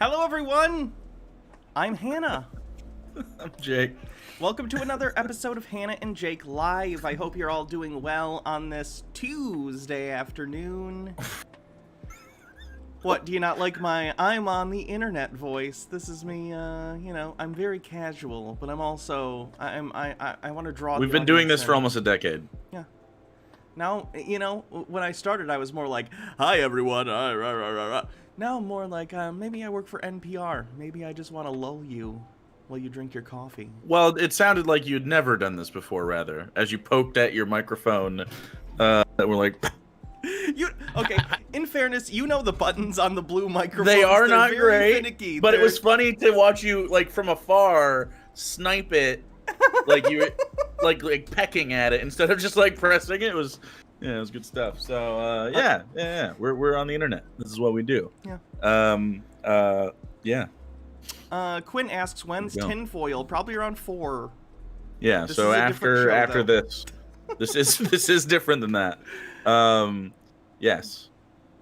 Hello, everyone. I'm Hannah. I'm Jake. Welcome to another episode of Hannah and Jake Live. I hope you're all doing well on this Tuesday afternoon. What, do you not like my I'm on the internet voice? This is me, I'm very casual, but I'm also, I want to draw. We've been doing this for almost a decade. Yeah. Now, when I started, I was more like, hi, everyone. Now I'm more like, maybe I work for NPR. Maybe I just want to lull you while you drink your coffee. Well, it sounded like you'd never done this before, rather, as you poked at your microphone. That were like... Okay, in fairness, you know the buttons on the blue microphones. They are not very great, finicky. But it was funny to watch you, like, from afar, snipe it, like you were, like pecking at it, instead of just, like, pressing it. It was good stuff. So, yeah. We're on the internet. This is what we do. Yeah. Yeah. Quinn asks, when's tinfoil? Probably around 4. Yeah, This so is a different show, after though. this is different than that. Yes.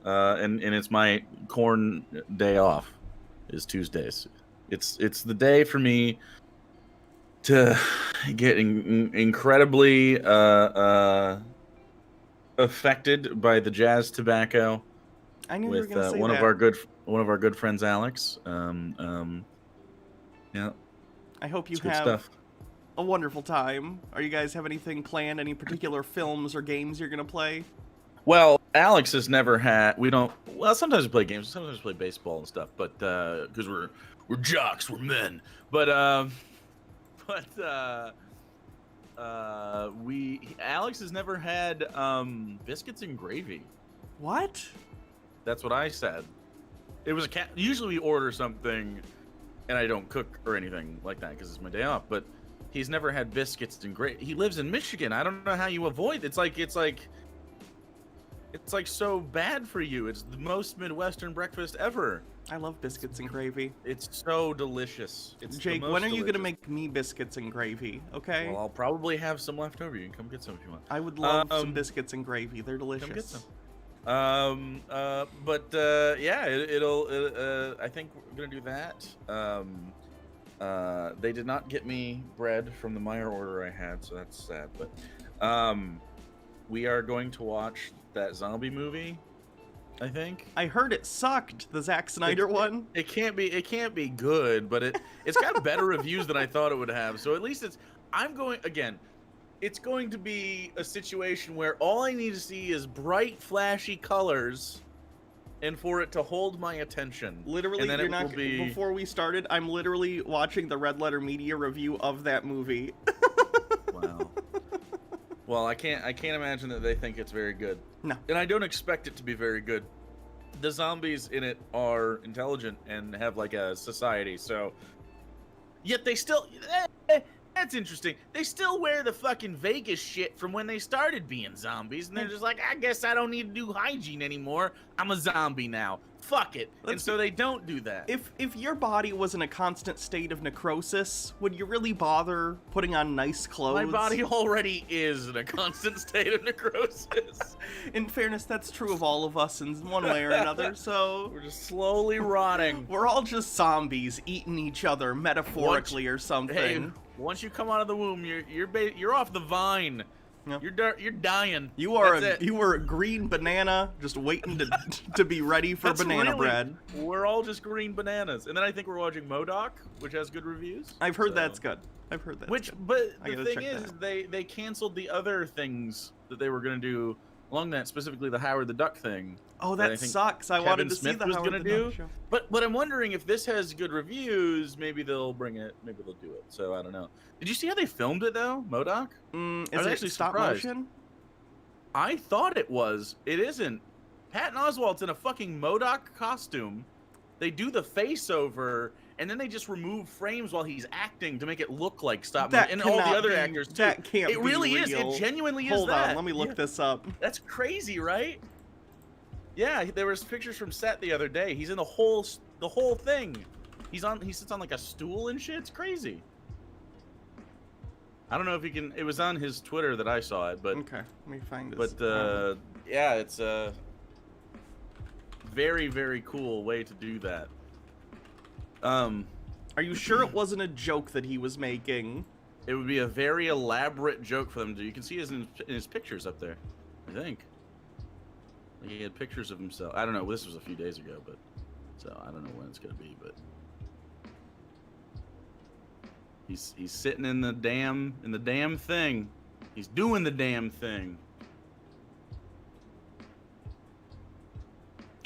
And it's my corn day off is Tuesdays. It's the day for me to get incredibly affected by the jazz tobacco. I knew with you were gonna say one that. of our good friends, Alex. Yeah. I hope you It's good have stuff. a wonderful time. Are you guys have anything planned? Any particular films or games you're gonna play? Well, Alex has never had. We don't. Well, sometimes we play games. Sometimes we play baseball and stuff. But because we're jocks, we're men. But Alex has never had biscuits and gravy. What? That's what I said. It was a cat. Usually we order something, and I don't cook or anything like that because it's my day off. But he's never had biscuits and gravy. He lives in Michigan. I don't know how you avoid. It's like so bad for you. It's the most Midwestern breakfast ever. I love biscuits and gravy. It's so delicious. It's Jake, when are you gonna make me biscuits and gravy? Okay. Well, I'll probably have some left over. You can come get some if you want. I would love some biscuits and gravy. They're delicious. Come get some. Yeah, I think we're gonna do that. They did not get me bread from the Meyer order I had, so that's sad. But we are going to watch that zombie movie, I think. I heard it sucked, the Zack Snyder one. It can't be good, but it's got better reviews than I thought it would have. So at least it's going to be a situation where all I need to see is bright, flashy colors, and for it to hold my attention. Literally, and then before we started, I'm literally watching the Red Letter Media review of that movie. Wow. Well, I can't imagine that they think it's very good. No. And I don't expect it to be very good. The zombies in it are intelligent and have like a society, so yet they still that's interesting. They still wear the fucking Vegas shit from when they started being zombies, and they're just like, I guess I don't need to do hygiene anymore. I'm a zombie now. Fuck it. And so they don't do that. If your body was in a constant state of necrosis, would you really bother putting on nice clothes? My body already is in a constant state of necrosis. In fairness, that's true of all of us in one way or another, so... We're just slowly rotting. We're all just zombies eating each other metaphorically or something. Hey, once you come out of the womb, you're off the vine. Yep. You're dying. You are a green banana just waiting to be ready for banana bread. We're all just green bananas. And then I think we're watching MODOK, which has good reviews. I've heard that's good. I've heard that's good. But the thing is, they canceled the other things that they were going to do along that, specifically the Howard the Duck thing. Oh, that sucks. I wanted to see the Howard the Duck show. But I'm wondering if this has good reviews, maybe they'll bring it, maybe they'll do it. So I don't know. Did you see how they filmed it though, MODOK? Is it actually stop motion? I thought it was. It isn't. Patton Oswalt's in a fucking MODOK costume. They do the face over, and then they just remove frames while he's acting to make it look like stop motion. And all the other actors too. That can't be real. It really is. It genuinely is that. Hold on, let me look this up. That's crazy, right? Yeah, there was pictures from set the other day. He's in the whole thing. He sits on like a stool and shit. It's crazy. I don't know if he can. It was on his Twitter that I saw it, but okay, let me find this. But yeah, it's a very, very cool way to do that. Are you sure it wasn't a joke that he was making? It would be a very elaborate joke for them to do. You can see his in his pictures up there, I think. Like he had pictures of himself. I don't know. This was a few days ago, but so I don't know when it's gonna be. But he's sitting in the damn thing. He's doing the damn thing.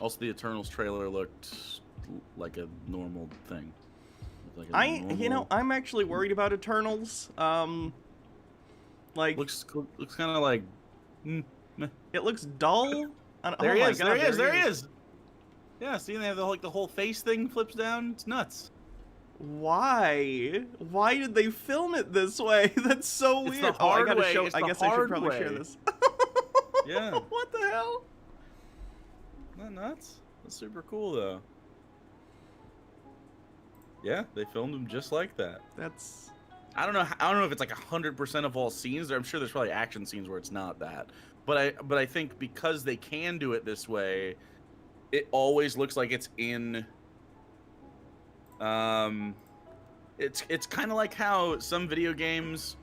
Also, the Eternals trailer looked like a normal thing. Like I'm actually worried about Eternals. Like looks kind of like. It looks dull. There he is. Yeah, see, they have the whole face thing flips down. It's nuts. Why? Why did they film it this way? That's so weird. The hard way. I guess I should probably share this. Yeah. What the hell? Not nuts. That's super cool though. Yeah, they filmed him just like that. That's. I don't know if it's like 100% of all scenes. I'm sure there's probably action scenes where it's not that. But I think because they can do it this way, it always looks like it's in. It's kind of like how some video games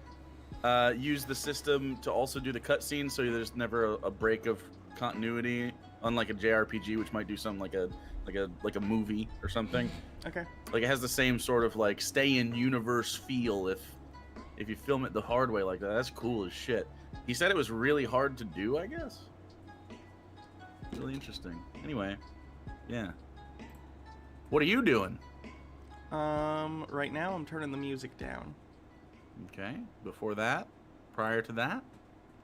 use the system to also do the cutscenes, so there's never a break of continuity, unlike a JRPG, which might do something like a movie or something. Okay. Like it has the same sort of like stay in universe feel if you film it the hard way like that. That's cool as shit. He said it was really hard to do, I guess. Really interesting. Anyway, yeah. What are you doing? Right now I'm turning the music down. Okay. Before that? Prior to that?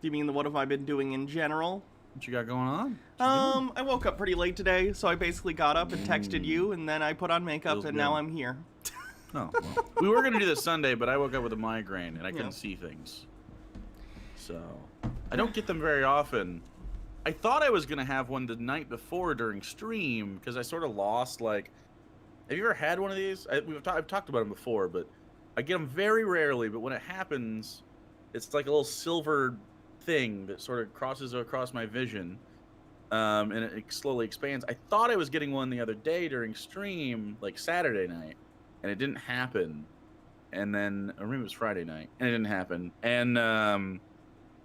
Do you mean what have I been doing in general? What you got going on? I woke up pretty late today, so I basically got up and texted you, and then I put on makeup, Feels and good. now I'm here. Oh, well. We were gonna do this Sunday, but I woke up with a migraine and I couldn't see things. So I don't get them very often. I thought I was gonna have one the night before during stream because I sort of lost. Like, have you ever had one of these? I've talked about them before, but I get them very rarely. But when it happens, it's like a little silver thing that sort of crosses across my vision, and it slowly expands. I thought I was getting one the other day during stream, like Saturday night, and it didn't happen. And then, or maybe it was Friday night, and it didn't happen. And then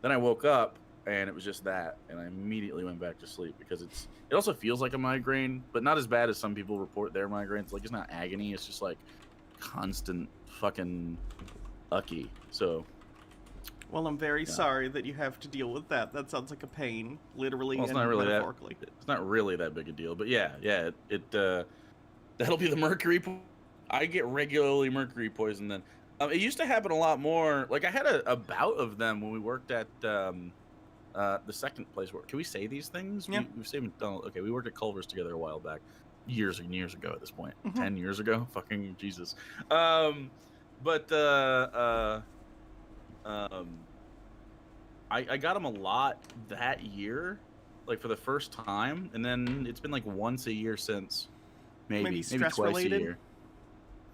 I woke up, and it was just that, and I immediately went back to sleep because it also feels like a migraine, but not as bad as some people report their migraines. Like, it's not agony, it's just like constant fucking ucky. So. Well, I'm very sorry that you have to deal with that. That sounds like a pain, literally and metaphorically. It's not really that big a deal, but yeah, that'll be the mercury. I get regularly mercury poison then. It used to happen a lot more. Like I had a bout of them when we worked at the second place. Can we say these things? Yeah. We've said McDonald's. Okay, we worked at Culver's together a while back, years and years ago at this point. Mm-hmm. 10 years ago, fucking Jesus. I got them a lot that year, like for the first time, and then it's been like once a year since. Maybe stress twice related? a year.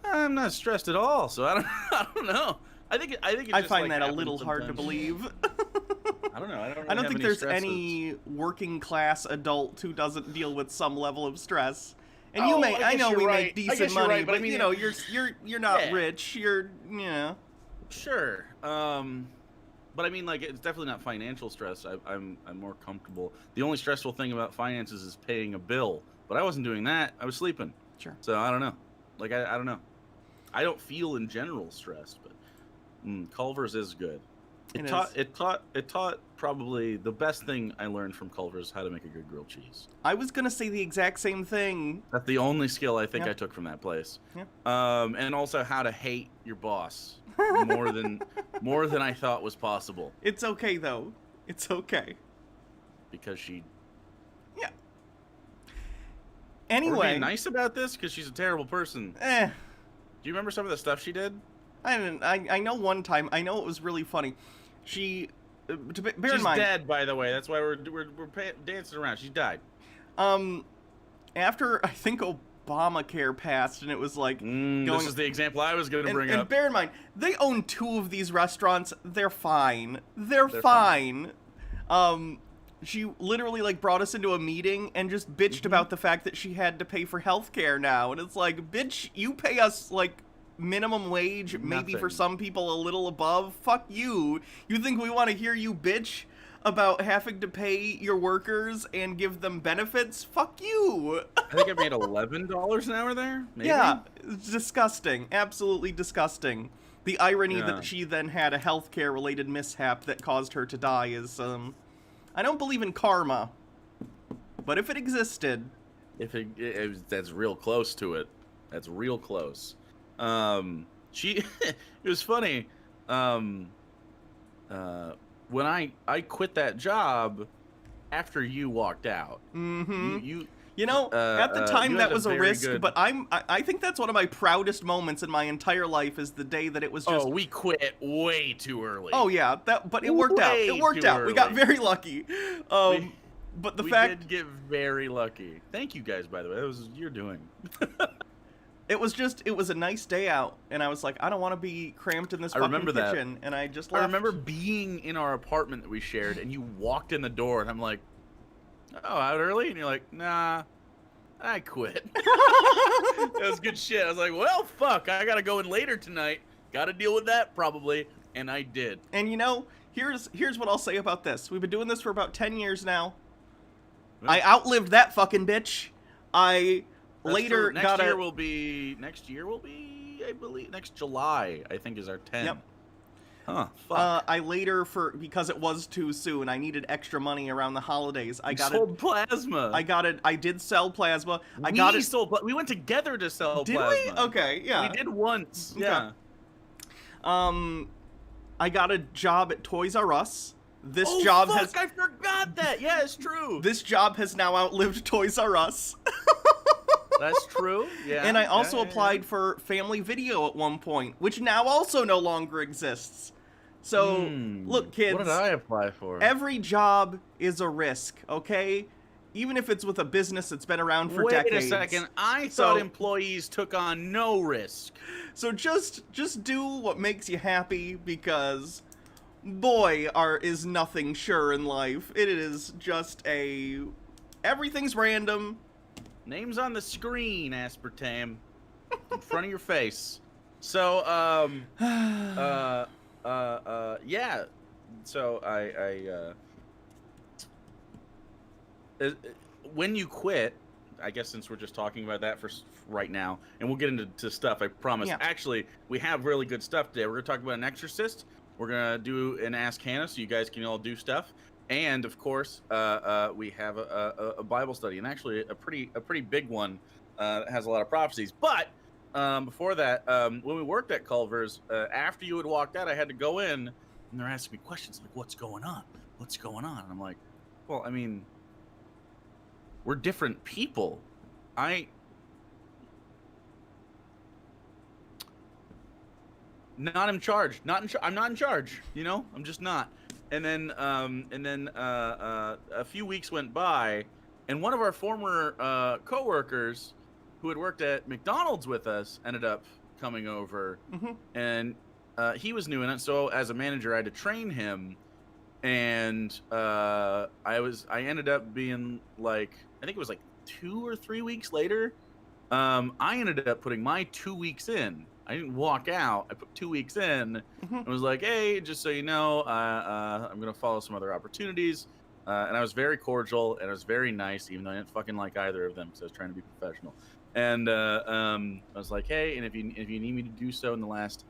I'm not stressed at all, so I don't know. I think it's I just find like that a little hard to sometimes. believe. I don't know. I don't. Really I don't have think any there's stresses. any working class adult who doesn't deal with some level of stress. And Oh, you may, I I guess know you're we right. make I decent guess you're money, right, but I but mean, you know, you're not Yeah. rich. You're, you know. Sure. But I mean, like, it's definitely not financial stress. I'm more comfortable. The only stressful thing about finances is paying a bill. But I wasn't doing that. I was sleeping. Sure. So I don't know. Like, I don't know. I don't feel in general stressed, but Culver's is good. It taught probably the best thing I learned from Culver's, how to make a good grilled cheese. I was gonna say the exact same thing. That's the only skill I think Yeah. I took from that place. Yeah. And also how to hate your boss more than I thought was possible, It's okay though. It's okay. because she. Yeah. We're Anyway. being nice about this because she's a terrible person. Do you remember some of the stuff she did? I know one time. I know it was really funny. She. Bear in She's mind. dead, by the way. That's why we're dancing around. She died. After I think Obamacare passed, and it was like This is the example I was going to bring and up. bear in mind, they own 2 of these restaurants. They're fine. They're fine. She literally like brought us into a meeting and just bitched about the fact that she had to pay for healthcare now. And it's like, bitch, you pay us like minimum wage, maybe for Nothing. some people a little above. Fuck you. You think we want to hear you bitch about having to pay your workers and give them benefits? Fuck you. I think I made $11 an hour there. Maybe? Yeah, it's disgusting. Absolutely disgusting. The irony Yeah. that she then had a healthcare related mishap that caused her to die is, I don't believe in karma, but if it existed, that's real close to it. That's real close. It was funny. When I quit that job after you walked out. You know, at the time you that had was a very risk, good- but I think that's one of my proudest moments in my entire life is the day that it was just. Oh, we quit way too early. Oh yeah, but it worked out. It Way worked too out. We got early. very lucky. But the we fact did get very lucky. Thank you guys, by the way. That was your doing. it was a nice day out, and I was like, I don't want to be cramped in this I fucking remember that. kitchen, and I just I left. remember being in our apartment that we shared, and you walked in the door, and I'm like, "Oh, out early?" And you're like, "Nah, I quit." That was good shit. I was like, "Well, fuck, I gotta go in later tonight. Gotta deal with that probably," and I did. And you know, here's what I'll say about this. We've been doing this for about 10 years now. Yeah. I outlived that fucking bitch. I That's later true. Next got year a. will be, I believe, next July. I think is our 10. Yep. Huh. Fuck. I later, because it was too soon, I needed extra money around the holidays. I got sold plasma. I did sell plasma. We went together to sell Did plasma. we? Okay, yeah. We did once. Okay. Yeah. I got a job at Toys R Us. This Oh, job fuck, has I forgot that. Yeah, it's true. this job has now outlived Toys R Us. That's true. Yeah. And I also yeah. applied for Family Video at one point, which now also no longer exists. So, look, kids. What did I apply for? Every job is a risk, okay? Even if it's with a business that's been around for decades. Wait a second. I So- thought employees took on no risk. So just do what makes you happy, because boy, is nothing sure in life. It is just everything's random. Names on the screen, aspartame, in front of your face. So, yeah. So when you quit, I guess since we're just talking about that for right now, and we'll get into stuff, I promise. Yeah. Actually, we have really good stuff today. We're going to talk about an exorcist. We're going to do an Ask Hannah, so you guys can all do stuff. And, of course, we have a Bible study, and actually a pretty big one that has a lot of prophecies. But before that, when we worked at Culver's, after you had walked out, I had to go in, and they're asking me questions like, what's going on? What's going on? And I'm like, well, I mean, we're different people. Not in charge. I'm not in charge. You know, I'm just not. And then a few weeks went by, and one of our former coworkers, who had worked at McDonald's with us, ended up coming over, and he was new in it. So as a manager, I had to train him, and I ended up being like, I think it was like 2 or 3 weeks later. I ended up putting my 2 weeks in. I didn't walk out. I put 2 weeks in and was like, hey, just so you know, I'm going to follow some other opportunities. And I was very cordial, and I was very nice, even though I didn't fucking like either of them because I was trying to be professional. And I was like, hey, and if you need me to do so in the last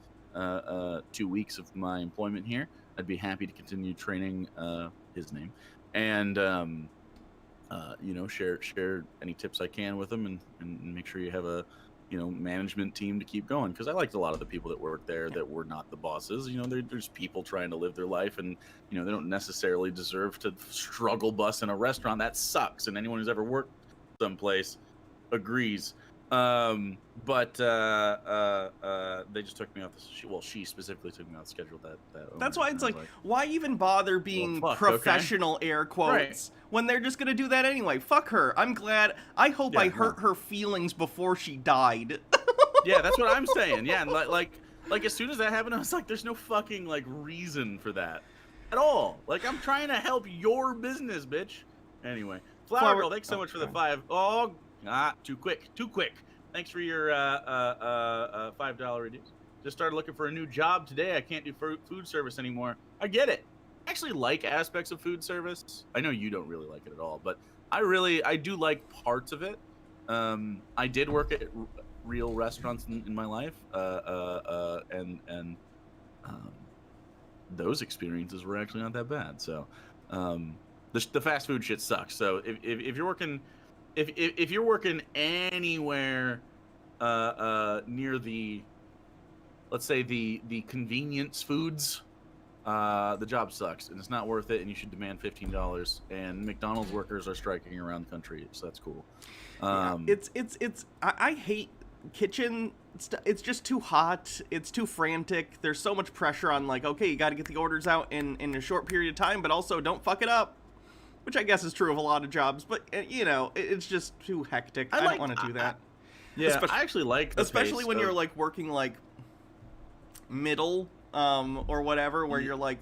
2 weeks of my employment here, I'd be happy to continue training his name. And, you know, share any tips I can with him, and make sure you have a management team to keep going, because I liked a lot of the people that worked there that were not the bosses. You know, there's people trying to live their life, and they don't necessarily deserve to struggle bus in a restaurant. That sucks, and anyone who's ever worked someplace agrees. But they just took me off she specifically took me off the schedule. That's why it's like, why even bother being professional, air quotes, when they're just gonna do that anyway? Fuck her. I'm glad. I hope I hurt her feelings before she died. Yeah, that's what I'm saying. Yeah, and like as soon as that happened, I was like, there's no fucking like reason for that. at all. Like, I'm trying to help your business, bitch. Anyway, Flower Girl, thanks so much for the 5. Oh, too quick. Thanks for your $5 reduce. Just started looking for a new job today. I can't do food service anymore. I get it. I actually like aspects of food service. I know you don't really like it at all, but I do like parts of it. I did work at real restaurants in my life, and those experiences were actually not that bad. So, the fast food shit sucks. So if you're working, if you're working anywhere near the, let's say the convenience foods, the job sucks and it's not worth it, and you should demand $15. And McDonald's workers are striking around the country, so that's cool. I hate kitchen stuff. It's just too hot. It's too frantic. There's so much pressure on, like, okay, you got to get the orders out in a short period of time, but also don't fuck it up, which I guess is true of a lot of jobs. But it's just too hectic. I don't want to do that. Yeah, I actually like the especially when you're like working like middle or whatever, where you're like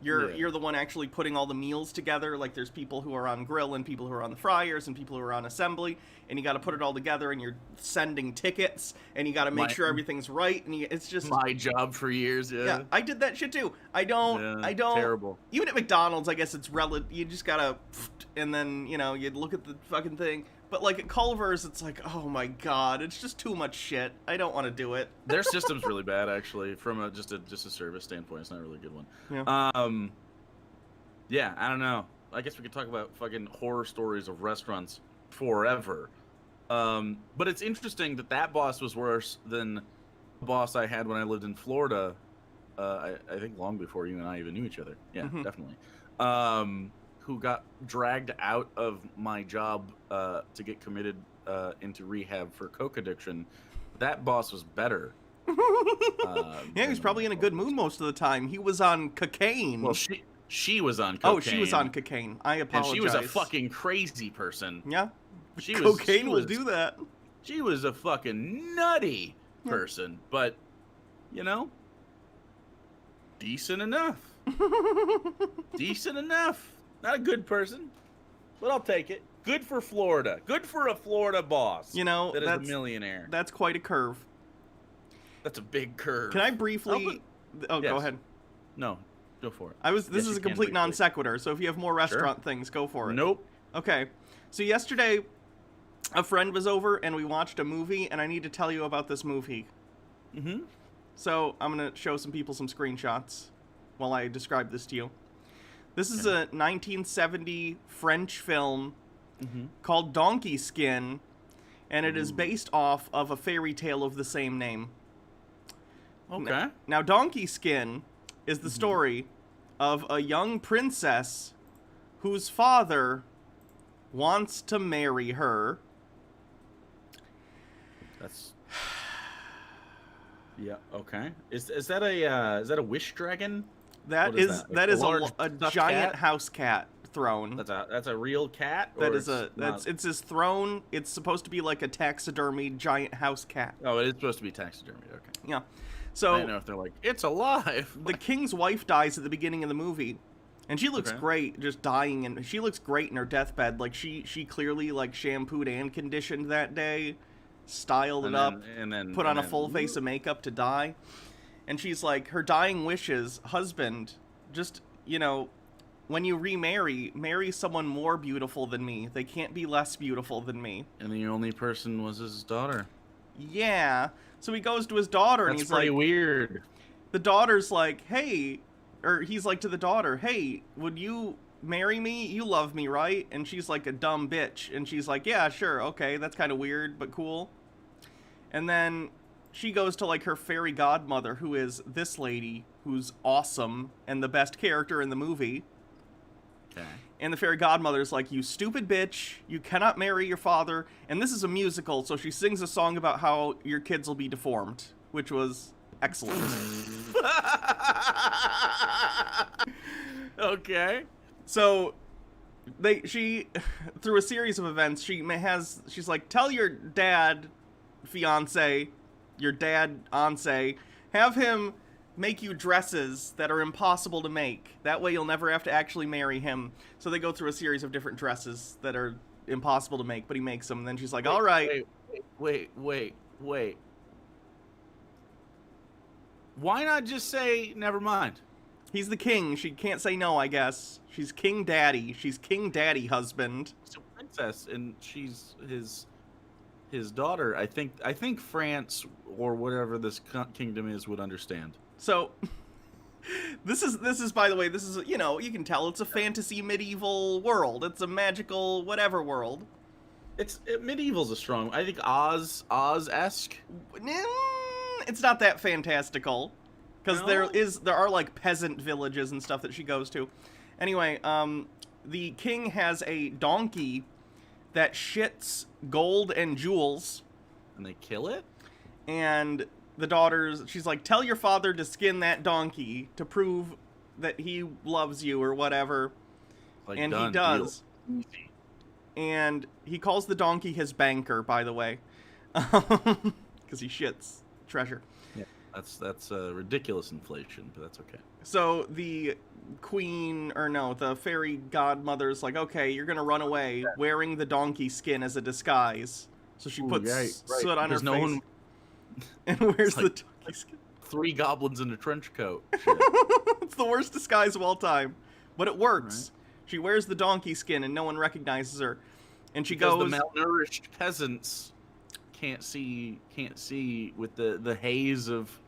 you're the one actually putting all the meals together. Like, there's people who are on grill and people who are on the fryers and people who are on assembly, and you got to put it all together, and you're sending tickets, and you got to make sure everything's right, and it's just my job for years. Yeah, I did that shit too. I don't terrible. Even at McDonald's, I guess it's you just gotta, and then you look at the fucking thing. But like at Culver's, it's like, oh my god, it's just too much shit. I don't want to do it. Their system's really bad, actually, from just a service standpoint. It's not a really good one. Yeah. Yeah, I don't know. I guess we could talk about fucking horror stories of restaurants forever. But it's interesting that boss was worse than the boss I had when I lived in Florida. I think long before you and I even knew each other. Yeah, definitely. Who got dragged out of my job to get committed into rehab for coke addiction. That boss was better. Yeah, he was probably in a good mood most of the time. He was on cocaine. Well, she was on cocaine. Oh, she was on cocaine. I apologize. And she was a fucking crazy person. Yeah. Cocaine will do that. She was a fucking nutty person, but, decent enough. Decent enough. Not a good person, but I'll take it. Good for Florida. Good for a Florida boss. That is a millionaire. That's quite a curve. That's a big curve. Can I briefly? Yes. Go ahead. No, go for it. This is a complete non sequitur. So if you have more restaurant things, go for it. Nope. Okay. So yesterday, a friend was over and we watched a movie, and I need to tell you about this movie. So I'm gonna show some people some screenshots while I describe this to you. This is a 1970 French film called Donkey Skin, and it is based off of a fairy tale of the same name. Okay. Now Donkey Skin is the story of a young princess whose father wants to marry her. That's... Yeah, okay. Is that a wish dragon? That is a giant house cat throne. That's a real cat? It's his throne. It's supposed to be like a taxidermied giant house cat. Oh, it is supposed to be taxidermied. Okay. Yeah. So I don't know if they're like, it's alive. The king's wife dies at the beginning of the movie, and she looks great, just dying, and she looks great in her deathbed. Like she clearly like shampooed and conditioned that day, styled it up, put on a full face of makeup to die. And she's like, her dying wishes, husband, just, when you remarry, marry someone more beautiful than me. They can't be less beautiful than me. And the only person was his daughter. Yeah. So he goes to his daughter, and he's like... That's pretty weird. The daughter's like, hey... Or he's like to the daughter, hey, would you marry me? You love me, right? And she's like a dumb bitch. And she's like, yeah, sure, okay, that's kind of weird, but cool. And then... she goes to, like, her fairy godmother, who is this lady, who's awesome and the best character in the movie. Okay. And the fairy godmother's like, you stupid bitch, you cannot marry your father. And this is a musical, so she sings a song about how your kids will be deformed, which was excellent. Okay. So, she, through a series of events, she's like, tell your dad, fiance... your dad, Ansei, have him make you dresses that are impossible to make. That way you'll never have to actually marry him. So they go through a series of different dresses that are impossible to make, but he makes them. And then she's like, all right. Wait. Why not just say never mind? He's the king. She can't say no, I guess. She's King Daddy. She's King Daddy husband. She's a princess, and she's his daughter. I think France or whatever this kingdom is would understand. So, this is by the way, this is, you know, you can tell it's a fantasy medieval world. It's a magical whatever world. Medieval's a strong. I think Oz-esque. It's not that fantastical, because No? there are like peasant villages and stuff that she goes to. Anyway, the king has a donkey that shits gold and jewels, And they kill it? and the daughters, she's like, tell your father to skin that donkey to prove that he loves you or whatever. Like, And he done does. deal. Easy. And he calls the donkey his banker, by the way, because he shits treasure. Yeah, that's ridiculous inflation, but that's okay. So the queen, or no, the fairy godmother's like, okay, you're gonna run away wearing the donkey skin as a disguise. So she puts soot on her Because no face one- and wears like- the donkey skin. 3 goblins in a trench coat. Shit. It's the worst disguise of all time, but it works. She wears the donkey skin and no one recognizes her, and she Because goes. the malnourished peasants can't see with the haze of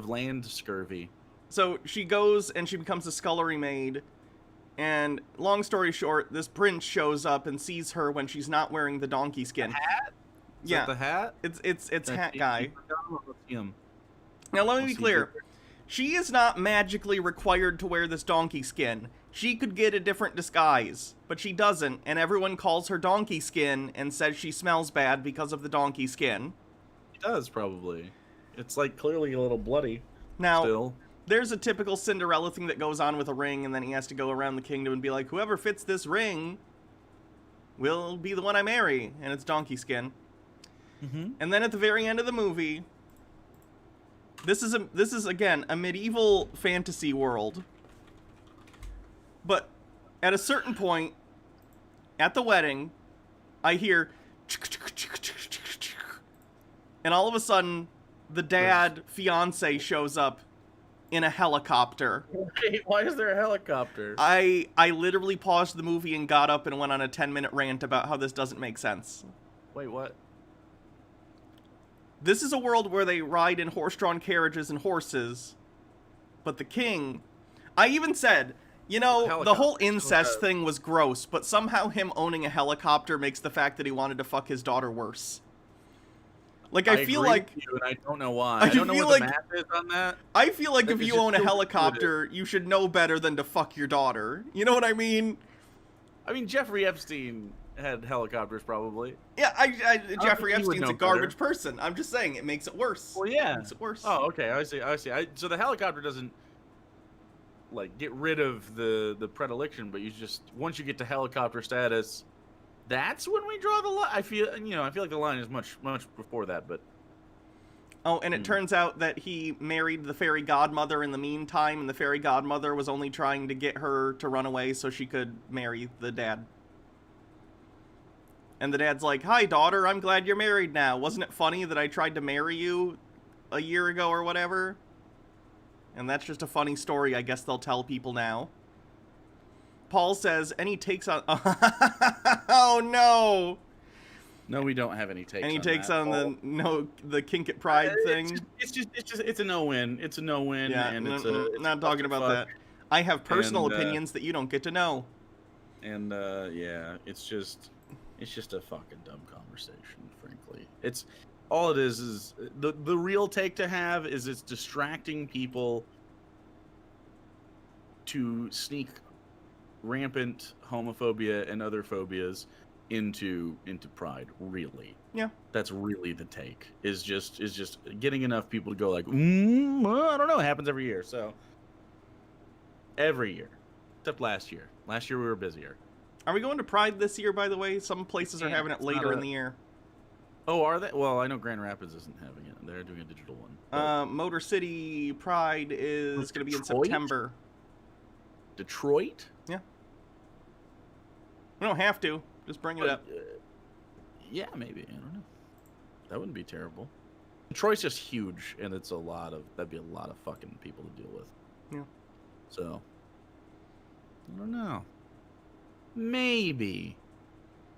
land scurvy. So she goes and she becomes a scullery maid. And long story short, this prince shows up and sees her when she's not wearing the donkey skin. Hat? Is Yeah, that the hat? it's hat guy. Let's see him. Now let me be Let's see clear. here. She is not magically required to wear this donkey skin. She could get a different disguise, but she doesn't, and everyone calls her donkey skin and says she smells bad because of the donkey skin. He does, probably. It's like clearly a little bloody Now, still. there's a typical Cinderella thing that goes on with a ring, and then he has to go around the kingdom and be like, whoever fits this ring will be the one I marry, and it's donkey skin. Mm-hmm. And then at the very end of the movie, this is again a medieval fantasy world. But at a certain point at the wedding, I hear and all of a sudden the dad fiance shows up in a helicopter. Wait, why is there a helicopter? I literally paused the movie and got up and went on a 10-minute rant about how this doesn't make sense. Wait, what? This is a world where they ride in horse-drawn carriages and horses, but the king... I even said, you know, the whole incest thing was gross, but somehow him owning a helicopter makes the fact that he wanted to fuck his daughter worse. Like, I feel agree like... with you, and I don't know why. I I don't know feel what like- the math is on that. I feel like That if is you just own a so helicopter, you should know better than to fuck your daughter. You know what I mean? I mean, Jeffrey Epstein had helicopters, probably. Yeah, Jeffrey think he would Epstein's know a garbage person. I'm just saying, it makes it worse. Well, yeah. It makes it worse. Oh, okay. I see. So the helicopter doesn't like get rid of the predilection, but you just once you get to helicopter status, that's when we draw the line. I feel like the line is much before that, but Oh, and it turns out that he married the fairy godmother in the meantime, and the fairy godmother was only trying to get her to run away so she could marry the dad. And the dad's like, hi, daughter, I'm glad you're married now. Wasn't it funny that I tried to marry you a year ago or whatever? And that's just a funny story I guess they'll tell people now. Paul says, any takes on... Oh, no! no, we don't have any takes. Any on takes that. on the kink at pride thing? It's a no-win. It's a no-win, Yeah, and it's not talking about that. I have personal And, opinions that you don't get to know. And yeah, it's just a fucking dumb conversation, frankly. It's all it is the real take to have is it's distracting people to sneak rampant homophobia and other phobias into pride, really. Yeah. That's really the take. Is just getting enough people to go like, well, I don't know, it happens every year. So every year. Except last year. Last year we were busier. Are we going to Pride this year, by the way? Some places are Yeah, having it it's later not in the year. Oh, are they? Well, I know Grand Rapids isn't having it. They're doing a digital one. Motor City Pride is going to be in Detroit? September. Detroit? Yeah. We don't have to. Just bring it up. Yeah, maybe. I don't know. That wouldn't be terrible. Detroit's just huge, and it's that'd be a lot of fucking people to deal with. Yeah. So, I don't know. Maybe.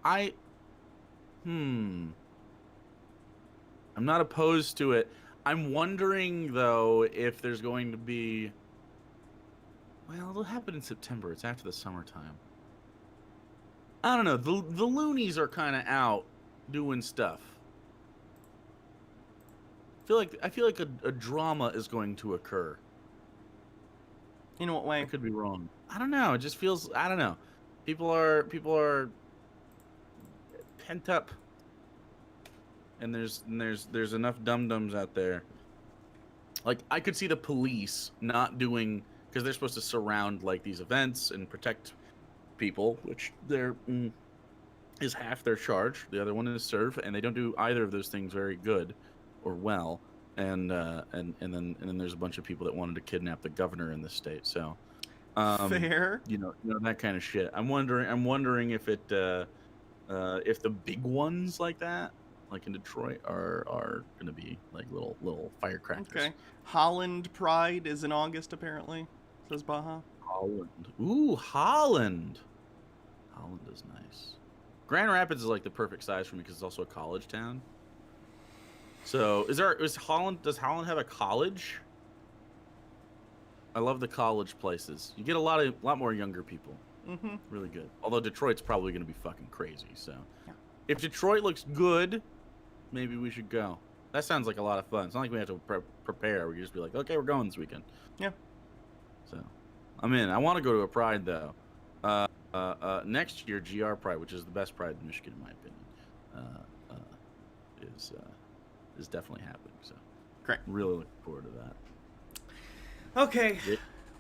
I'm not opposed to it. I'm wondering, though, if there's going to be... Well, it'll happen in September. It's after the summertime. I don't know. The loonies are kind of out doing stuff. I feel like a drama is going to occur. In what way? I could be wrong. I don't know. It just feels... I don't know. People are pent up. And there's enough dum-dums out there. Like, I could see the police not doing... Because they're supposed to surround, like, these events and protect people, which is half their charge. The other one is serve, and they don't do either of those things very good or well. And then there's a bunch of people that wanted to kidnap the governor in this state. So, fair. You know that kind of shit. I'm wondering if if the big ones like that, like in Detroit, are going to be like little firecrackers. Okay. Holland Pride is in August, apparently, says Baja. Holland. Ooh, Holland. Holland is nice. Grand Rapids is like the perfect size for me because it's also a college town. So, does Holland have a college? I love the college places. You get a lot more younger people. Mm-hmm. Really good. Although Detroit's probably going to be fucking crazy. So, yeah. If Detroit looks good, maybe we should go. That sounds like a lot of fun. It's not like we have to prepare. We can just be like, okay, we're going this weekend. Yeah. So, I'm in. I want to go to a Pride though. Next year, GR Pride, which is the best Pride in Michigan, in my opinion, is definitely happening. So, correct. Really looking forward to that. Okay,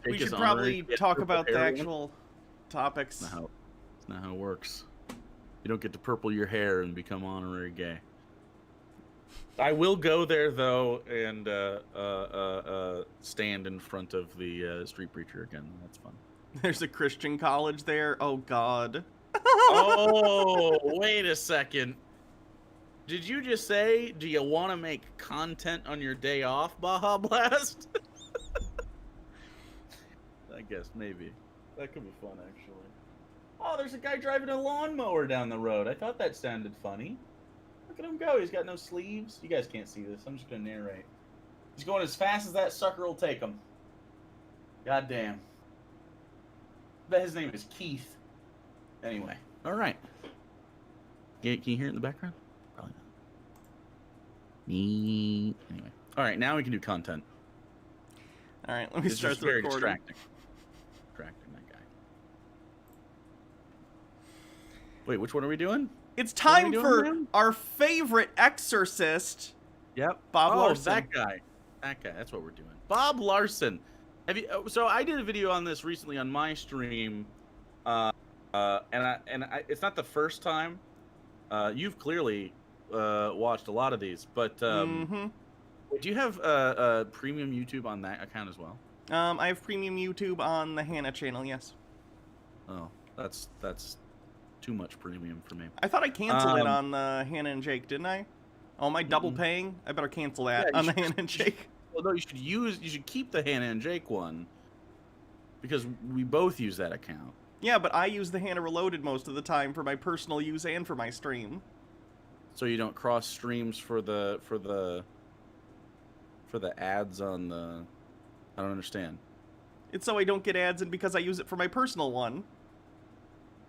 we should probably talk about the actual topics. That's not how it works. You don't get to purple your hair and become honorary gay. I will go there though and stand in front of the street preacher again. That's fun. There's a Christian college there. Oh God. Oh, wait a second. Did you just say, do you want to make content on your day off, Baja Blast? I guess, maybe. That could be fun, actually. Oh, there's a guy driving a lawnmower down the road. I thought that sounded funny. Look at him go. He's got no sleeves. You guys can't see this. I'm just going to narrate. He's going as fast as that sucker will take him. God damn. I bet his name is Keith. Anyway. All right. Can you hear it in the background? Probably not. Anyway. All right, now we can do content. All right, let me start the recording. Distracting that guy. Wait, which one are we doing? It's time for our favorite exorcist. Yep. Bob Larson. That guy. That's what we're doing. Bob Larson. So I did a video on this recently on my stream, and it's not the first time. You've clearly watched a lot of these, but do you have a premium YouTube on that account as well? I have premium YouTube on the Hannah channel. Yes. Oh, that's too much premium for me. I thought I canceled it on the Hannah and Jake, didn't I? Oh, am I double paying? I better cancel that on the Hannah and Jake. Well, no, you should keep the Hannah and Jake one because we both use that account. Yeah, but I use the Hannah Reloaded most of the time for my personal use and for my stream. So you don't cross streams for the ads on the... I don't understand. It's so I don't get ads and because I use it for my personal one.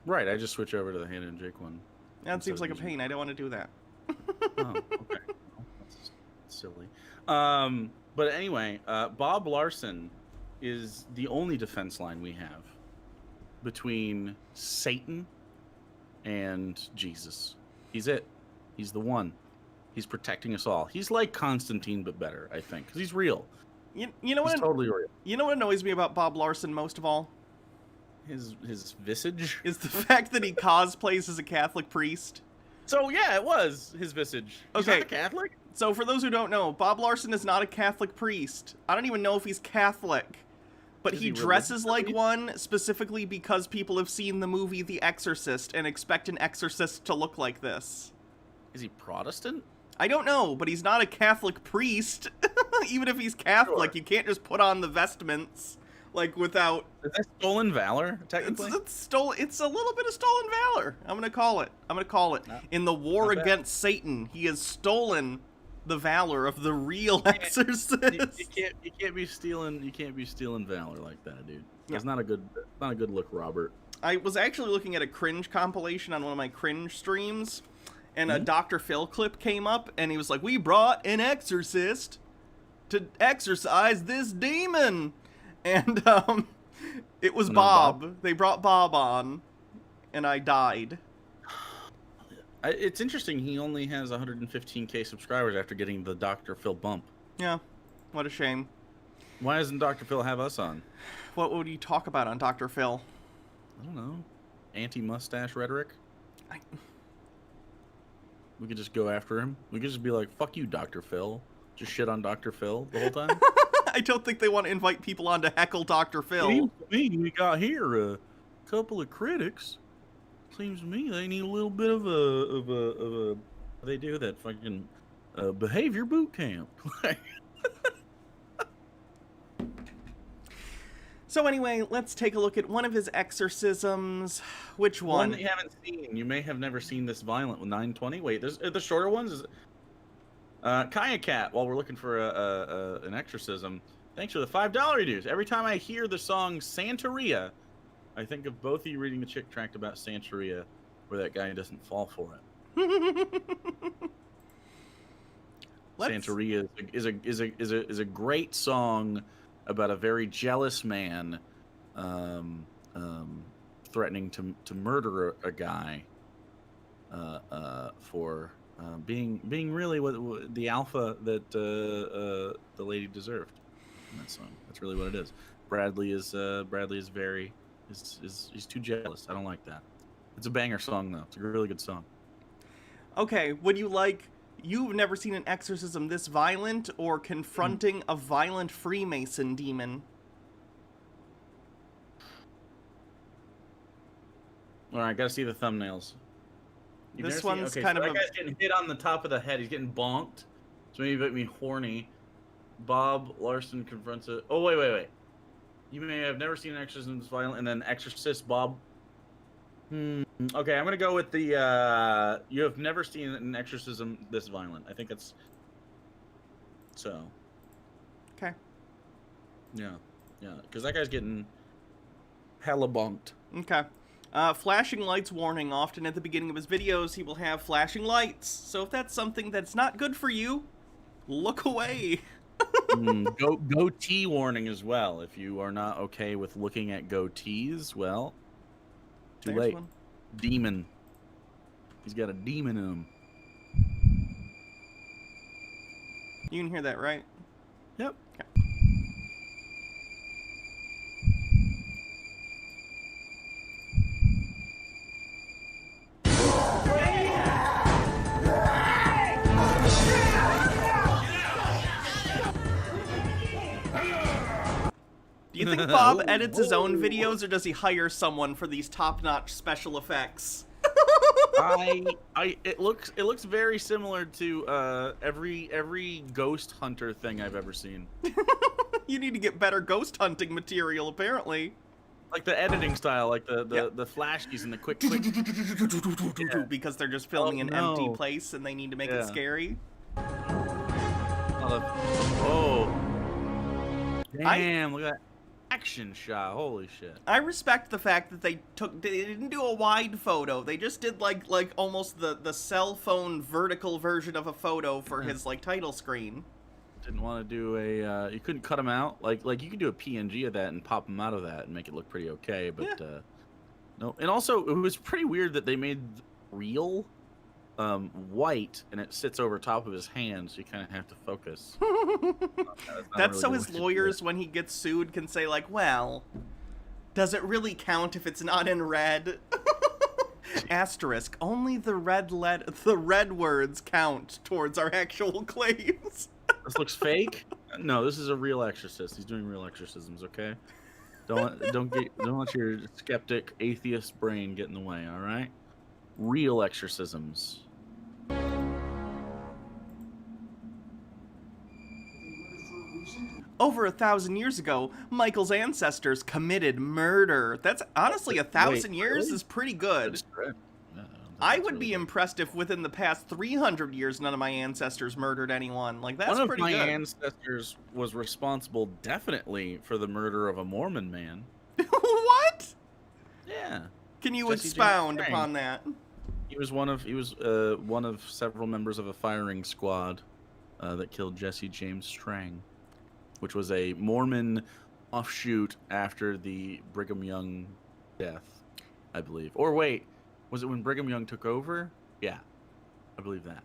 Right, I just switch over to the Hannah and Jake one. That seems like a pain. I don't want to do that. Oh, okay. Well, that's silly. But anyway, Bob Larson is the only defense line we have between Satan and Jesus. He's it. He's the one. He's protecting us all. He's like Constantine, but better, I think, because he's real. You know what? He's totally real. You know what annoys me about Bob Larson most of all? His visage is the fact that he cosplays as a Catholic priest. So yeah, it was his visage. He's Okay. not a Catholic? So for those who don't know, Bob Larson is not a Catholic priest. I don't even know if he's Catholic. But Is he he dresses like religious? one specifically because people have seen the movie The Exorcist and expect an exorcist to look like this. Is he Protestant? I don't know, but he's not a Catholic priest. Even if he's Catholic, Sure. you can't just put on the vestments like without. Is that stolen valor, technically? It's a little bit of stolen valor. I'm gonna call it. In the war not bad. against Satan, he has stolen the valor of the real exorcist. You can't be stealing valor like that, dude. Yeah. It's not a good look, Robert. I was actually looking at a cringe compilation on one of my cringe streams, and a Dr. Phil clip came up, and he was like, "We brought an exorcist to exorcise this demon," and it was Bob. They brought Bob on, and I died. It's interesting. He only has 115K subscribers after getting the Dr. Phil bump. Yeah, what a shame. Why doesn't Dr. Phil have us on? What would you talk about on Dr. Phil? I don't know. Anti-mustache rhetoric. We could just go after him. We could just be like, "Fuck you, Dr. Phil." Just shit on Dr. Phil the whole time. I don't think they want to invite people on to heckle Dr. Phil. Seems to me we got here a couple of critics. Seems to me they need a little bit of a they do that fucking behavior boot camp. So anyway, let's take a look at one of his exorcisms. Which one? One that you haven't seen. You may have never seen this violent with 920. Wait, there's the shorter ones. Is Kaya Cat. While we're looking for an exorcism, thanks for the $5 dues. Every time I hear the song Santeria, I think of both of you reading the chick tract about Santeria, where that guy doesn't fall for it. Santeria is a great song about a very jealous man threatening to murder a guy for being really what the alpha that the lady deserved in that song. That's really what it is. Bradley is very he's too jealous. I don't like that. It's a banger song though. It's a really good song. Okay, would you like... You've never seen an exorcism this violent, or confronting a violent Freemason demon? All right, gotta see the thumbnails. This one's kind of that guy's getting hit on the top of the head. He's getting bonked. So maybe make me horny. Bob Larson confronts a... Oh, wait. You may have never seen an exorcism this violent, and then Exorcist Bob... Okay, I'm gonna go with the, you have never seen an exorcism this violent. I think that's... So... Okay. Yeah, because that guy's getting hella bonked. Okay. Flashing lights warning. Often at the beginning of his videos, he will have flashing lights. So if that's something that's not good for you, look away. Goatee warning as well. If you are not okay with looking at goatees, well, too late. One. Demon. He's got a demon in him. You can hear that, right? Yep. Okay. Do you think Bob edits his own videos, or does he hire someone for these top-notch special effects? It looks very similar to every ghost hunter thing I've ever seen. You need to get better ghost hunting material, apparently. Like the editing style, like the flashies and the quick. Yeah. Because they're just filming an empty place and they need to make it scary. Oh, damn! Look at that action shot. Holy shit! I respect the fact that they didn't do a wide photo. They just did like almost the cell phone vertical version of a photo for his like title screen. Didn't want to do a you couldn't cut them out, like you could do a PNG of that and pop them out of that and make it look pretty okay, but no. And also it was pretty weird that they made real white and it sits over top of his hand, so you kind of have to focus. That's so his lawyers, when he gets sued, can say like, well, does it really count if it's not in red? Asterisk. Only the red words count towards our actual claims. This looks fake. No, this is a real exorcist. He's doing real exorcisms. Okay. Don't let your skeptic atheist brain get in the way. All right. Real exorcisms. Over 1,000 years ago, Michael's ancestors committed murder. That's honestly 1,000 years really? is pretty good. That's correct. Yeah, I would be impressed if within the past 300 years none of my ancestors murdered anyone. Like, that's One of pretty my good. ancestors was responsible definitely for the murder of a Mormon man. What? Yeah. Can you Jesse expound James upon that? He was one of several members of a firing squad that killed Jesse James Strang, which was a Mormon offshoot after the Brigham Young death, I believe. Or wait, was it when Brigham Young took over? Yeah, I believe that.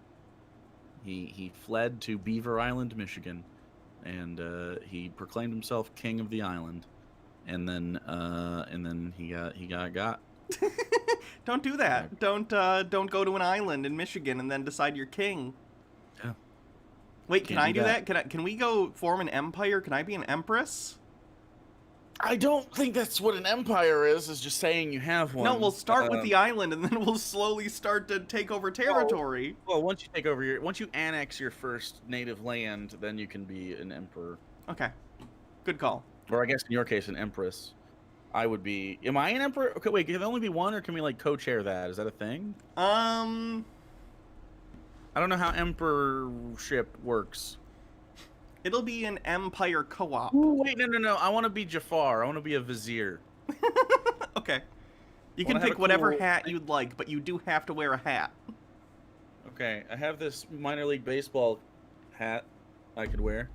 He fled to Beaver Island, Michigan, and he proclaimed himself king of the island, and then he got. Don't do that. Don't go to an island in Michigan and then decide you're king. Yeah. Wait, can Can't I do do that. that? Can we go form an empire? Can I be an empress? I don't think that's what an empire is just saying you have one. No, we'll start with the island and then we'll slowly start to take over territory. Well, once you annex your first native land, then you can be an emperor. Okay. Good call. Or I guess in your case, an empress. I would be. Am I an emperor? Okay, wait. Can there only be one, or can we like co-chair that? Is that a thing? I don't know how emperorship works. It'll be an empire co-op. Ooh, wait, no. I want to be Jafar. I want to be a vizier. Okay. You I wanna can have pick a whatever cool- hat you'd like, but you do have to wear a hat. Okay, I have this minor league baseball hat I could wear.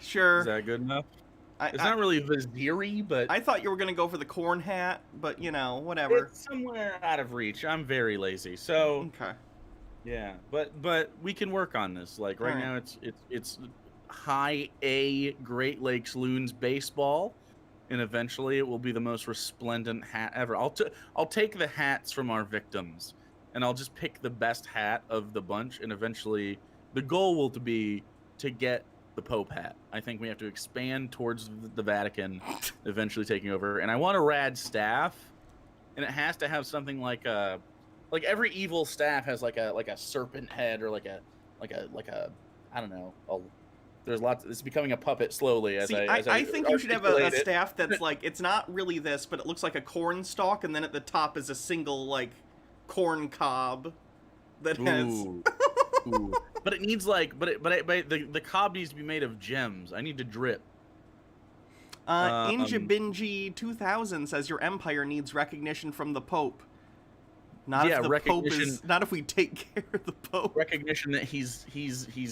Sure. Is that good enough? It's I not really vizier-y, but I thought you were gonna go for the corn hat, but you know, whatever. it's somewhere out of reach. I'm very lazy, so Okay. yeah. But we can work on this. Like right Alright. now, it's high A Great Lakes Loons baseball, and eventually it will be the most resplendent hat ever. I'll take the hats from our victims, and I'll just pick the best hat of the bunch, and eventually the goal will be to get the Pope hat. I think we have to expand towards the Vatican, eventually taking over. And I want a rad staff, and it has to have something like every evil staff has like a serpent head or like a I don't know. There's lots. It's becoming a puppet slowly as See, I I think you should have a articulate it. staff that's like, it's not really this, but it looks like a corn stalk, and then at the top is a single like corn cob that has. Ooh. Ooh. But it needs like, but the cob needs to be made of gems. I need to drip. Injabinji 2000 says your empire needs recognition from the Pope. Not Yeah, if the Pope recognition- is. Not if we take care of the Pope. Recognition that he's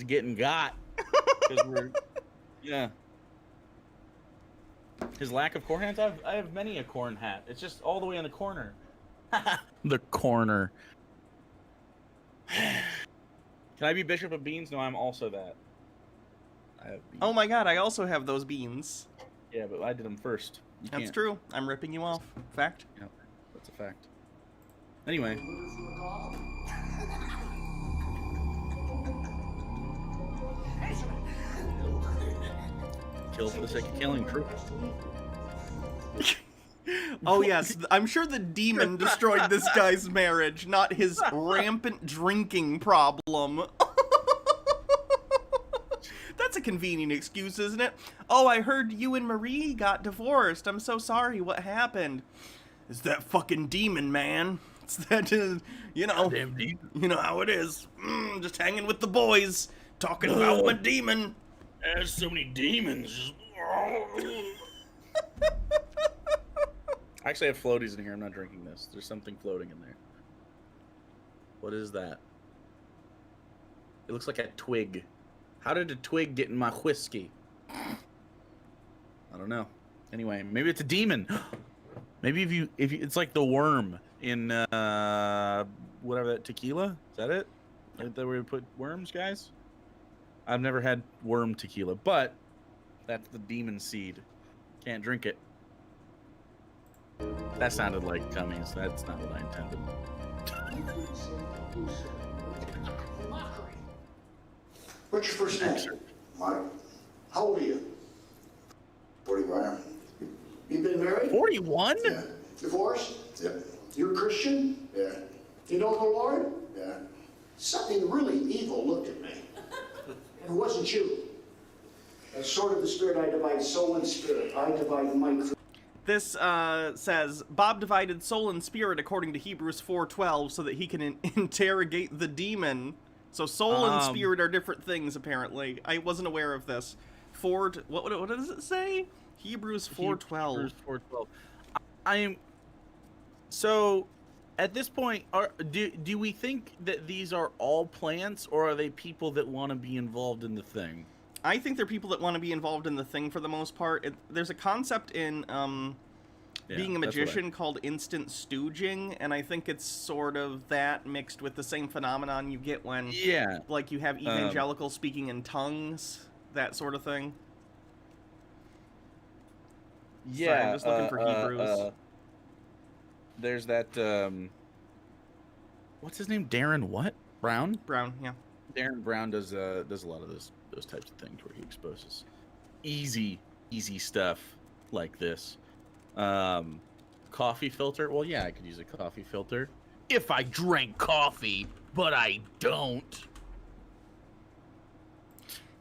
getting got. 'Cause yeah. His lack of corn hats. I have many a corn hat. It's just all the way in the corner. The corner. Can I be Bishop of Beans? No, I'm also that. I have beans. Oh my god, I also have those beans. Yeah, but I did them first. You That's can't. true. I'm ripping you off. Fact. Yeah, that's a fact. Anyway. Kill for the sake of killing, true. Oh yes, I'm sure the demon destroyed this guy's marriage, not his rampant drinking problem. That's a convenient excuse, isn't it? Oh, I heard you and Marie got divorced. I'm so sorry. What happened? It's that fucking demon, man. It's that, you know, Damn demon. you know how it is. Just hanging with the boys, talking about my demon. There's so many demons. I actually have floaties in here. I'm not drinking this. There's something floating in there. What is that? It looks like a twig. How did a twig get in my whiskey? I don't know. Anyway, maybe it's a demon. Maybe if you it's like the worm in whatever that tequila. Is that it? Is that where we put worms, guys? I've never had worm tequila, but that's the demon seed. Can't drink it. That sounded like Cummings. That's not what I intended. What's your first name? Mike. How old are you? 45. You been married? 41? Yeah. Divorced? Yeah. You're a Christian? Yeah. You know the Lord? Yeah. Something really evil looked at me. And it wasn't you. As sort of the spirit I divide soul and spirit. I divide Mike. This says, Bob divided soul and spirit according to Hebrews 4:12 so that he can interrogate the demon. So soul and spirit are different things, apparently. I wasn't aware of this. What does it say? Hebrews 4:12. Hebrews 4:12. I am... So, at this point, do we think that these are all plants, or are they people that want to be involved in the thing? I think they're people that want to be involved in the thing for the most part. There's a concept in being a magician called instant stooging, and I think it's sort of that mixed with the same phenomenon you get when, like, you have evangelicals speaking in tongues, that sort of thing. Yeah, Sorry, I'm just looking for Hebrews. There's that, what's his name? Darren what? Brown? Brown, yeah. Darren Brown does a lot of those types of things where he exposes easy stuff like this. Coffee filter? Well, yeah, I could use a coffee filter if I drank coffee, but I don't.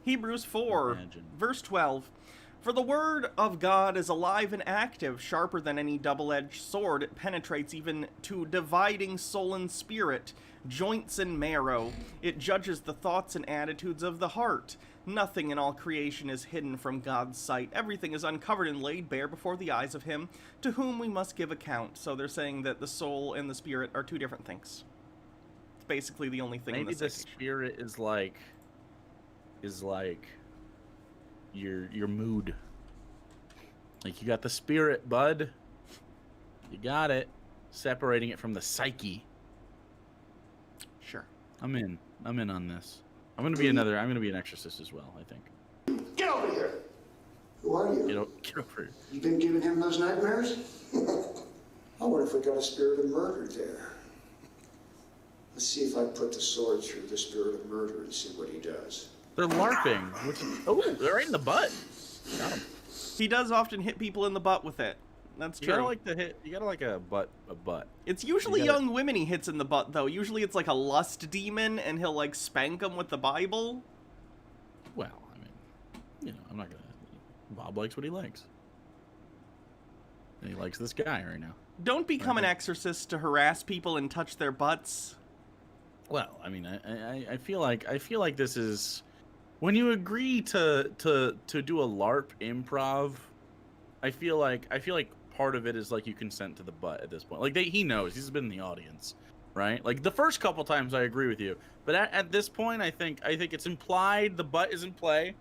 Hebrews 4, verse 12. For the word of God is alive and active, sharper than any double-edged sword. It penetrates even to dividing soul and spirit, joints and marrow. It judges the thoughts and attitudes of the heart. Nothing in all creation is hidden from God's sight. Everything is uncovered and laid bare before the eyes of him to whom we must give account. So they're saying that the soul and the spirit are two different things. It's basically the only thing in Maybe the the spirit is like your mood. Like, you got the spirit, bud. You got it. Separating it from the psyche. Sure. I'm in on this. I'm gonna be an exorcist as well, I think. Get over here! Who are you? Get over here. You been giving him those nightmares? I wonder if we got a spirit of murder there. Let's see if I put the sword through the spirit of murder and see what he does. They're LARPing. They're right in the butt. Got him. He does often hit people in the butt with it. That's true. You gotta like a butt. It's usually young women he hits in the butt, though. Usually it's like a lust demon, and he'll like spank them with the Bible. Well, I mean, I'm not gonna. Bob likes what he likes, and he likes this guy right now. Don't become an exorcist to harass people and touch their butts. Well, I mean, I feel like this is when you agree to do a LARP improv. I feel like part of it is like you consent to the butt at this point. Like he knows, he's been in the audience, right? Like the first couple times I agree with you, but at this point I think it's implied the butt is in play.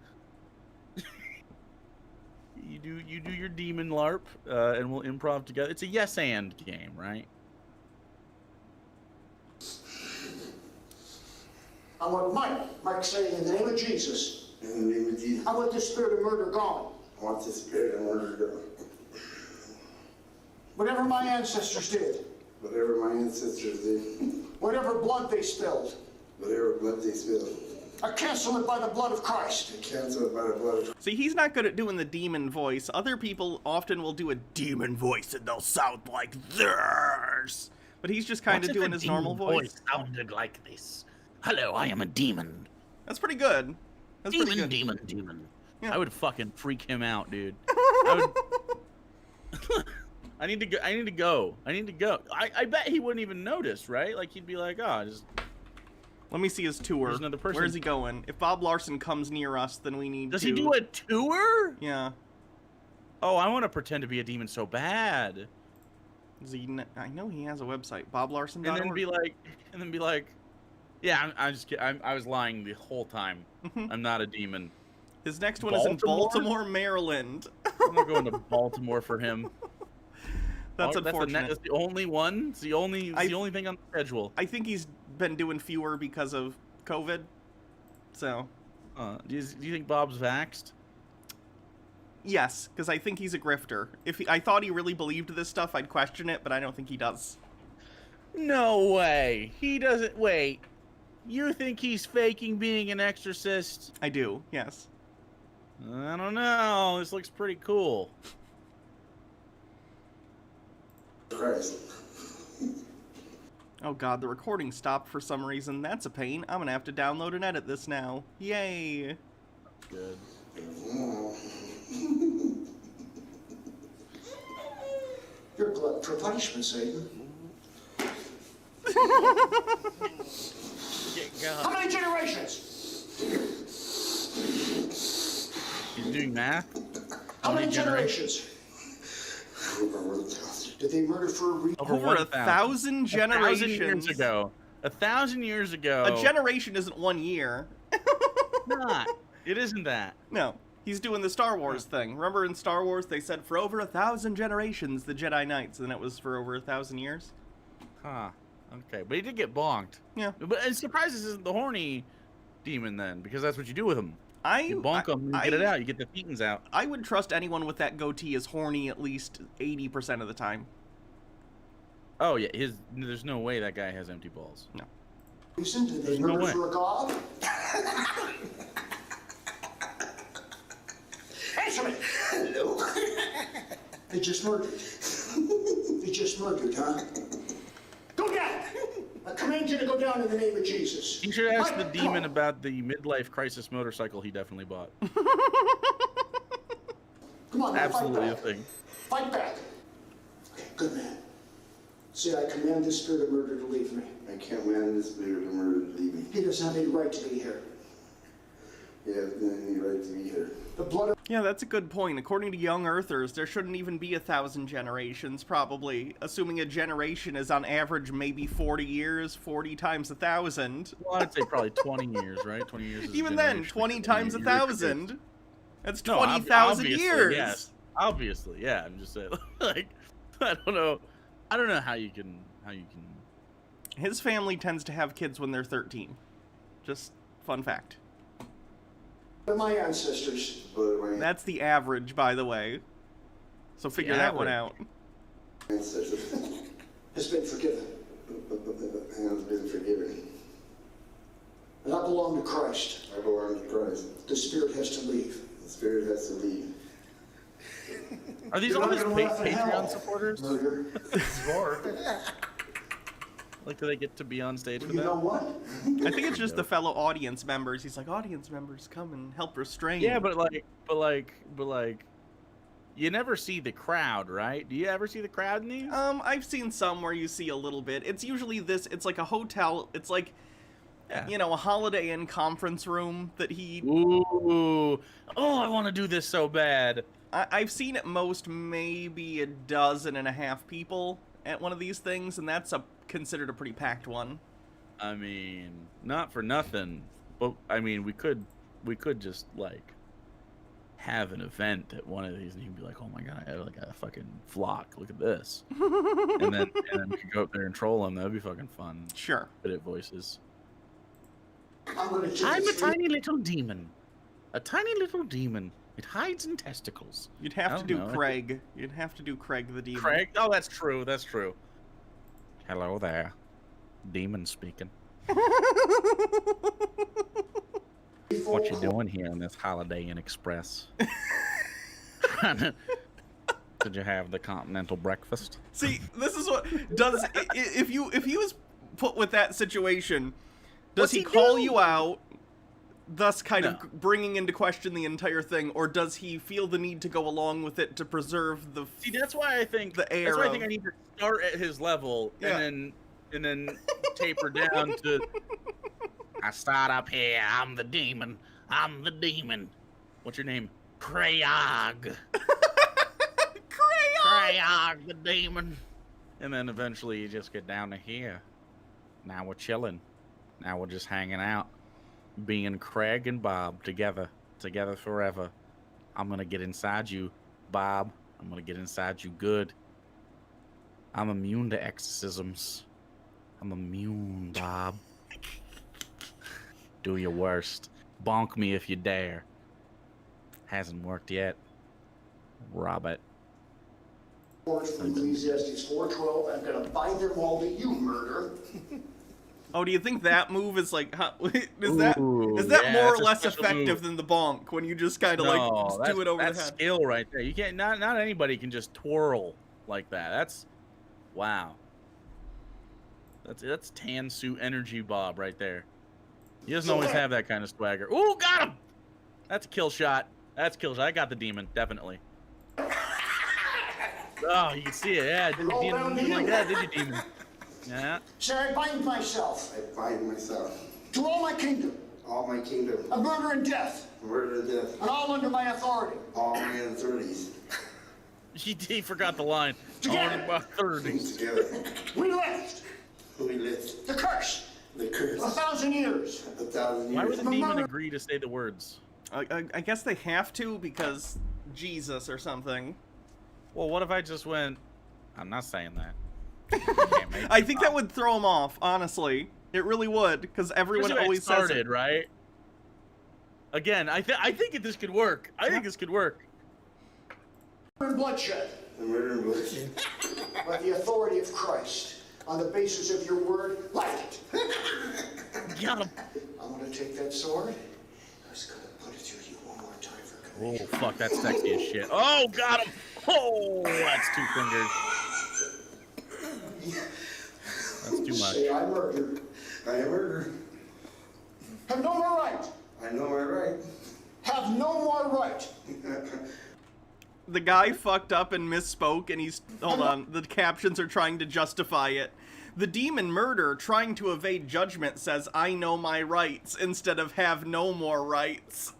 you do your demon LARP, and we'll improv together. It's a yes and game, right? I want Mike saying in the name of Jesus. In the name of Jesus. I want this spirit of murder gone. I want this spirit of murder gone. Whatever my ancestors did. Whatever my ancestors did. Whatever blood they spilled. Whatever blood they spilled. I cancel it by the blood of Christ. I cancel it by the blood of Christ. See, he's not good at doing the demon voice. Other people often will do a demon voice and they'll sound like this. But he's just kind of doing his normal voice. Sounded like this. Hello, I am a demon. That's pretty good. That's pretty good. Demon. Yeah. I would fucking freak him out, dude. I need to go. I bet he wouldn't even notice, right? Like he'd be like, oh, just. Let me see his tour. There's another person. Where's he going? If Bob Larson comes near us, then we need to... Does he do a tour? Yeah. Oh, I want to pretend to be a demon so bad. I know he has a website, boblarson.org. And then be like, yeah, I'm just kidding. I was lying the whole time. I'm not a demon. His next one is in Baltimore, Maryland. I'm not going to Baltimore for him. That's unfortunate. That's the only one. It's the only thing on the schedule. I think he's been doing fewer because of COVID. So. Do you think Bob's vaxxed? Yes, because I think he's a grifter. I thought he really believed this stuff, I'd question it, but I don't think he does. No way. He doesn't. Wait. You think he's faking being an exorcist? I do, yes. I don't know. This looks pretty cool. Christ. Oh god, the recording stopped for some reason. That's a pain. I'm gonna have to download and edit this now. Yay! Good. You're glad for punishment, Satan. How many generations? He's doing math? How many generations? Did they murder for a reason? Over 1,000 generations. 1,000 years ago. 1,000 years ago. A generation isn't 1 year. Not. It isn't that. No. He's doing the Star Wars thing. Remember in Star Wars they said for over 1,000 generations the Jedi Knights, and it was for over 1,000 years? Huh. Okay, but he did get bonked. Yeah. But it's surprised this isn't the horny demon then, because that's what you do with him. You I bonk him, you get it out, you get the thetans out. I would trust anyone with that goatee is horny at least 80% of the time. Oh yeah, there's no way that guy has empty balls. No. Reason? Did they There's no murder way. for a god? Answer me! Hello. They just murdered. They just murdered, huh? Go down! I command you to go down in the name of Jesus. You should ask the Come demon on. about the midlife crisis motorcycle he definitely bought. Come on, now, Absolutely a fight back. thing. Fight back. Okay, good man. Say, I command this spirit of murder to leave me. I can't man this spirit of murder to leave me. He doesn't have any right to be here. You have any right to be here. The blood of Yeah, that's a good point. According to young earthers, there shouldn't even be 1,000 generations, probably. Assuming a generation is on average maybe 40 years, 40 times 1,000. Well, I'd say probably 20 years, right? 20 years. Is a Even then, generation. 20 times 1,000. That's No, 20,000 obviously, years. Yes, obviously, yeah. I'm just saying, like, I don't know how you can. His family tends to have kids when they're 13. Just fun fact. my ancestors. But my That's the average, by the way. So figure that one out. ancestors Has been forgiven. has been forgiven. And I belong to Christ. I belong to Christ. The spirit has to leave. The spirit has to leave. Are these You're all not his gonna laugh in Patreon hell, supporters? Murder. Like, do they get to be on stage for You know that? what? I think it's just the fellow audience members. He's like, audience members, come and help restrain. Yeah, but like, you never see the crowd, right? Do you ever see the crowd in these? I've seen some where you see a little bit. It's usually it's like a hotel. It's like, Yeah. you know, a Holiday Inn conference room that he... Ooh. Oh, I want to do this so bad. I've seen at most maybe 12.5 people at one of these things, and that's considered a pretty packed one. I mean, not for nothing, but I mean, we could just like have an event at one of these, and you'd be like, "Oh my god, I have like a fucking flock. Look at this," and then we could go up there and troll them. That'd be fucking fun. Sure. Bit of voices. I'm gonna take I'm a this- tiny little demon. A tiny little demon. It hides in testicles. You'd have I to don't do know. Craig. You'd have to do Craig the Demon. Craig? Oh, that's true. That's true. Hello there. Demon speaking. What you doing here in this Holiday Inn Express? Did you have the continental breakfast? See, this is what does if he was put with that situation, does What's he he call do? you out, thus kind No. of bringing into question the entire thing, or does he feel the need to go along with it to preserve the See, that's why I think The air that's why I think of- I need to start at his level Yeah. and then taper down to. I start up here. I'm the demon. I'm the demon. What's your name? Crayog. Crayog the demon. And then eventually you just get down to here. Now we're chilling. Now we're just hanging out. Being Craig and Bob together forever. I'm gonna get inside you, Bob. I'm gonna get inside you good. I'm immune to exorcisms. I'm immune, Bob. Do your worst. Bonk me if you dare. Hasn't worked yet. Robert. Words from Ecclesiastes 4:12. I'm going to bind them all to you, murder. Oh, do you think that move is like, is that Ooh, more yeah, or that's a less special effective move. than the bonk when you just kind of like just do it over the that's head? skill right there. You can't. Not anybody can just twirl like that. That's wow. That's tan suit energy, Bob, right there. He doesn't always have that kind of swagger. Ooh, got him! That's a kill shot. That's a kill shot. I got the demon, definitely. Oh, you can see it. Yeah, didn't Roll down to do you. like that, did you, demon? Yeah. Say, I bind myself I bind myself. to all my kingdom, All my kingdom. of murder and death, Murder and death. and all under my authority. All my authorities. He forgot the line. Together. On about 30. Together. We left We lift the curse the curse. 1,000 years. 1,000 years. Why would the demon agree to say the words? I guess they have to because Jesus or something. Well, what if I just went, I'm not saying that. I think that would throw him off, honestly. It really would, because everyone Here's how it always says started, it. right? Again, I think this could work. I think this could work. And bloodshed The murder and bloodshed. by the authority of Christ. On the basis of your word, light it. Got him. I'm going to take that sword. I was going to put it through you one more time for good. Oh, fuck, that's sexy as shit. Oh, got him. Oh, that's 2 fingers. That's too much. Say, I murder. I am murder. Have no more right. I know my right. Have no more right. The guy fucked up and misspoke, and he's... Hold on. The captions are trying to justify it. The demon murder, trying to evade judgment, says, I know my rights, instead of have no more rights.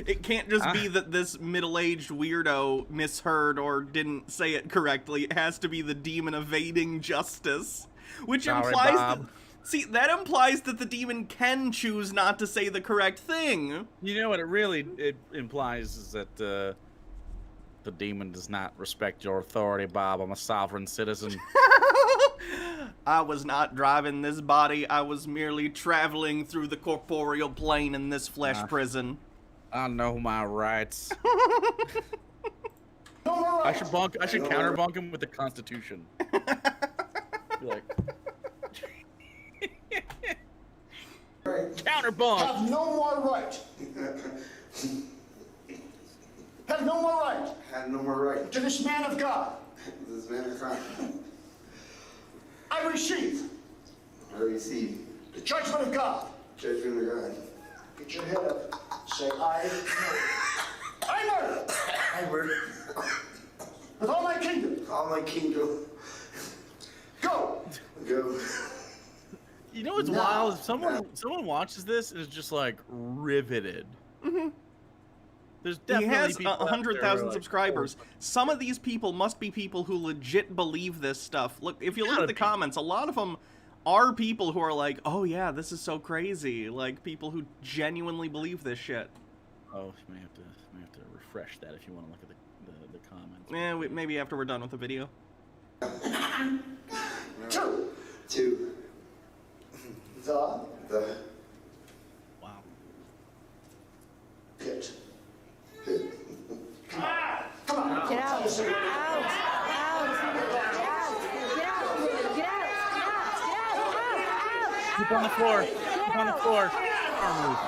It can't just be that this middle-aged weirdo misheard or didn't say it correctly. It has to be the demon evading justice. Which Sorry, implies that... Bob. See, that implies that the demon can choose not to say the correct thing. You know what it implies is that the demon does not respect your authority, Bob. I'm a sovereign citizen. I was not driving this body. I was merely traveling through the corporeal plane in this flesh prison. I know my rights. No more I right. should counterbunk him with the Constitution. Be like, Right. counterbunk. Have no more right. Have no more right Had no more right. to this man of God. This man of crime. I receive I receive the judgment of God. judgment of God. Get your head up. Say, I murder. I murder. With all my kingdom. All my kingdom. Go. Go. You know what's No. wild? If someone watches this and is just like riveted. There's He definitely has people out there who are 100,000 like, subscribers. Some of these people must be people who legit believe this stuff. Look, if you look at Gotta the be. comments, a lot of them are people who are like, oh yeah, this is so crazy. Like, people who genuinely believe this shit. Oh, you may have to refresh that if you want to look at the comments. Maybe after we're done with the video. 2. Two. The The Wow. pit. pit. Come on. Get out! Out! Out! Get out! Keep on the floor. Keep on the floor. Arm move.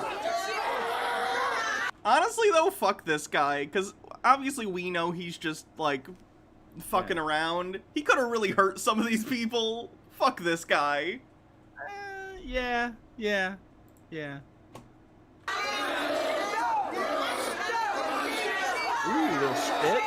Honestly, though, fuck this guy, because obviously we know he's just, like, fucking around. He could have really hurt some of these people. Fuck this guy. Yeah. Ooh, little spit.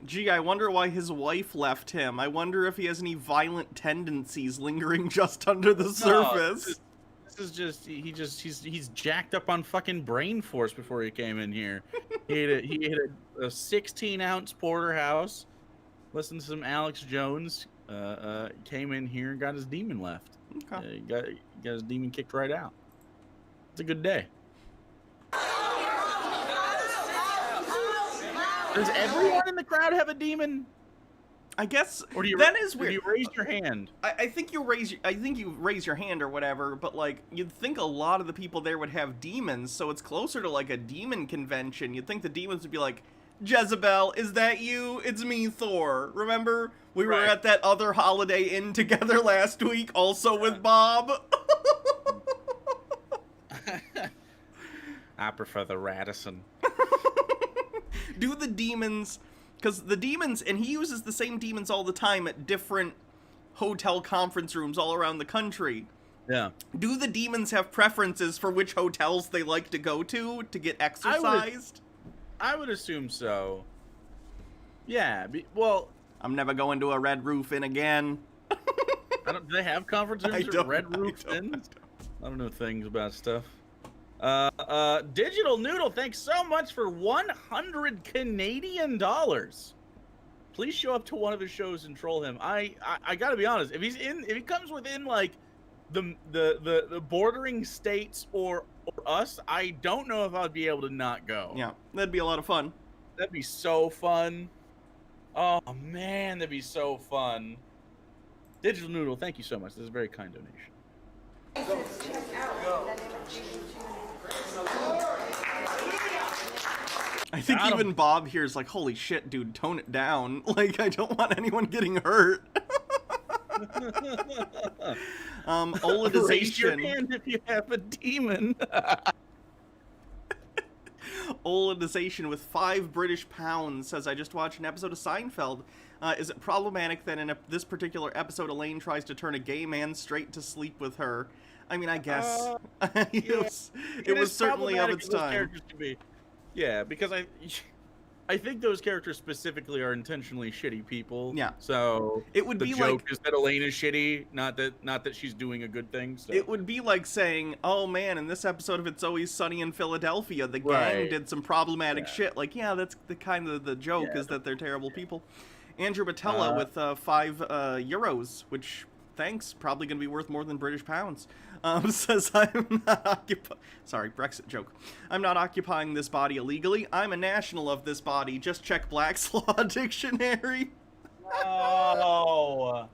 Gee, I wonder why his wife left him. I wonder if he has any violent tendencies lingering just under the surface. This is just he's jacked up on fucking brain force before he came in here. he ate a 16-ounce porterhouse, listened to some Alex Jones, came in here and got his demon left. Okay. He got his demon kicked right out. It's a good day. Does everyone in the crowd have a demon? I guess Or do you that is do weird. you raise your hand? I think you raise your hand or whatever, but like you'd think a lot of the people there would have demons, so it's closer to like a demon convention. You'd think the demons would be like, Jezebel, is that you? It's me, Thor. Remember we were Right. at that other Holiday Inn together last week, also with Bob. I prefer the Radisson. Do the demons, because the demons, and he uses the same demons all the time at different hotel conference rooms all around the country. Yeah. Do the demons have preferences for which hotels they like to go to get exorcised? I would assume so. Yeah. Well, I'm never going to a Red Roof Inn again. do they have conference rooms or Red Roof Inns? I don't know things about stuff. Digital Noodle, thanks so much for 100 Canadian dollars. Please show up to one of his shows and troll him. I gotta be honest. If he comes within like the bordering states or us, I don't know if I'd be able to not go. Yeah, that'd be a lot of fun. That'd be so fun. Oh man, that'd be so fun. Digital Noodle, thank you so much. This is a very kind donation. I think Got 'em. even Bob here is like, holy shit, dude, tone it down. Like, I don't want anyone getting hurt. Raise your Oladization. hand if you have a demon. Oladization with 5 British pounds says, I just watched an episode of Seinfeld. Is it problematic that in this particular episode, Elaine tries to turn a gay man straight to sleep with her? I mean, I guess it was certainly of its time. Yeah, because I think those characters specifically are intentionally shitty people. Yeah. So It would the be joke like is that Elaine is shitty, not that she's doing a good thing. So. it would be like saying, "Oh man, in this episode of It's Always Sunny in Philadelphia, the gang Right. did some problematic Yeah. shit." Like, yeah, that's the kind of the joke Yeah. is that they're terrible people. Andrew Batella with 5 euros, which thanks, probably going to be worth more than British pounds. Says I'm not sorry, Brexit joke. I'm not occupying this body illegally. I'm a national of this body. Just check Black's Law Dictionary. Oh.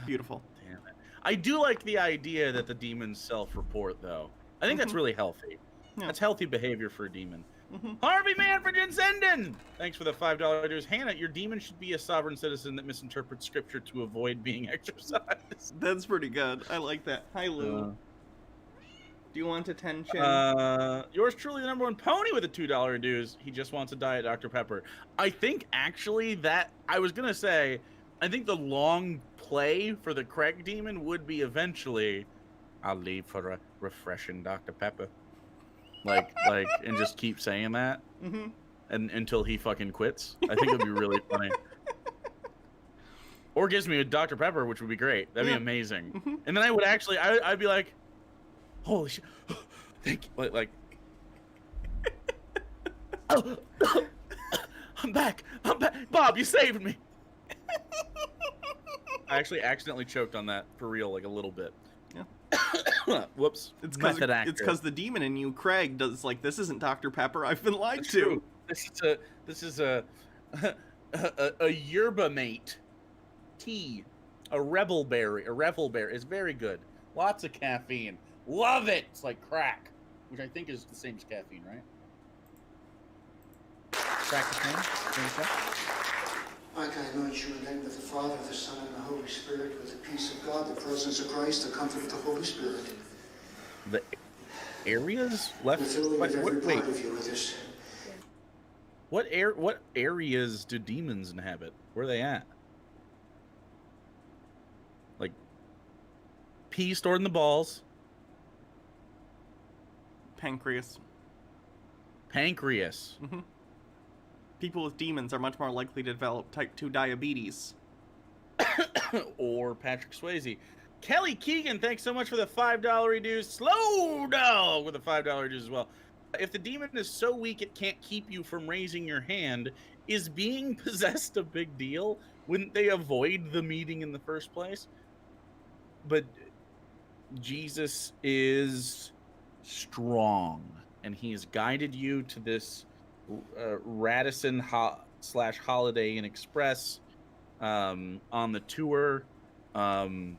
Beautiful. Damn it. I do like the idea that the demons self-report, though. I think that's really healthy. Yeah. That's healthy behavior for a demon. Harvey Manfred Senden! Thanks for the $5 dues. Hannah, your demon should be a sovereign citizen that misinterprets scripture to avoid being exorcised. That's pretty good. I like that. Hi, Lou. Do you want attention? Yours truly, the #1 pony with a $2 dues. He just wants a Diet Dr. Pepper. I think actually that I was gonna say, I think the long play for the Craig demon would be eventually, I'll leave for a refreshing Dr. Pepper. Like, and just keep saying that, and until he fucking quits. I think it'd be really funny. Or gives me a Dr. Pepper, which would be great. That'd be amazing. And then I would actually, I'd be like, holy shit, thank you. Like, I'm back. Bob, you saved me. I actually accidentally choked on that for real, like a little bit. Yeah. Whoops. It's Method actor. because the demon in you, Craig, does like, this isn't Dr. Pepper. I've been lied That's to. true. This is a yerba mate tea, a revel berry. It's very good. Lots of caffeine. Love it. It's like crack, which I think is the same as caffeine, right? Crack the same? I can anoint you in the name of the Father, the Son, and the Holy Spirit, with the peace of God, the presence of Christ, the comfort of the Holy Spirit. The areas left. The filling of every Wait. part of you with this. What areas do demons inhabit? Where are they at? Like pee stored in the balls. Pancreas. Pancreas. People with demons are much more likely to develop type 2 diabetes. Or Patrick Swayze. Kelly Keegan, thanks so much for the $5 reduce. Slow Dog with a $5 reduce as well. If the demon is so weak it can't keep you from raising your hand, is being possessed a big deal? Wouldn't they avoid the meeting in the first place? But Jesus is strong, and he has guided you to this Radisson / Holiday Inn Express on the tour, and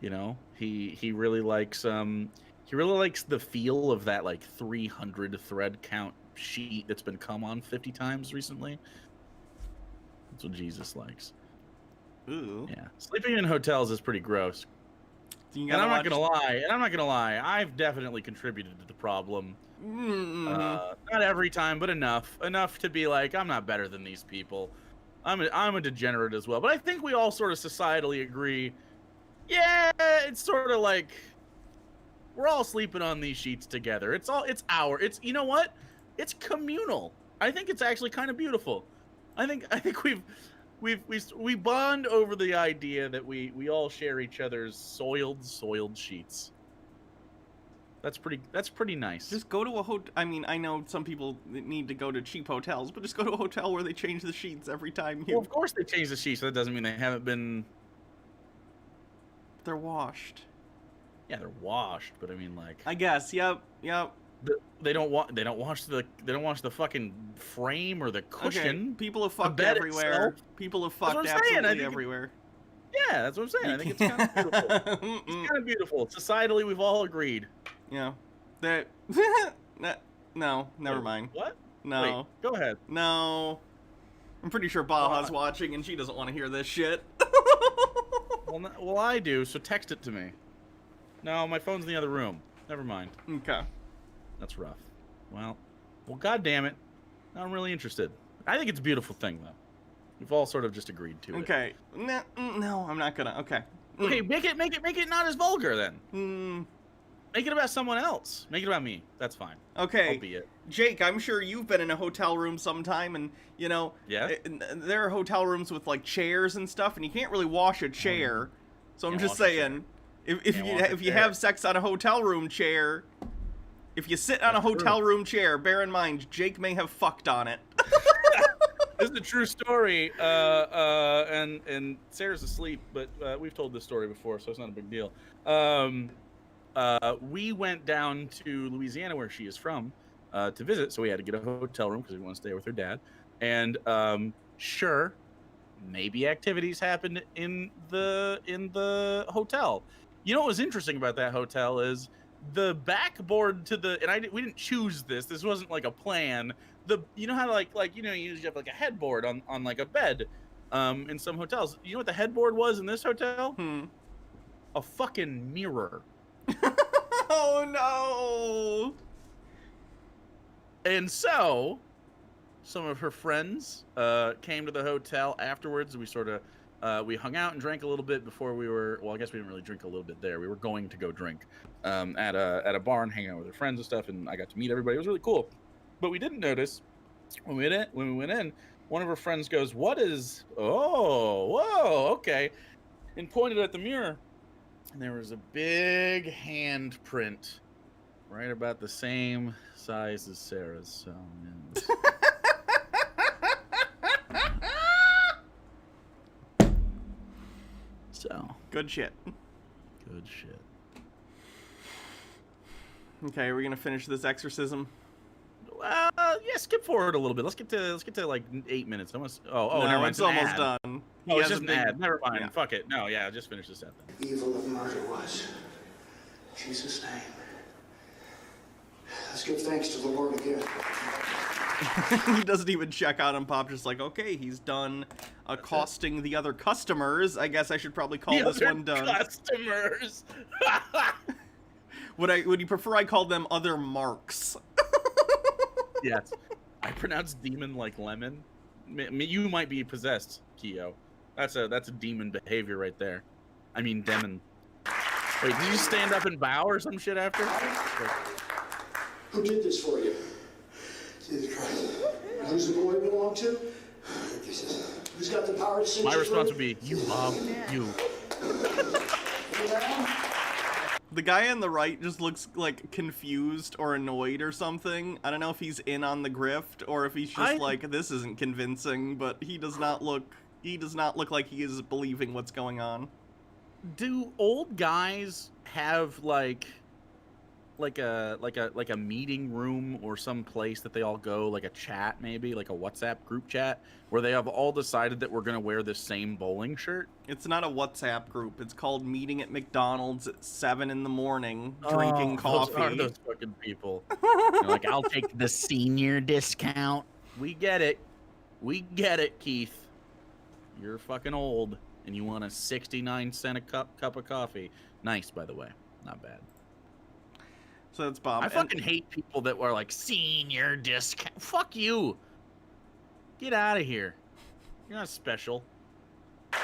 you know, he really likes the feel of that like 300 thread count sheet that's been come on 50 times recently. That's what Jesus likes. Ooh. Yeah, sleeping in hotels is pretty gross. You And gotta I'm not watch- gonna lie. I've definitely contributed to the problem. Mm. Not every time, but enough to be like, I'm not better than these people. I'm a degenerate as well. But I think we all sort of societally agree. Yeah, it's sort of like we're all sleeping on these sheets together. It's you know what? It's communal. I think it's actually kind of beautiful. I think we bond over the idea that we all share each other's soiled sheets. That's pretty nice. Just go to a hotel. I mean, I know some people need to go to cheap hotels, but just go to a hotel where they change the sheets every time you. Well, of course they change the sheets. So that doesn't mean they haven't been. They're washed. Yeah, they're washed, but I mean, like, I guess. Yep. they don't wash the fucking frame or the cushion. Okay. People have fucked bed everywhere. itself. People have That's fucked what I'm saying. I absolutely think everywhere. Yeah, that's what I'm saying. I think it's kind of beautiful. It's kind of beautiful. Societally, we've all agreed. Yeah. That. No. Never Wait, mind. What? No. Wait, go ahead. No. I'm pretty sure Baja's watching, and she doesn't want to hear this shit. Well, I do. So text it to me. No, my phone's in the other room. Never mind. Okay. That's rough. Well, God damn it. Now I'm really interested. I think it's a beautiful thing, though. We've all sort of just agreed to it. Okay. No, I'm not gonna. Okay. Okay, make it not as vulgar then. Mm. Make it about someone else. Make it about me. That's fine. Okay. I'll be it. Jake, I'm sure you've been in a hotel room sometime, and you know, Yeah? there are hotel rooms with like chairs and stuff, and you can't really wash a chair. So I'm Can't just wash a chair. saying, if Can't you wash a if you chair. have sex on a hotel room chair, if you sit on a That's true. hotel room chair, bear in mind Jake may have fucked on it. This is a true story. And Sarah's asleep, but we've told this story before, so it's not a big deal. We went down to Louisiana, where she is from, to visit. So we had to get a hotel room because we want to stay with her dad. And sure, maybe activities happened in the hotel. You know what was interesting about that hotel is the backboard to the we didn't choose this. This wasn't like a plan. You know how like you know you usually have like a headboard on like a bed in some hotels. You know what the headboard was in this hotel? A fucking mirror. Oh no! And so, some of her friends came to the hotel afterwards. We sort of we hung out and drank a little bit before we were. Well, I guess we didn't really drink a little bit there. We were going to go drink at a bar and hang out with her friends and stuff. And I got to meet everybody. It was really cool. But we didn't notice when we went in. One of her friends goes, "What is? Oh, whoa, okay," and pointed at the mirror. And there was a big handprint, right about the same size as Sarah's. So, yeah, so Good shit. good shit. Okay, we're gonna finish this exorcism. Yeah, skip forward a little bit. Let's get to like 8 minutes. Almost. Oh, No, never mind. it's almost ad. done. He Oh, it's has just a an big- ad. Never mind. Yeah. Fuck it. No, yeah, just finish this ad then. Evil of murder was. Jesus' name. Let's give thanks to the Lord again. He doesn't even check out on Pop, just like, okay, he's done accosting the other customers. I guess I should probably call The this other one done. customers. Would you prefer I call them other marks? Yes. I pronounce demon like lemon. You might be possessed, Keo. That's a demon behavior right there. I mean, demon. Wait, did you stand up and bow or some shit after? Who did this for you? Jesus Christ. Who's the boy belong to? Who's got the power to send My you response through? would be, you, Bob, you. The guy on the right just looks like confused or annoyed or something. I don't know if he's in on the grift or if he's just like, this isn't convincing, but he does not look like he is believing what's going on. Do old guys have like like a meeting room or some place that they all go, like a chat maybe, like a WhatsApp group chat where they have all decided that we're gonna wear the same bowling shirt? It's not a WhatsApp group. It's called meeting at McDonald's at 7 in the morning, drinking coffee. Those are those fucking people. They're like, I'll take the senior discount. We get it, Keith. You're fucking old, and you want a 69-cent a cup of coffee. Nice, by the way, not bad. So that's Bob. I fucking hate people that were like, senior discount. Fuck you. Get out of here. You're not special. I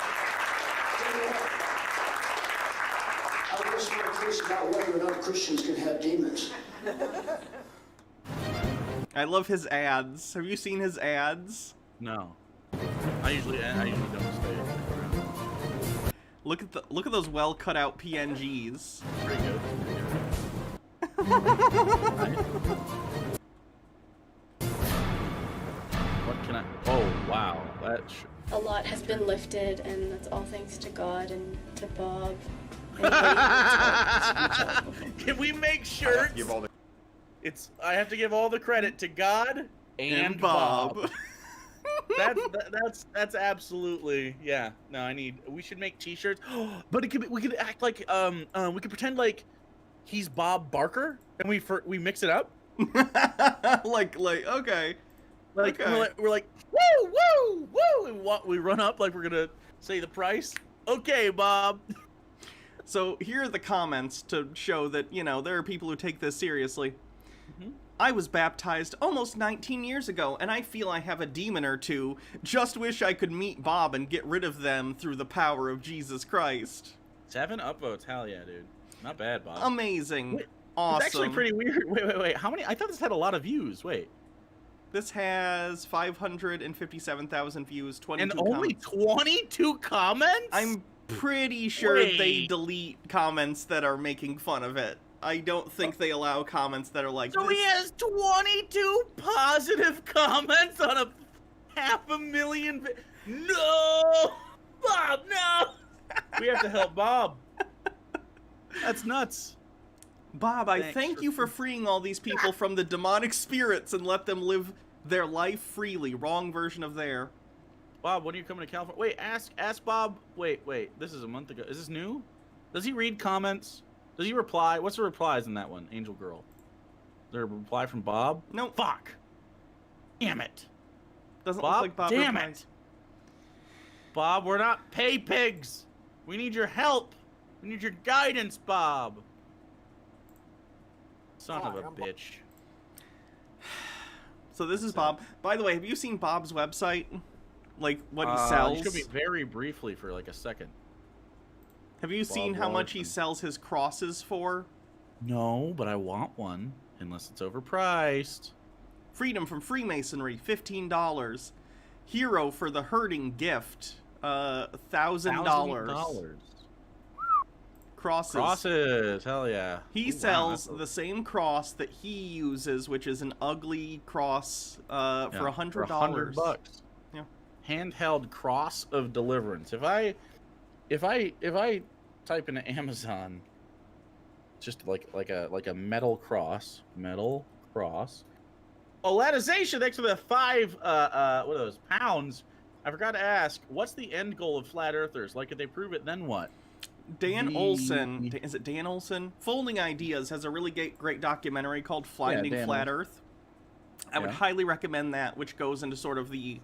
was more curious about whether or not Christians can have demons. I love his ads. Have you seen his ads? No. I usually don't stay around. Look at those well cut out PNGs. Pretty good. What can I? Oh wow, A lot has been lifted, and that's all thanks to God and to Bob. Can we make shirts? I have to give all the credit to God and Bob. That's absolutely, yeah. No, we should make T-shirts. But we could act like we could pretend like he's Bob Barker, and we mix it up. like okay. Like okay. we're like woo woo woo, and we run up like we're gonna say the price. Okay, Bob. So here are the comments to show that, you know, there are people who take this seriously. Mm-hmm. I was baptized almost 19 years ago, and I feel I have a demon or two. Just wish I could meet Bob and get rid of them through the power of Jesus Christ. 7 upvotes, hell yeah, dude. Not bad, Bob. Amazing. Wait, awesome. It's actually pretty weird. Wait. How many? I thought this had a lot of views. Wait. This has 557,000 views, 22 And comments. only 22 comments? I'm pretty sure Wait. they delete comments that are making fun of it. I don't think they allow comments that are like So this. he has 22 positive comments on a 500,000. No! Bob, no! We have to help Bob. That's nuts. Bob, I Thanks thank for you for freeing all these people from the demonic spirits and let them live their life freely. Wrong version of there. Bob, when are you coming to California? Wait, ask Bob. Wait. This is a month ago. Is this new? Does he read comments? Does he reply? What's the replies in that one, Angel Girl? Is there a reply from Bob? No. Fuck. Damn it. Doesn't Bob, look like Bob damn replies. it. Bob, we're not pay pigs. We need your help. We need your guidance, Bob. Son of a bitch. So this is Bob. By the way, have you seen Bob's website? Like what he sells? You could be very briefly for like a second. Have you seen how much he sells his crosses for? No, but I want one, unless it's overpriced. Freedom from Freemasonry, $15. Hero for the hurting gift, $1,000. Crosses. Hell yeah. He sells the same cross that he uses, which is an ugly cross, for $100. $100. Yeah. Handheld cross of deliverance. If I type into Amazon, just like a metal cross. Olatization, thanks for the 5 what are those pounds. I forgot to ask, what's the end goal of flat earthers? Like, if they prove it, then what? Dan Olson, is it Dan Olson? Folding Ideas has a really great documentary called Finding Flat Earth. I would highly recommend that, which goes into sort of the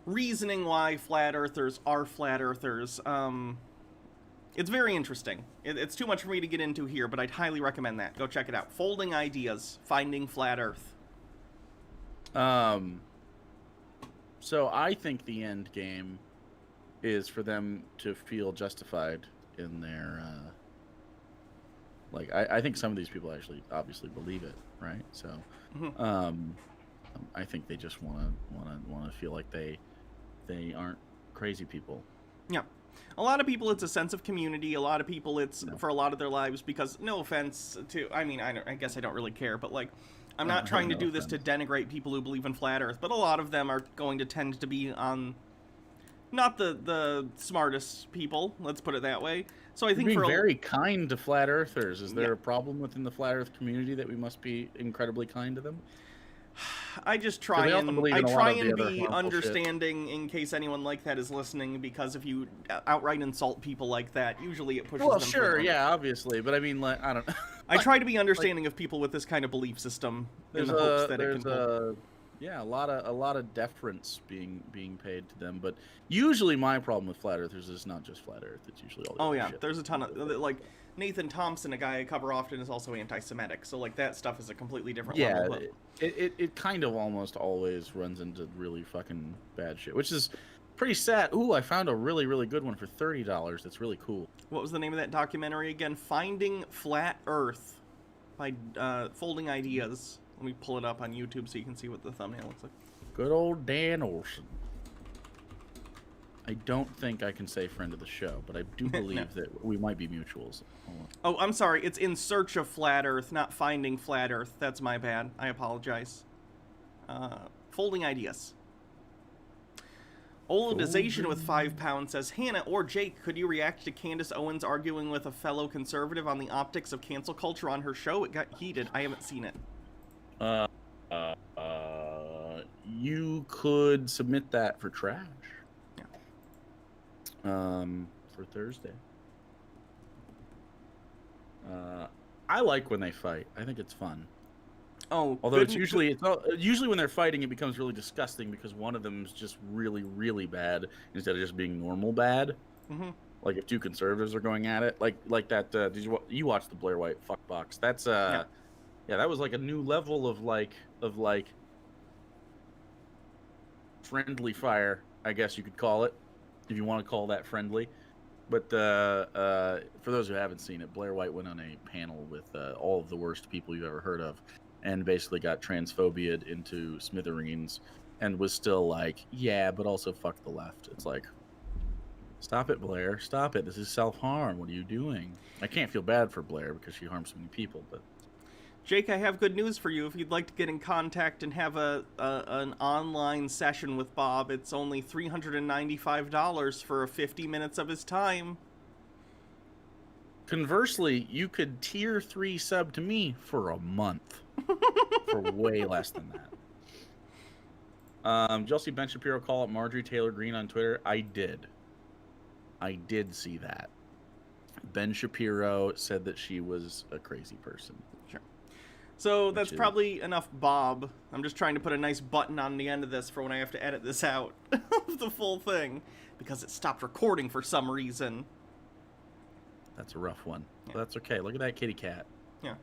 reasoning why flat earthers are flat earthers. It's very interesting. It's too much for me to get into here, but I'd highly recommend that. Go check it out. Folding Ideas, Finding Flat Earth. So I think the end game is for them to feel justified in their I think some of these people actually obviously believe it, right? So I think they just want to feel like they aren't crazy people. Yeah. A lot of people, it's a sense of community. A lot of people, it's for a lot of their lives because, no offense to, I mean, I guess I don't really care, but like, I'm not trying to do this to denigrate people who believe in flat Earth, but a lot of them are going to tend to be on not the smartest people. Let's put it that way. So I You're think being for very kind to flat earthers. Is there Yeah. a problem within the flat earth community that we must be incredibly kind to them? I just try they also and believe in a lot try of the and other be harmful shit. understanding in case anyone like that is listening. Because if you outright insult people like that, usually it pushes Well, them. sure, further. yeah, obviously, but I mean, like, I don't know. I try to be understanding of people with this kind of belief system in the hopes that it can. Yeah, a lot of deference being paid to them, but usually my problem with flat earthers is not just flat earth; it's usually all the Oh other yeah, shit. there's a ton of like Nathan Thompson, a guy I cover often, is also anti-Semitic. So like that stuff is a completely different Yeah, level. But it kind of almost always runs into really fucking bad shit, which is pretty sad. Ooh, I found a really, really good one for $30. That's really cool. what was the name of that documentary again? Finding Flat Earth by Folding Ideas. Let me pull it up on YouTube so you can see what the thumbnail looks like. Good old Dan Olson. I don't think I can say friend of the show, but I do believe that we might be mutuals. Hold on. Oh, I'm sorry. It's In Search of Flat Earth, not Finding Flat Earth. That's my bad. I apologize. Folding Ideas. Olodization with 5 pounds says, Hannah or Jake, could you react to Candace Owens arguing with a fellow conservative on the optics of cancel culture on her show? It got heated. I haven't seen it. You could submit that for trash. Yeah. For Thursday. I like when they fight. I think it's fun. Oh, Although it's usually when they're fighting, it becomes really disgusting because one of them is just really, really bad instead of just being normal bad. Mm-hmm. Like if two conservatives are going at it, like that. Did you watch the Blair White fuck box? That's yeah, that was like a new level of like friendly fire, I guess you could call it, if you want to call that friendly. But for those who haven't seen it, Blair White went on a panel with all of the worst people you've ever heard of, and basically got transphobia'd into smithereens, and was still like, yeah, but also fuck the left. It's like, stop it, Blair. Stop it. This is self-harm. What are you doing? I can't feel bad for Blair because she harms so many people, but... Jake, I have good news for you. If you'd like to get in contact and have an online session with Bob, it's only $395 for 50 minutes of his time. Conversely, you could tier 3 sub to me for a month for way less than that. Did y'all see Ben Shapiro call out Marjorie Taylor Greene on Twitter? I did see that. Ben Shapiro said that she was a crazy person. Sure. So that's probably enough, Bob. I'm just trying to put a nice button on the end of this for when I have to edit this out of the full thing, because it stopped recording for some reason. That's a rough one. Yeah. But that's okay. Look at that kitty cat. Yeah.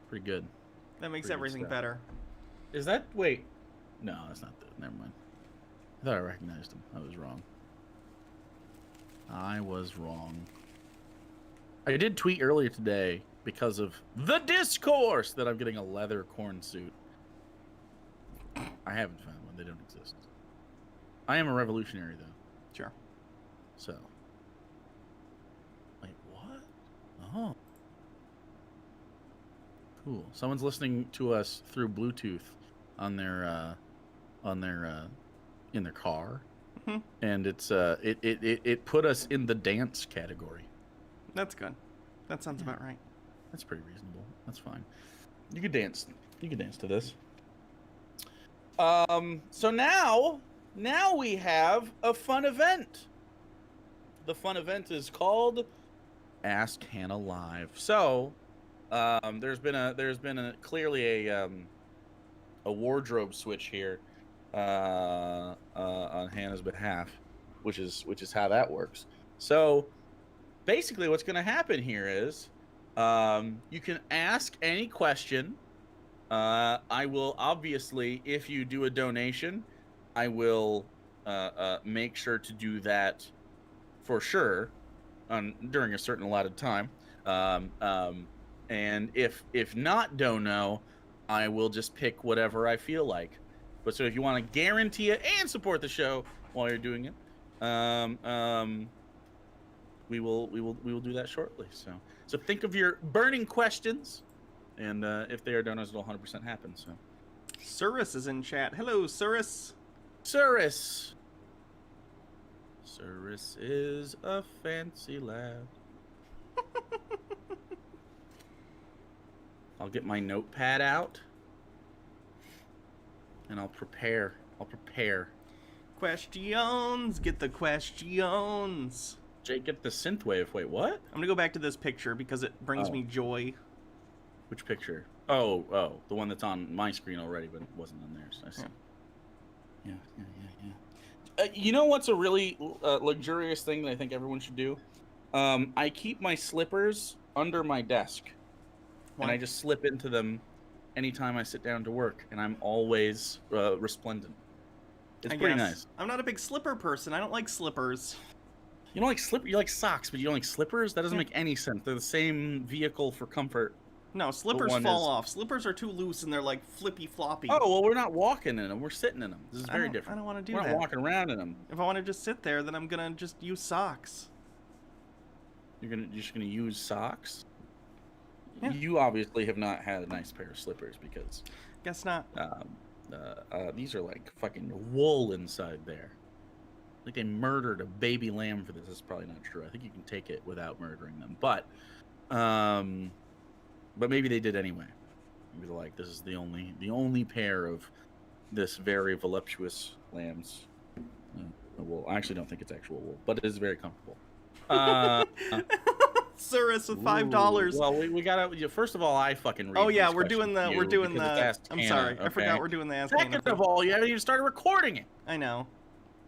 Pretty good. That makes Pretty good everything stuff. better. Is that... Wait. No, that's not that. Never mind. I thought I recognized him. I was wrong. I did tweet earlier today because of the discourse that I'm getting a leather corn suit. I haven't found one. They don't exist. I am a revolutionary, though. Sure. So. Wait, what? Oh. Cool. Someone's listening to us through Bluetooth on their in their car. Mm-hmm. And it's it put us in the dance category. That's good. That sounds about right. That's pretty reasonable. That's fine. You could dance. You could dance to this. So now we have a fun event. The fun event is called Ask Hannah Live. So, there's been clearly a wardrobe switch here on Hannah's behalf, which is how that works. So, basically, what's going to happen here is you can ask any question. I will obviously, if you do a donation, I will make sure to do that for sure during a certain allotted time. And if not dono, I will just pick whatever I feel like. But so if you want to guarantee it and support the show while you're doing it, we will do that shortly. So think of your burning questions, and if they are donos, it'll 100% happen. So, Surus is in chat. Hello, Surus. Surus, Cyrus is a fancy lad. I'll get my notepad out. And I'll prepare. Questions. Get the questions. Jake, get the synthwave. Wait, what? I'm gonna go back to this picture because it brings me joy. Which picture? Oh, the one that's on my screen already, but it wasn't on theirs. I see. Yeah. You know what's a really luxurious thing that I think everyone should do? I keep my slippers under my desk. Why? And I just slip into them anytime I sit down to work, and I'm always resplendent. It's pretty nice. I'm not a big slipper person. I don't like slippers. You don't like you like socks, but you don't like slippers? That doesn't make any sense. They're the same vehicle for comfort. No, slippers fall off. Slippers are too loose and they're like flippy floppy. Oh, well, we're not walking in them. We're sitting in them. This is very different. I don't want to do We're that. not walking around in them. If I want to just sit there, then I'm gonna just use socks. You're just gonna use socks? Yeah. You obviously have not had a nice pair of slippers because Guess not. these are like fucking wool inside there. Like they murdered a baby lamb for this. That's probably not true. I think you can take it without murdering them, but maybe they did anyway. Maybe they're like, this is the only pair of this very voluptuous lambs. Wool. I actually don't think it's actual wool, but it is very comfortable. Cyrus with $5. Well, we gotta. First of all, I fucking read. Oh yeah, these we're doing the. questions We're to doing you because the. it's Ask I'm Hannah, sorry, okay? I forgot we're doing the Ask Second Hannah of all, you haven't even started recording it. I know.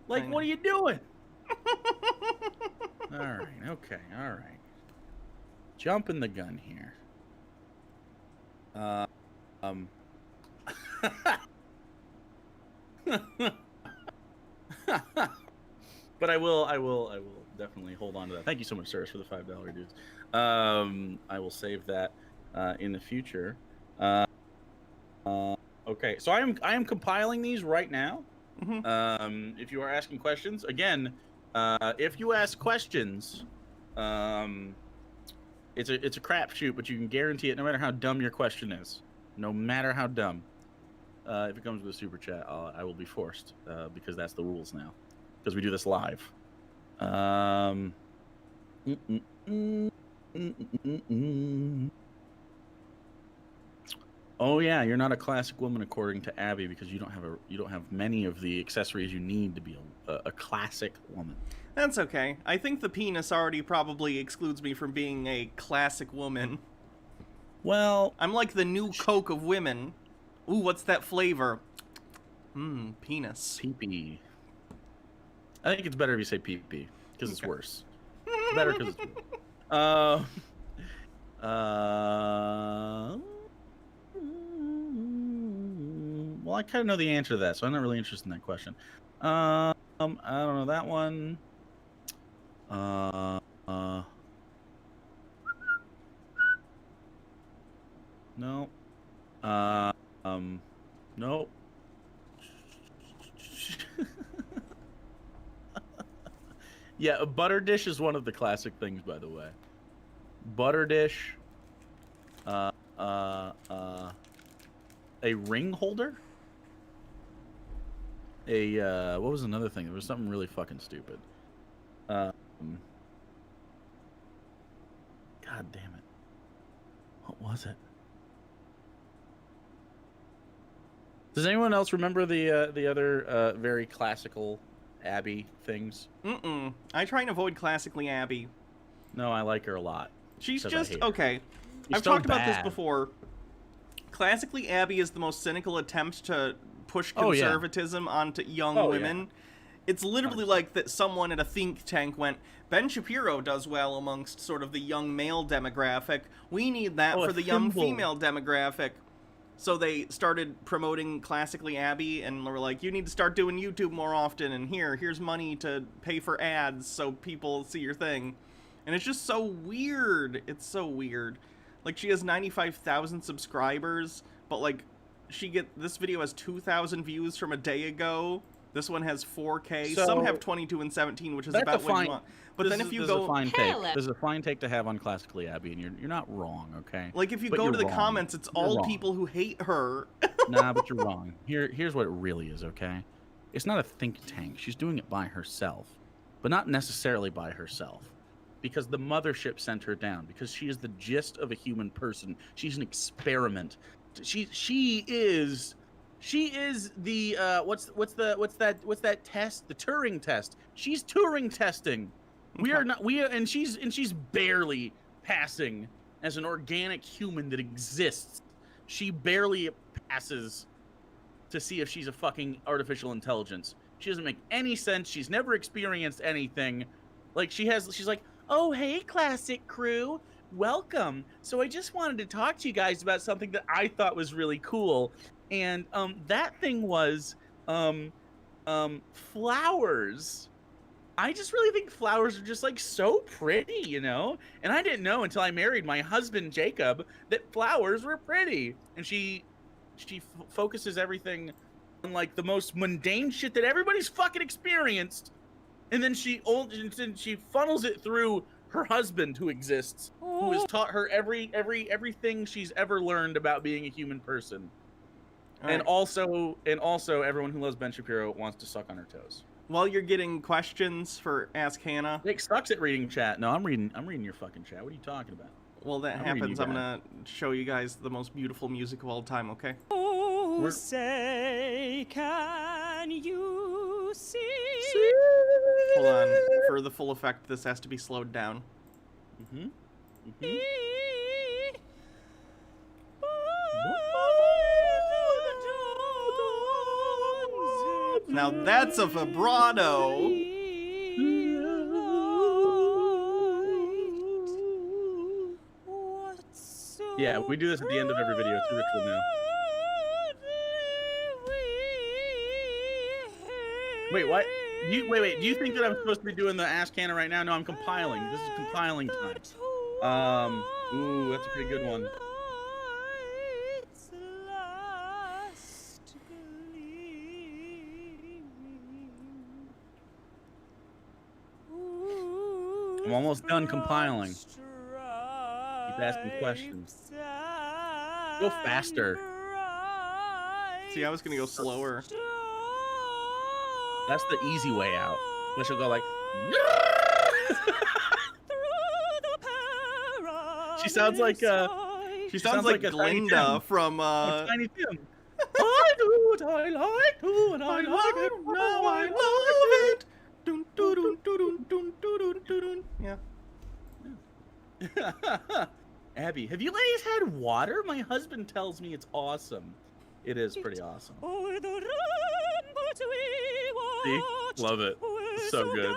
Like, I know. what are you doing? All right. Okay. All right. Jumping the gun here. But I will definitely hold on to that. Thank you so much, Cyrus, for the $5, dudes. I will save that in the future. Okay, so I am compiling these right now. Mm-hmm. If you are asking questions, again, if you ask questions, it's a crapshoot, but you can guarantee it no matter how dumb your question is. No matter how dumb. If it comes with a super chat, I will be forced because that's the rules now. Because we do this live. Oh yeah, you're not a classic woman according to Abby because you don't have many of the accessories you need to be a classic woman. That's okay. I think the penis already probably excludes me from being a classic woman. Well, I'm like the new Coke of women. Ooh, what's that flavor? Penis. pee-pee. I think it's better if you say pee-pee because it's worse. It's better because it's worse. Well, I kind of know the answer to that, so I'm not really interested in that question. I don't know that one. No. Nope. Yeah, a butter dish is one of the classic things, by the way. Butter dish. A ring holder. What was another thing? There was something really fucking stupid. God damn it. What was it? Does anyone else remember the other very classical Abby things? I try and avoid classically Abby. No, I like her a lot. She's 'cause I just hate her. okay. She's I've so talked about this bad. before. Classically Abby is the most cynical attempt to push Oh, yeah. conservatism onto young Oh, women. yeah. It's literally like that someone at a think tank went, Ben Shapiro does well amongst sort of the young male demographic. We need that Oh, for a the young thimble. female demographic. So they started promoting classically Abby and were like, you need to start doing YouTube more often, and here's money to pay for ads so people see your thing. And it's just so weird. It's so weird. Like, she has 95,000 subscribers, but like this video has 2,000 views from a day ago. This one has 4K. So, some have 22 and 17, which is that's about a what fine- you want. But this then is, if you this go is a fine take. Hello. This is a fine take to have on classically Abby, and you're not wrong, okay? like if you But go you're to the wrong. comments, it's You're all wrong. people who hate her. Nah, but you're wrong. Here's what it really is, okay? It's not a think tank. She's doing it by herself. but not necessarily by herself, because the mothership sent her down, because she is the gist of a human person. She's an experiment. She is the what's that test? The Turing test. She's Turing testing. And she's barely passing as an organic human that exists. She barely passes to see if she's a fucking artificial intelligence. She doesn't make any sense. She's never experienced anything. Like she's like, "Oh, hey, classic crew. Welcome. So I just wanted to talk to you guys about something that I thought was really cool." And that thing was flowers. I just really think flowers are just like so pretty, you know? And I didn't know until I married my husband Jacob that flowers were pretty. And she focuses everything on like the most mundane shit that everybody's fucking experienced. And then she funnels it through her husband who exists, who has taught her everything she's ever learned about being a human person. And also everyone who loves Ben Shapiro wants to suck on her toes. While you're getting questions for Ask Hannah. Nick sucks at reading chat. No, I'm reading your fucking chat. What are you talking about? Well, that happens. I'm gonna show you guys the most beautiful music of all time, okay? Oh, say, can you see? Hold on. For the full effect, this has to be slowed down. Now that's a vibrato. Yeah, we do this at the end of every video. It's a ritual now. Wait, what? Wait. Do you think that I'm supposed to be doing the Ask Hannah right now? No, I'm compiling. This is compiling time. Ooh, that's a pretty good one. I'm almost done compiling. Keep asking questions. Go faster. See, I was gonna go slower. That's the easy way out. I should go like. She sounds like She sounds like Glinda from Tiny Tim. I do what I like to, and I like it. Now I love it. Dun, dun, dun, dun, dun, dun, dun, dun. Yeah. Abby, have you ladies had water? My husband tells me it's awesome. It is pretty awesome. See? Love it. So good.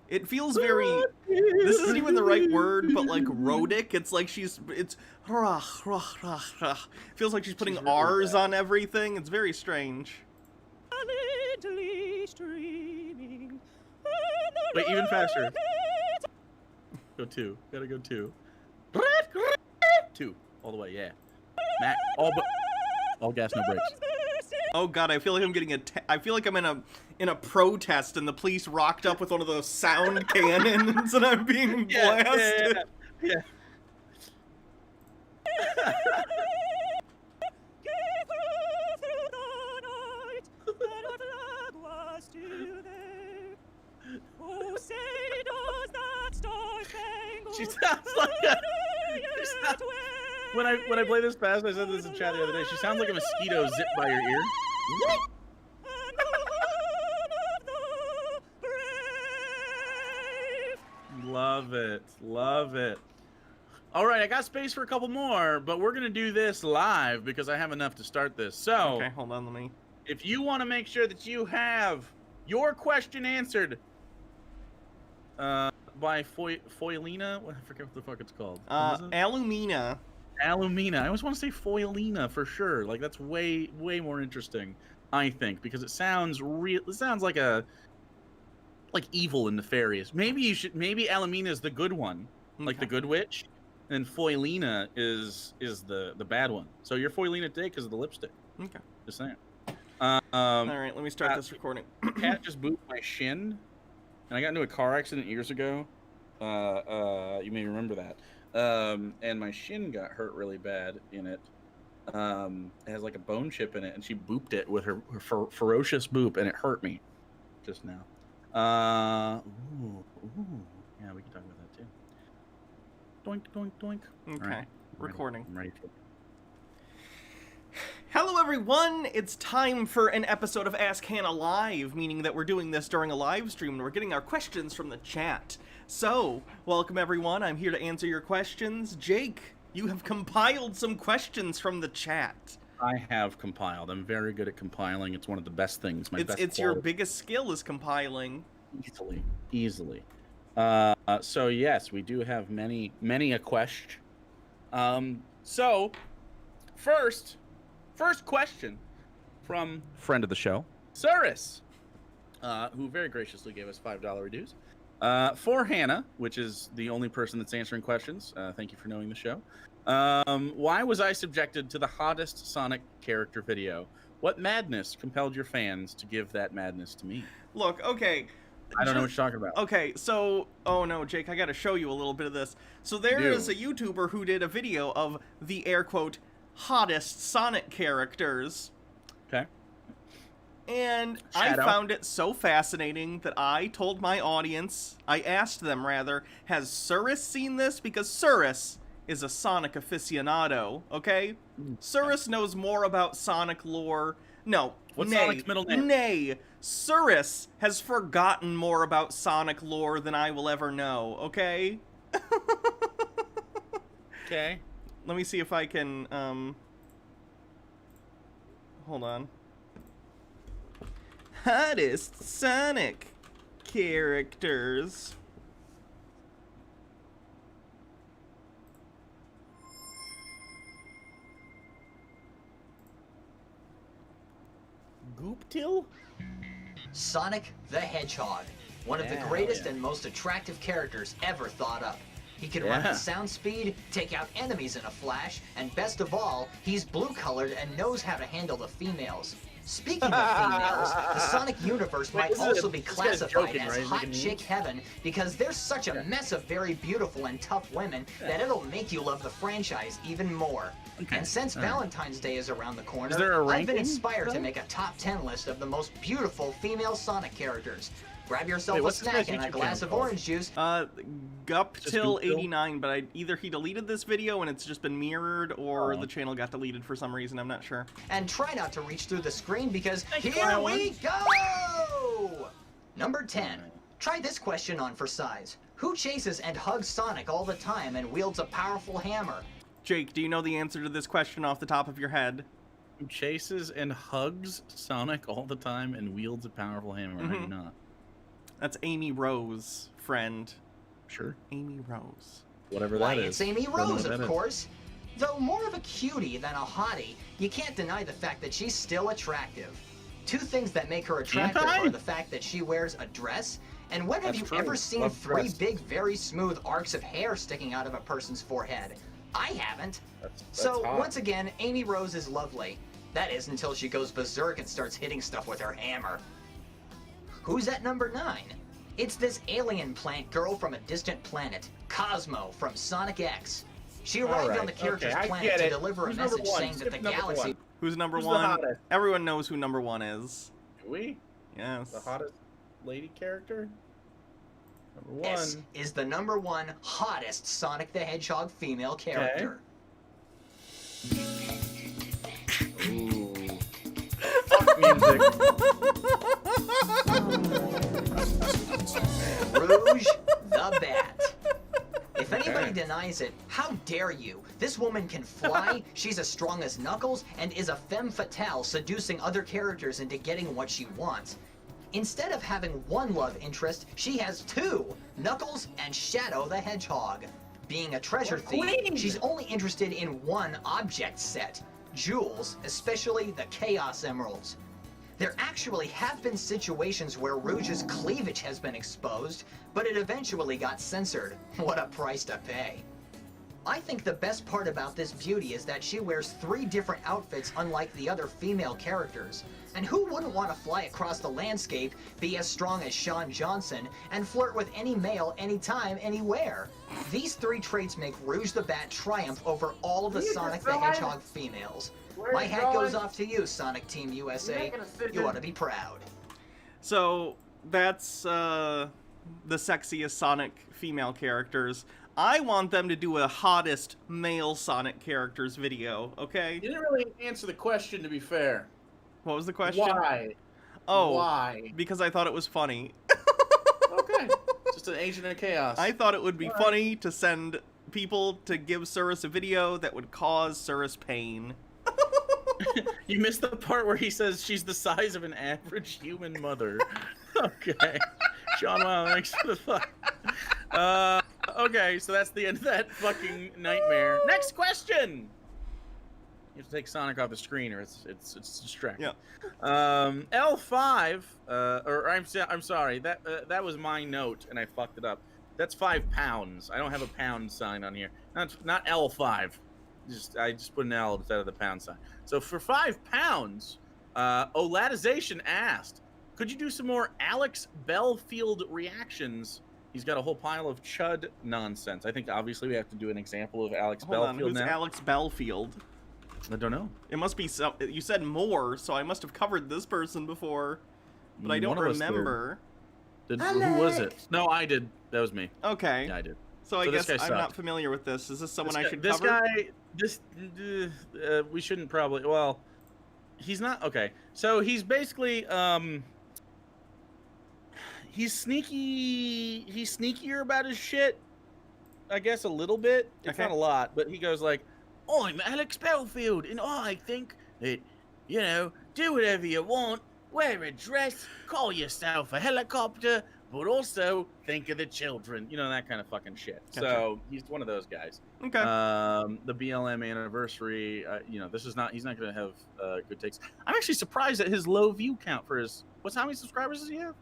It feels very. This isn't even the right word, but like rhotic. It's like it's. Feels like she's putting R's on everything. It's very strange. Wait, even faster. Go 2. Gotta go 2. 2. All the way, yeah. Mac, all gas, no brakes. Oh god, I feel like I'm getting I feel like I'm in a protest and the police rocked up with one of those sound cannons and I'm being blasted. Yeah. She sounds like when I play this past, I said this in chat the other day. She sounds like a mosquito zipped by your ear. Love it, love it. All right, I got space for a couple more, but we're gonna do this live because I have enough to start this. So, okay, hold on, let me. If you want to make sure that you have your question answered by Foilina, I forget what the fuck it's called. Alumina. Alumina. I always want to say Foilina for sure. Like that's way more interesting, I think, because it sounds real. It sounds like evil and nefarious. Maybe Alumina is the good one, like the good witch, and Foilina is the bad one. So you're Foilina today because of the lipstick. Okay. Just saying. All right, let me start this recording. Cat just booped my shin, and I got into a car accident years ago. You may remember that. And my shin got hurt really bad in it. It has like a bone chip in it, and she booped it with her ferocious boop, and it hurt me just now. Yeah, we can talk about that too. Doink, doink, doink. Okay, All right, recording. I'm ready for it. Hello everyone, it's time for an episode of Ask Hannah Live, meaning that we're doing this during a live stream and we're getting our questions from the chat. So, welcome everyone, I'm here to answer your questions. Jake, you have compiled some questions from the chat. I have compiled. I'm very good at compiling. It's one of the best things. It's your biggest skill is compiling. Easily. So yes, we do have many a question. So first question from friend of the show, Cyrus, who very graciously gave us $5 reduce. For Hannah, which is the only person that's answering questions. Thank you for knowing the show. Why was I subjected to the hottest Sonic character video? What madness compelled your fans to give that madness to me? Look, okay. I don't know what you're talking about. Okay, so, oh no, Jake, I gotta show you a little bit of this. So there is a YouTuber who did a video of the air quote hottest Sonic characters. Okay. And Shadow. I found it so fascinating that I told my audience, I asked them rather, has Cyrus seen this? Because Cyrus is a Sonic aficionado, okay? Cyrus knows more about Sonic lore. No, What's Sonic's middle name? Nay, Cyrus has forgotten more about Sonic lore than I will ever know, okay? Okay. Let me see if I can, hold on. Hottest Sonic characters. Gooptil? Sonic the Hedgehog, one of the greatest and most attractive characters ever thought up. He can run at sound speed, take out enemies in a flash, and best of all, he's blue-colored and knows how to handle the females. Speaking of females, the Sonic universe might also be classified as hot chick heaven because there's such a mess of very beautiful and tough women that it'll make you love the franchise even more. And since Valentine's Day is around the corner, Is there a I've been ranking, inspired though? to make a top 10 list of the most beautiful female Sonic characters. Grab yourself a what's this snack guy's and a YouTube glass channel of called? orange juice. Guptil89, but either he deleted this video and it's just been mirrored, or the channel got deleted for some reason, I'm not sure. And try not to reach through the screen because you, here Alan. we go! Number 10. Try this question on for size. Who chases and hugs Sonic all the time and wields a powerful hammer? Jake, do you know the answer to this question off the top of your head? Who chases and hugs Sonic all the time and wields a powerful hammer? I do not. That's Amy Rose, friend. Sure. Amy Rose. Whatever Why, that is. it's Amy Don't know Rose, what of that is. course. Though more of a cutie than a hottie, you can't deny the fact that she's still attractive. Two things that make her attractive are the fact that she wears a dress, and when have That's you true. ever seen Love three dress. big, very smooth arcs of hair sticking out of a person's forehead? I haven't. That's So, hot. once again, Amy Rose is lovely. That is until she goes berserk and starts hitting stuff with her hammer. Who's at number 9? It's this alien plant girl from a distant planet, Cosmo from Sonic X. She arrived on the character's I planet get to it. deliver Who's a number message one? saying that Skip the number galaxy... one. Who's number Who's the one? hottest? Everyone knows who number 1 is. Do we? Yes. The hottest lady character? Number 1. S is the number 1 hottest Sonic the Hedgehog female character. Ooh. Fuck music. Rouge the Bat. If anybody denies it, how dare you? This woman can fly, she's as strong as Knuckles, and is a femme fatale seducing other characters into getting what she wants. Instead of having one love interest, she has 2, Knuckles and Shadow the Hedgehog. Being a treasure thief, she's only interested in one object set, jewels, especially the Chaos Emeralds. There actually have been situations where Rouge's cleavage has been exposed, but it eventually got censored. What a price to pay. I think the best part about this beauty is that she wears 3 different outfits unlike the other female characters. And who wouldn't want to fly across the landscape, be as strong as Sean Johnson, and flirt with any male anytime, anywhere? These 3 traits make Rouge the Bat triumph over all of the Sonic the Hedgehog females. My hat goes off to you, Sonic Team USA. You ought to be proud. So, that's the sexiest Sonic female characters. I want them to do a hottest male Sonic characters video, okay? You didn't really answer the question, to be fair. What was the question? Why? Oh, Why? because I thought it was funny. Okay. Just an agent of chaos. I thought it would be funny to send people to give Cirrus a video that would cause Cirrus pain. You missed the part where he says she's the size of an average human mother. Okay. Sean, wow, thanks for the fuck. Okay, so that's the end of that fucking nightmare. Next question! You have to take Sonic off the screen or it's distracting. Yeah. L5, or I'm sorry, that was my note and I fucked it up. That's 5 pounds. I don't have a pound sign on here. Not L5. I just put an L instead of the pound sign. So for 5 pounds, Oladization asked, could you do some more Alex Belfield reactions? He's got a whole pile of chud nonsense. I think obviously we have to do an example of Alex Hold Belfield on, who's now. Alex Belfield? I don't know. It must be some. You said more, so I must have covered this person before, but I don't One of us remember. who was it? No, I did. That was me. Okay. Yeah, I did. So I So this guess guy I'm not sucked. familiar with this. Is this someone I should this cover? guy, we shouldn't probably. Well, he's not okay. So he's basically he's sneaky. He's sneakier about his shit. I guess a little bit. It's Okay. not a lot, but he goes like, "I'm Alex Belfield, and I think that do whatever you want, wear a dress, call yourself a helicopter." But also think of the children, that kind of fucking shit. Gotcha. So he's one of those guys. Okay. The BLM anniversary, he's not going to have good takes. I'm actually surprised at his low view count for his. How many subscribers does he have?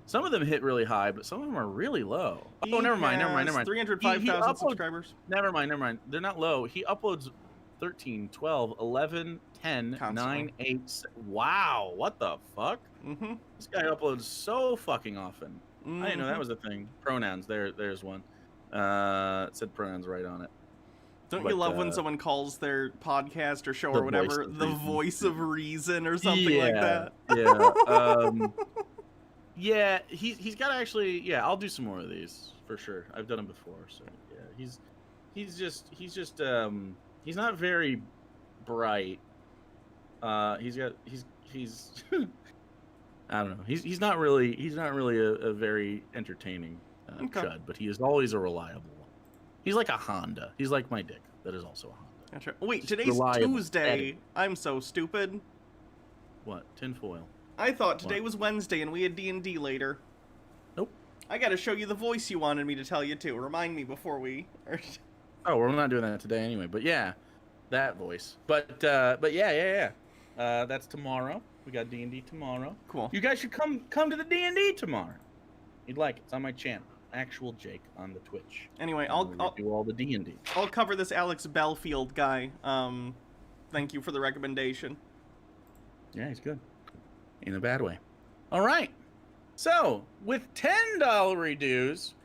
Some of them hit really high, but some of them are really low. Oh, never mind. 305,000 uploads- subscribers. Never mind. They're not low. He uploads 13, 12, 11, 10, Constantly. 9, 8. Wow, what the fuck? Mm-hmm. This guy uploads so fucking often. I didn't know that was a thing. Pronouns. There's one. It said pronouns right on it. Don't But, you love when someone calls their podcast or show the or whatever voice of the reason. voice of reason or something like that? Yeah. Yeah. He's got to actually. Yeah, I'll do some more of these for sure. I've done them before. So yeah, he's just he's not very bright. He's I don't know. He's not really a very entertaining Okay. chud, but he is always a reliable one. He's like a Honda. He's like my dick. That is also a Honda. Gotcha. Wait, Just today's reliable, Tuesday. steady. I'm so stupid. What? Tinfoil. I thought today What? was Wednesday and we had D&D later. Nope. I gotta show you the voice you wanted me to tell you too. Remind me before we... Oh, we're not doing that today anyway. But yeah, that voice. But yeah. That's tomorrow. We got D&D tomorrow. Cool. You guys should come to the D&D tomorrow. You'd like it. It's on my channel. Actual Jake on the Twitch. Anyway, Where we do all the D&D. I'll cover this Alex Belfield guy. Thank you for the recommendation. Yeah, he's good. In a bad way. All right. So, with $10 redues,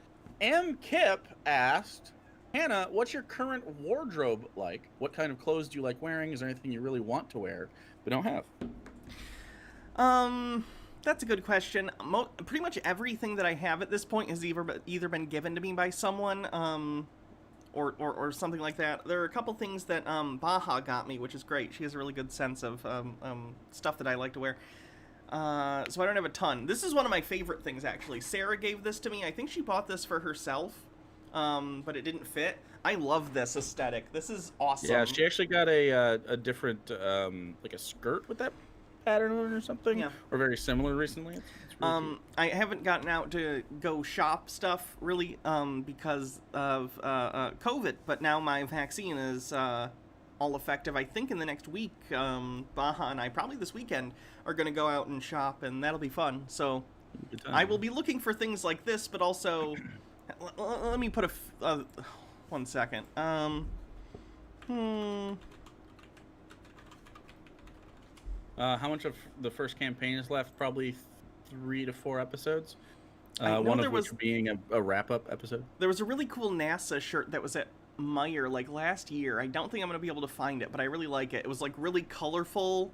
M. Kip asked, Hannah, what's your current wardrobe like? What kind of clothes do you like wearing? Is there anything you really want to wear but don't have? That's a good question. Pretty much everything that I have at this point has either been given to me by someone, or something like that. There are a couple things that Baha got me, which is great. She has a really good sense of stuff that I like to wear. So I don't have a ton. This is one of my favorite things, actually. Sarah gave this to me. I think she bought this for herself, but it didn't fit. I love this aesthetic. This is awesome. Yeah, she actually got a different, like a skirt with that pattern on it or something. Yeah. Or very similar recently. It's really cute. I haven't gotten out to go shop stuff, really, because of COVID, but now my vaccine is all effective. I think in the next week, Baha and I, probably this weekend, are going to go out and shop, and that'll be fun. So Good time. I will be looking for things like this, but also... let me put a... 1 second. How much of the first campaign is left? Probably 3 to 4 episodes. I know One there of which was- being a wrap-up episode. There was a really cool NASA shirt that was at Meijer, like, last year. I don't think I'm going to be able to find it, but I really like it. It was, like, really colorful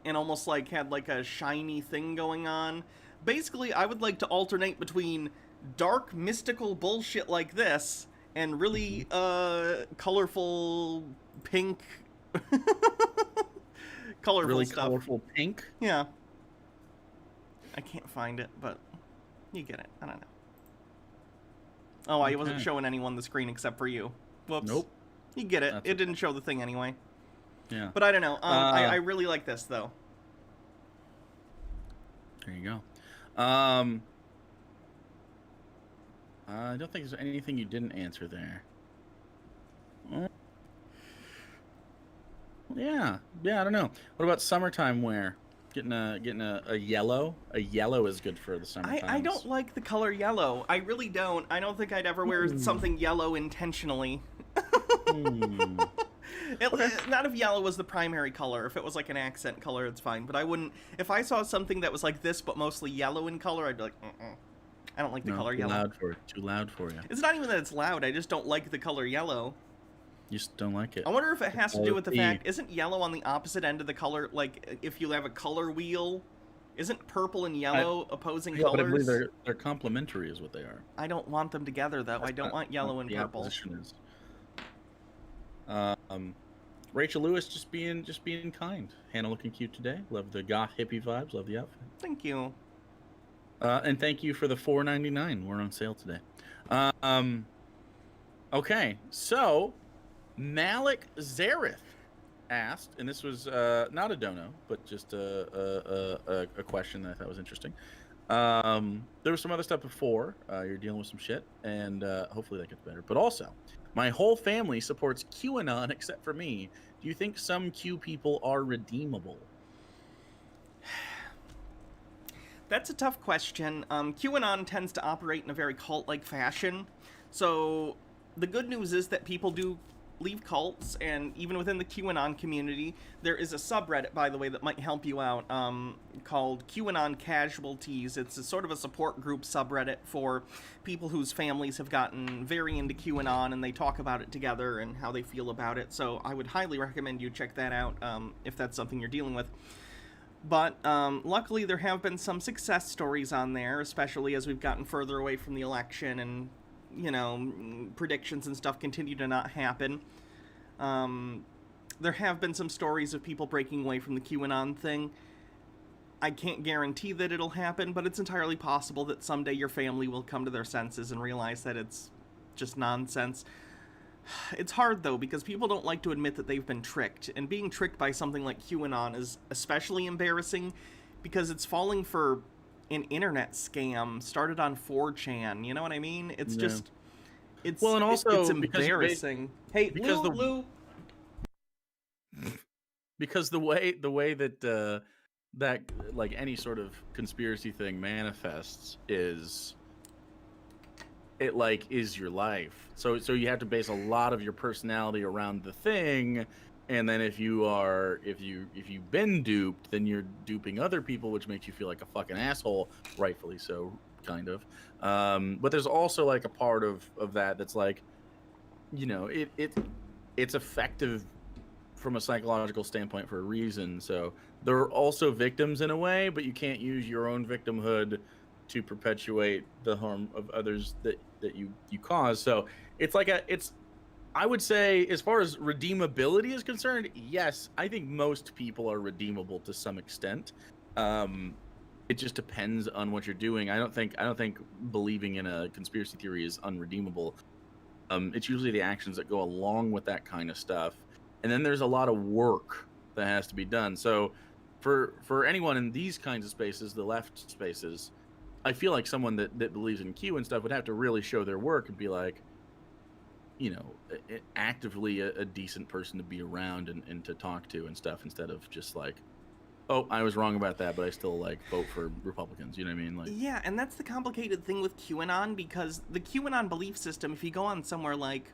and almost, like, had, like, a shiny thing going on. Basically, I would like to alternate between dark, mystical bullshit like this and really, colorful, pink, colorful Really stuff. colorful pink. Yeah. I can't find it, but you get it. I don't know. Oh, I wasn't Okay. showing anyone the screen except for you. Whoops. Nope. You get it. That's It didn't show the thing anyway. Yeah. But I don't know. I really like this, though. There you go. I don't think there's anything you didn't answer there. Yeah, I don't know. What about summertime wear? Getting a yellow. A yellow is good for the summertime. I don't like the color yellow. I really don't. I don't think I'd ever wear something yellow intentionally. Not if yellow was the primary color. If it was like an accent color, it's fine. But I wouldn't. If I saw something that was like this, but mostly yellow in color, I'd be like, I don't like the color yellow. Too loud for you. It's not even that it's loud. I just don't like the color yellow. You just don't like it. I wonder if it has to do with the color fact, isn't yellow on the opposite end of the color? Like, if you have a color wheel, isn't purple and yellow opposing Yeah, but I believe colors? they're complementary, is what they are. I don't want them together, though. I That's don't not want yellow what and the purple. opposition is. Rachel Lewis just being kind. Hannah looking cute today. Love the goth hippie vibes. Love the outfit. Thank you. And thank you for the $4.99. We're on sale today. Okay, so Malik Zareth asked, and this was not a dono, but just a question that I thought was interesting. There was some other stuff before. You're dealing with some shit, and hopefully that gets better. But also, my whole family supports QAnon except for me. Do you think some Q people are redeemable? That's a tough question. QAnon tends to operate in a very cult-like fashion. So the good news is that people do leave cults, and even within the QAnon community, there is a subreddit, by the way, that might help you out, called QAnon Casualties. It's a sort of a support group subreddit for people whose families have gotten very into QAnon, and they talk about it together and how they feel about it. So I would highly recommend you check that out if that's something you're dealing with. But luckily, there have been some success stories on there, especially as we've gotten further away from the election and, you know, predictions and stuff continue to not happen. There have been some stories of people breaking away from the QAnon thing. I can't guarantee that it'll happen, but it's entirely possible that someday your family will come to their senses and realize that it's just nonsense. It's hard, though, because people don't like to admit that they've been tricked, and being tricked by something like QAnon is especially embarrassing because it's falling for an internet scam started on 4chan, you know what I mean? It's just, it's, well, and also it's embarrassing. Hey, because Lou. Because the way that that like any sort of conspiracy thing manifests is it like is your life. So you have to base a lot of your personality around the thing, and then if you've been duped, then you're duping other people, which makes you feel like a fucking asshole, rightfully so, kind of. But there's also like a part of that that's like, you know, it's effective from a psychological standpoint for a reason. So they're also victims in a way, but you can't use your own victimhood to perpetuate the harm of others that you cause. So it's like I would say, as far as redeemability is concerned, yes, I think most people are redeemable to some extent. It just depends on what you're doing. I don't think believing in a conspiracy theory is unredeemable. It's usually the actions that go along with that kind of stuff, and then there's a lot of work that has to be done. So for anyone in these kinds of spaces, the left spaces, I feel like someone that believes in Q and stuff would have to really show their work and be like, you know, actively a decent person to be around and to talk to and stuff, instead of just like, oh, I was wrong about that, but I still like vote for Republicans. You know what I mean? Like, Yeah, and that's the complicated thing with QAnon, because the QAnon belief system, if you go on somewhere like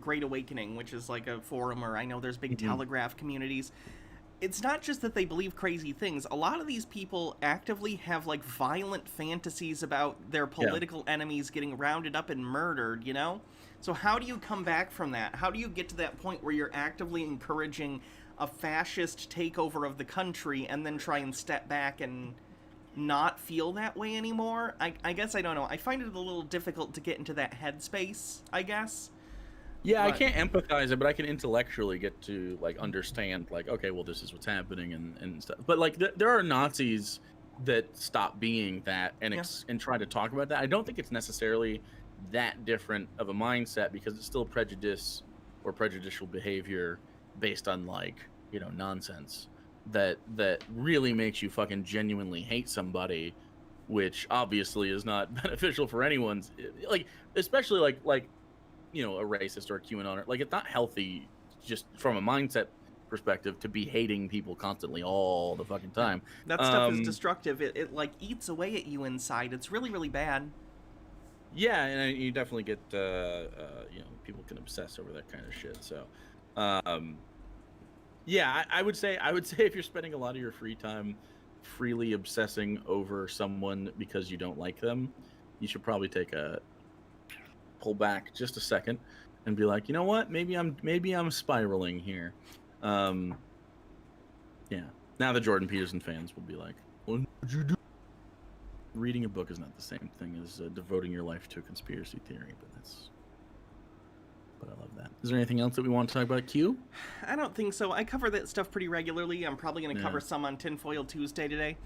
Great Awakening, which is like a forum, or I know there's big Telegraph communities, it's not just that they believe crazy things. A lot of these people actively have like violent fantasies about their political enemies getting rounded up and murdered, you know? So how do you come back from that? How do you get to that point where you're actively encouraging a fascist takeover of the country and then try and step back and not feel that way anymore. I guess I don't know. I find it a little difficult to get into that headspace, I guess. Yeah, I But- can't empathize it, but I can intellectually get to like understand like, okay, well, this is what's happening and stuff. But like, there are Nazis that stop being that and and try to talk about that. I don't think it's necessarily that different of a mindset because it's still prejudice or prejudicial behavior based on like, you know, nonsense that really makes you fucking genuinely hate somebody, which obviously is not beneficial for anyone's, like, especially like you know, a racist or a QAnoner. Like, it's not healthy just from a mindset perspective to be hating people constantly all the fucking time. That stuff is destructive. It like eats away at you inside. It's really, really bad. Yeah, and you definitely get you know, people can obsess over that kind of shit. So yeah, I would say if you're spending a lot of your free time freely obsessing over someone because you don't like them, you should probably pull back just a second and be like, you know what, maybe I'm spiraling here. Yeah, now the Jordan Peterson fans will be like, what did you do? Reading a book is not the same thing as devoting your life to a conspiracy theory, but I love that. Is there anything else that we want to talk about, Q? I don't think so. I cover that stuff pretty regularly. I'm probably going to cover some on Tinfoil Tuesday today,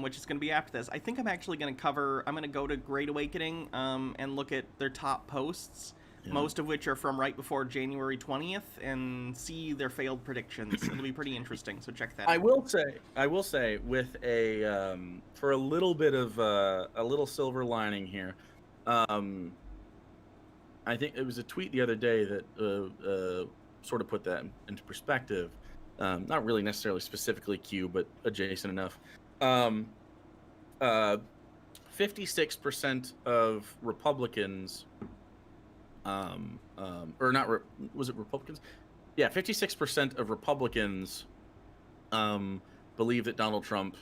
which is going to be after this. I think I'm actually going to I'm going to go to Great Awakening and look at their top posts, most of which are from right before January 20th, and see their failed predictions. It'll be pretty interesting, so check that out. I will say, with a for a little bit of a little silver lining here, I think it was a tweet the other day that sort of put that into perspective. Not really necessarily specifically Q, but adjacent enough. 56% of Republicans, or not, was it Republicans? Yeah, 56% of Republicans believe that Donald Trump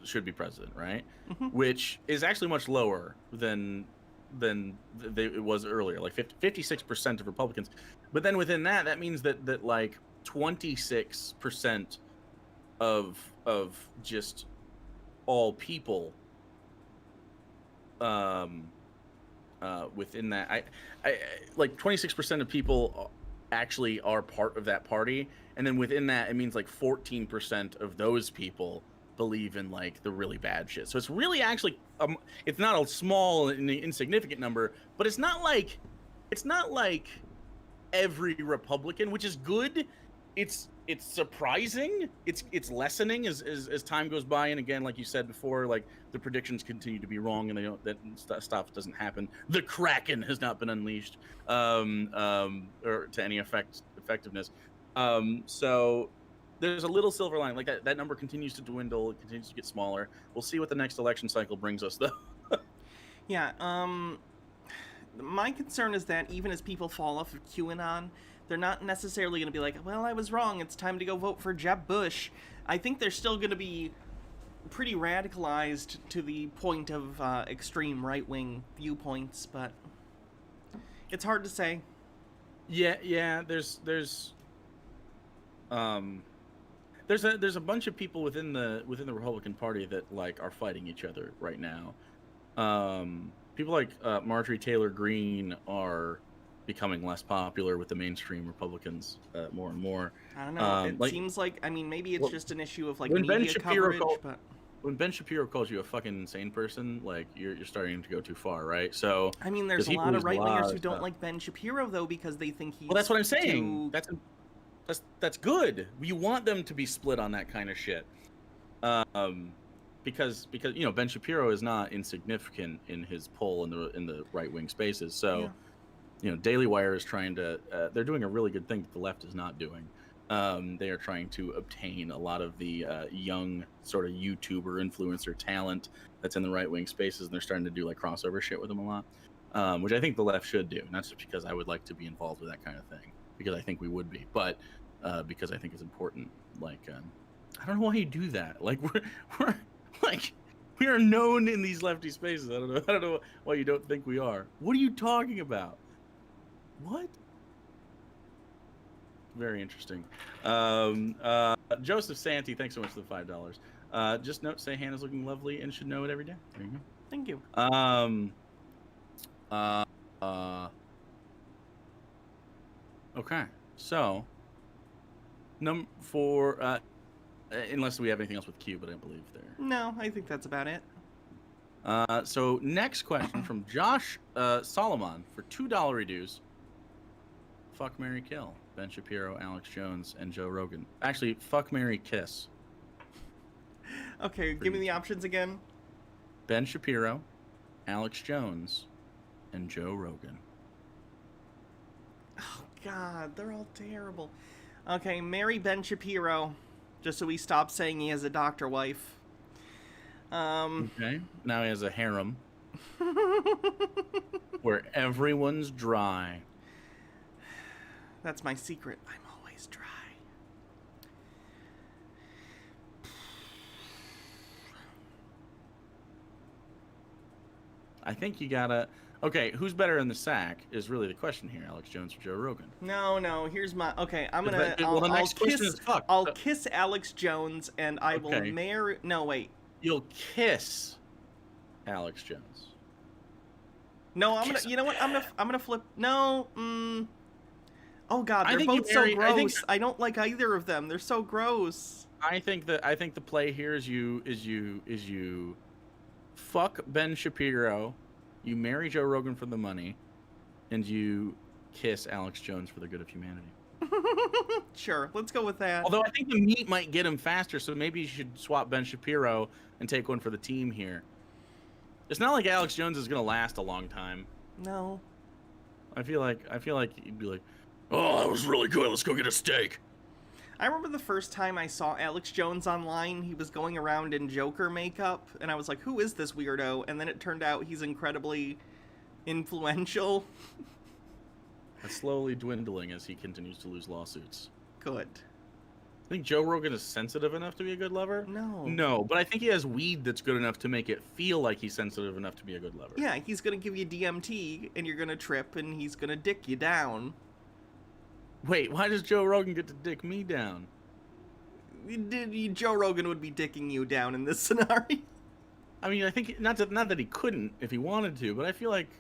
should be president, right? Mm-hmm. Which is actually much lower than it was earlier, like 56% of Republicans. But then within that means that like 26% of just all people within that, I like 26% of people actually are part of that party, and then within that it means like 14% of those people believe in like the really bad shit. So it's really actually it's not a small and insignificant number, but it's not like every Republican, which is good. It's surprising. It's lessening as time goes by, and again, like you said before, like the predictions continue to be wrong, and that stuff doesn't happen. The Kraken has not been unleashed, or to any effectiveness. So there's a little silver line. Like that number continues to dwindle. It continues to get smaller. We'll see what the next election cycle brings us, though. Yeah, my concern is that even as people fall off of QAnon, they're not necessarily going to be like, well, I was wrong, it's time to go vote for Jeb Bush. I think they're still going to be pretty radicalized to the point of extreme right-wing viewpoints, but it's hard to say. Yeah. There's a bunch of people within the Republican Party that like are fighting each other right now. People like Marjorie Taylor Greene are becoming less popular with the mainstream Republicans more and more. I don't know. It seems like, I mean, maybe it's just an issue of like media coverage, but when Ben Shapiro calls you a fucking insane person, like you're starting to go too far, right? So I mean, there's a lot of right-wingers who don't like Ben Shapiro though because they think he's. Well, that's what I'm saying. That's good. You want them to be split on that kind of shit. Because you know, Ben Shapiro is not insignificant in his pull in the right-wing spaces. So Yeah. You know, Daily Wire is trying to they're doing a really good thing that the left is not doing. They are trying to obtain a lot of the young sort of YouTuber influencer talent that's in the right-wing spaces, and they're starting to do like crossover shit with them a lot, which I think the left should do. Not just because I would like to be involved with that kind of thing, because I think we would be, but because I think it's important. Like, I don't know why you do that. Like, we're like, we are known in these lefty spaces. I don't know why you don't think we are. What are you talking about? What? Very interesting. Joseph Santi, thanks so much for the $5. Just note, say Hannah's looking lovely and should know it every day. There you go. Thank you. Okay. So, unless we have anything else with Q, but I believe there. No, I think that's about it. So next question from Josh Solomon for $2 reduce. Fuck, marry, kill. Ben Shapiro, Alex Jones, and Joe Rogan. Actually, fuck, marry, kiss. Okay, give me the options again. Ben Shapiro, Alex Jones, and Joe Rogan. Oh, God, they're all terrible. Okay, marry Ben Shapiro, just so he stops saying he has a doctor wife. Okay, now he has a harem where everyone's dry. That's my secret. I'm always dry. I think you gotta... Okay, who's better in the sack is really the question here, Alex Jones or Joe Rogan. No, here's my... Okay, I'm gonna... Well, the next question is fuck. I'll kiss Alex Jones, and I will Okay. marry... No, wait. You'll kiss Alex Jones. No, I'm gonna... Kiss You know what? I'm gonna flip... No, Oh, God, I they're think you both so marry- I think- gross. I don't like either of them. They're so gross. I think the play here is you fuck Ben Shapiro, you marry Joe Rogan for the money, and you kiss Alex Jones for the good of humanity. Sure, let's go with that. Although I think the meat might get him faster, so maybe you should swap Ben Shapiro and take one for the team here. It's not like Alex Jones is gonna last a long time. No. I feel like he'd be like, "Oh, that was really good. Let's go get a steak." I remember the first time I saw Alex Jones online, he was going around in Joker makeup, and I was like, who is this weirdo? And then it turned out he's incredibly influential. That's slowly dwindling as he continues to lose lawsuits. Good. I think Joe Rogan is sensitive enough to be a good lover. No. No, but I think he has weed that's good enough to make it feel like he's sensitive enough to be a good lover. Yeah, he's gonna give you DMT, and you're gonna trip, and he's gonna dick you down. Wait, why does Joe Rogan get to dick me down? Joe Rogan would be dicking you down in this scenario. I mean, I think not that he couldn't if he wanted to, but I feel like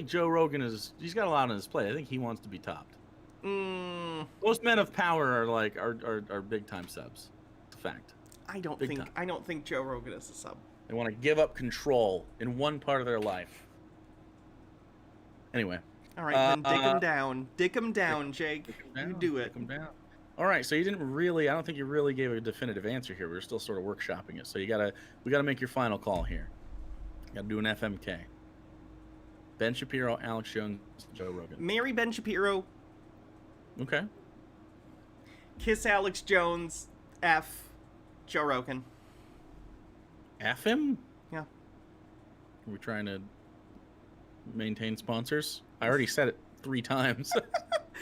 Joe Rogan he's got a lot on his plate. I think he wants to be topped. Most men of power are big time subs. It's a fact. I don't Big time. think Joe Rogan is a sub. They want to give up control in one part of their life. Anyway. All right, then dick him down. Dick him down, Jake. You do it. Dick him down. All right, so you didn't really. I don't think you really gave a definitive answer here. We're still sort of workshopping it. So we gotta make your final call here. You gotta do an FMK. Ben Shapiro, Alex Jones, Joe Rogan. Marry Ben Shapiro. Okay. Kiss Alex Jones. F. Joe Rogan. F him? Yeah. Are we trying to maintain sponsors? I already said it 3 times.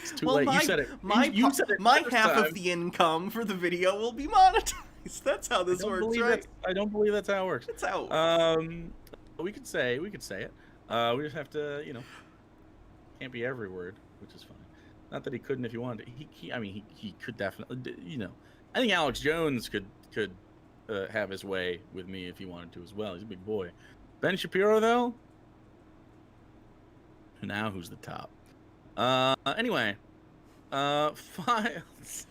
It's too late. You said it. You said it my first half time. of the income for the video will be monetized. That's how this works, right? I don't believe that's how it works. That's how it works. We could say it. We just have to, can't be every word, which is fine. Not that he couldn't if he wanted to. He could definitely, I think Alex Jones could have his way with me if he wanted to as well. He's a big boy. Ben Shapiro, though? Now who's the top? Anyway. Files.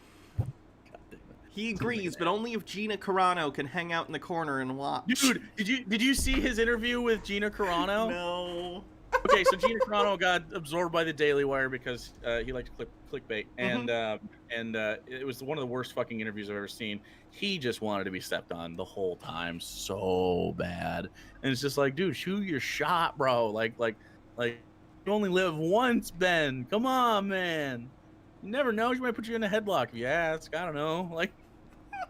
He agrees, but only if Gina Carano can hang out in the corner and watch. Dude, did you see his interview with Gina Carano? No. Okay, so Gina Carano got absorbed by the Daily Wire because he liked clickbait, and it was one of the worst fucking interviews I've ever seen. He just wanted to be stepped on the whole time, so bad. And it's just like, dude, shoot your shot, bro. Like you only live once, Ben. Come on, man. You never know. She might put you in a headlock if you ask. I don't know. Like,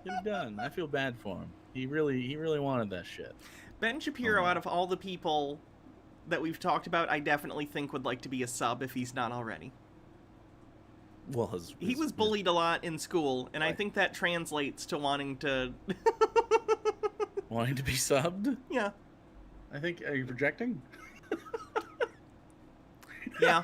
get it done. I feel bad for him. He really wanted that shit. Ben Shapiro, out of all the people that we've talked about, I definitely think would like to be a sub if he's not already. Well, he was bullied a lot in school, and I think that translates to wanting to... Wanting to be subbed? Yeah. I think, are you projecting? Yeah.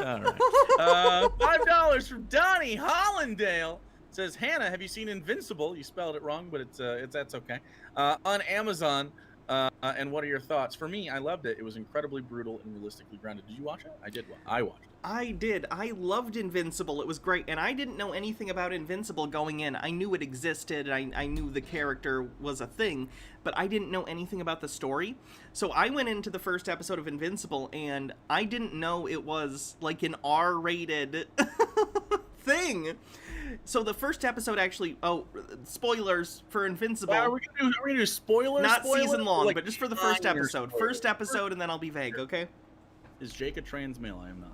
All right. $5 from Donnie Hollindale. says, Hannah, have you seen Invincible? You spelled it wrong, but that's okay. On Amazon. And what are your thoughts? For me, I loved it. It was incredibly brutal and realistically grounded. Did you watch it? I did. I watched it. I did. I loved Invincible. It was great. And I didn't know anything about Invincible going in. I knew it existed. I knew the character was a thing, but I didn't know anything about the story. So I went into the first episode of Invincible, and I didn't know it was like an R-rated thing. So the first episode actually, spoilers for Invincible. Are we gonna do spoilers? Not season long, like but just for the first episode. spoilers? First episode, and then I'll be vague, okay? Is Jake a trans male? I am not.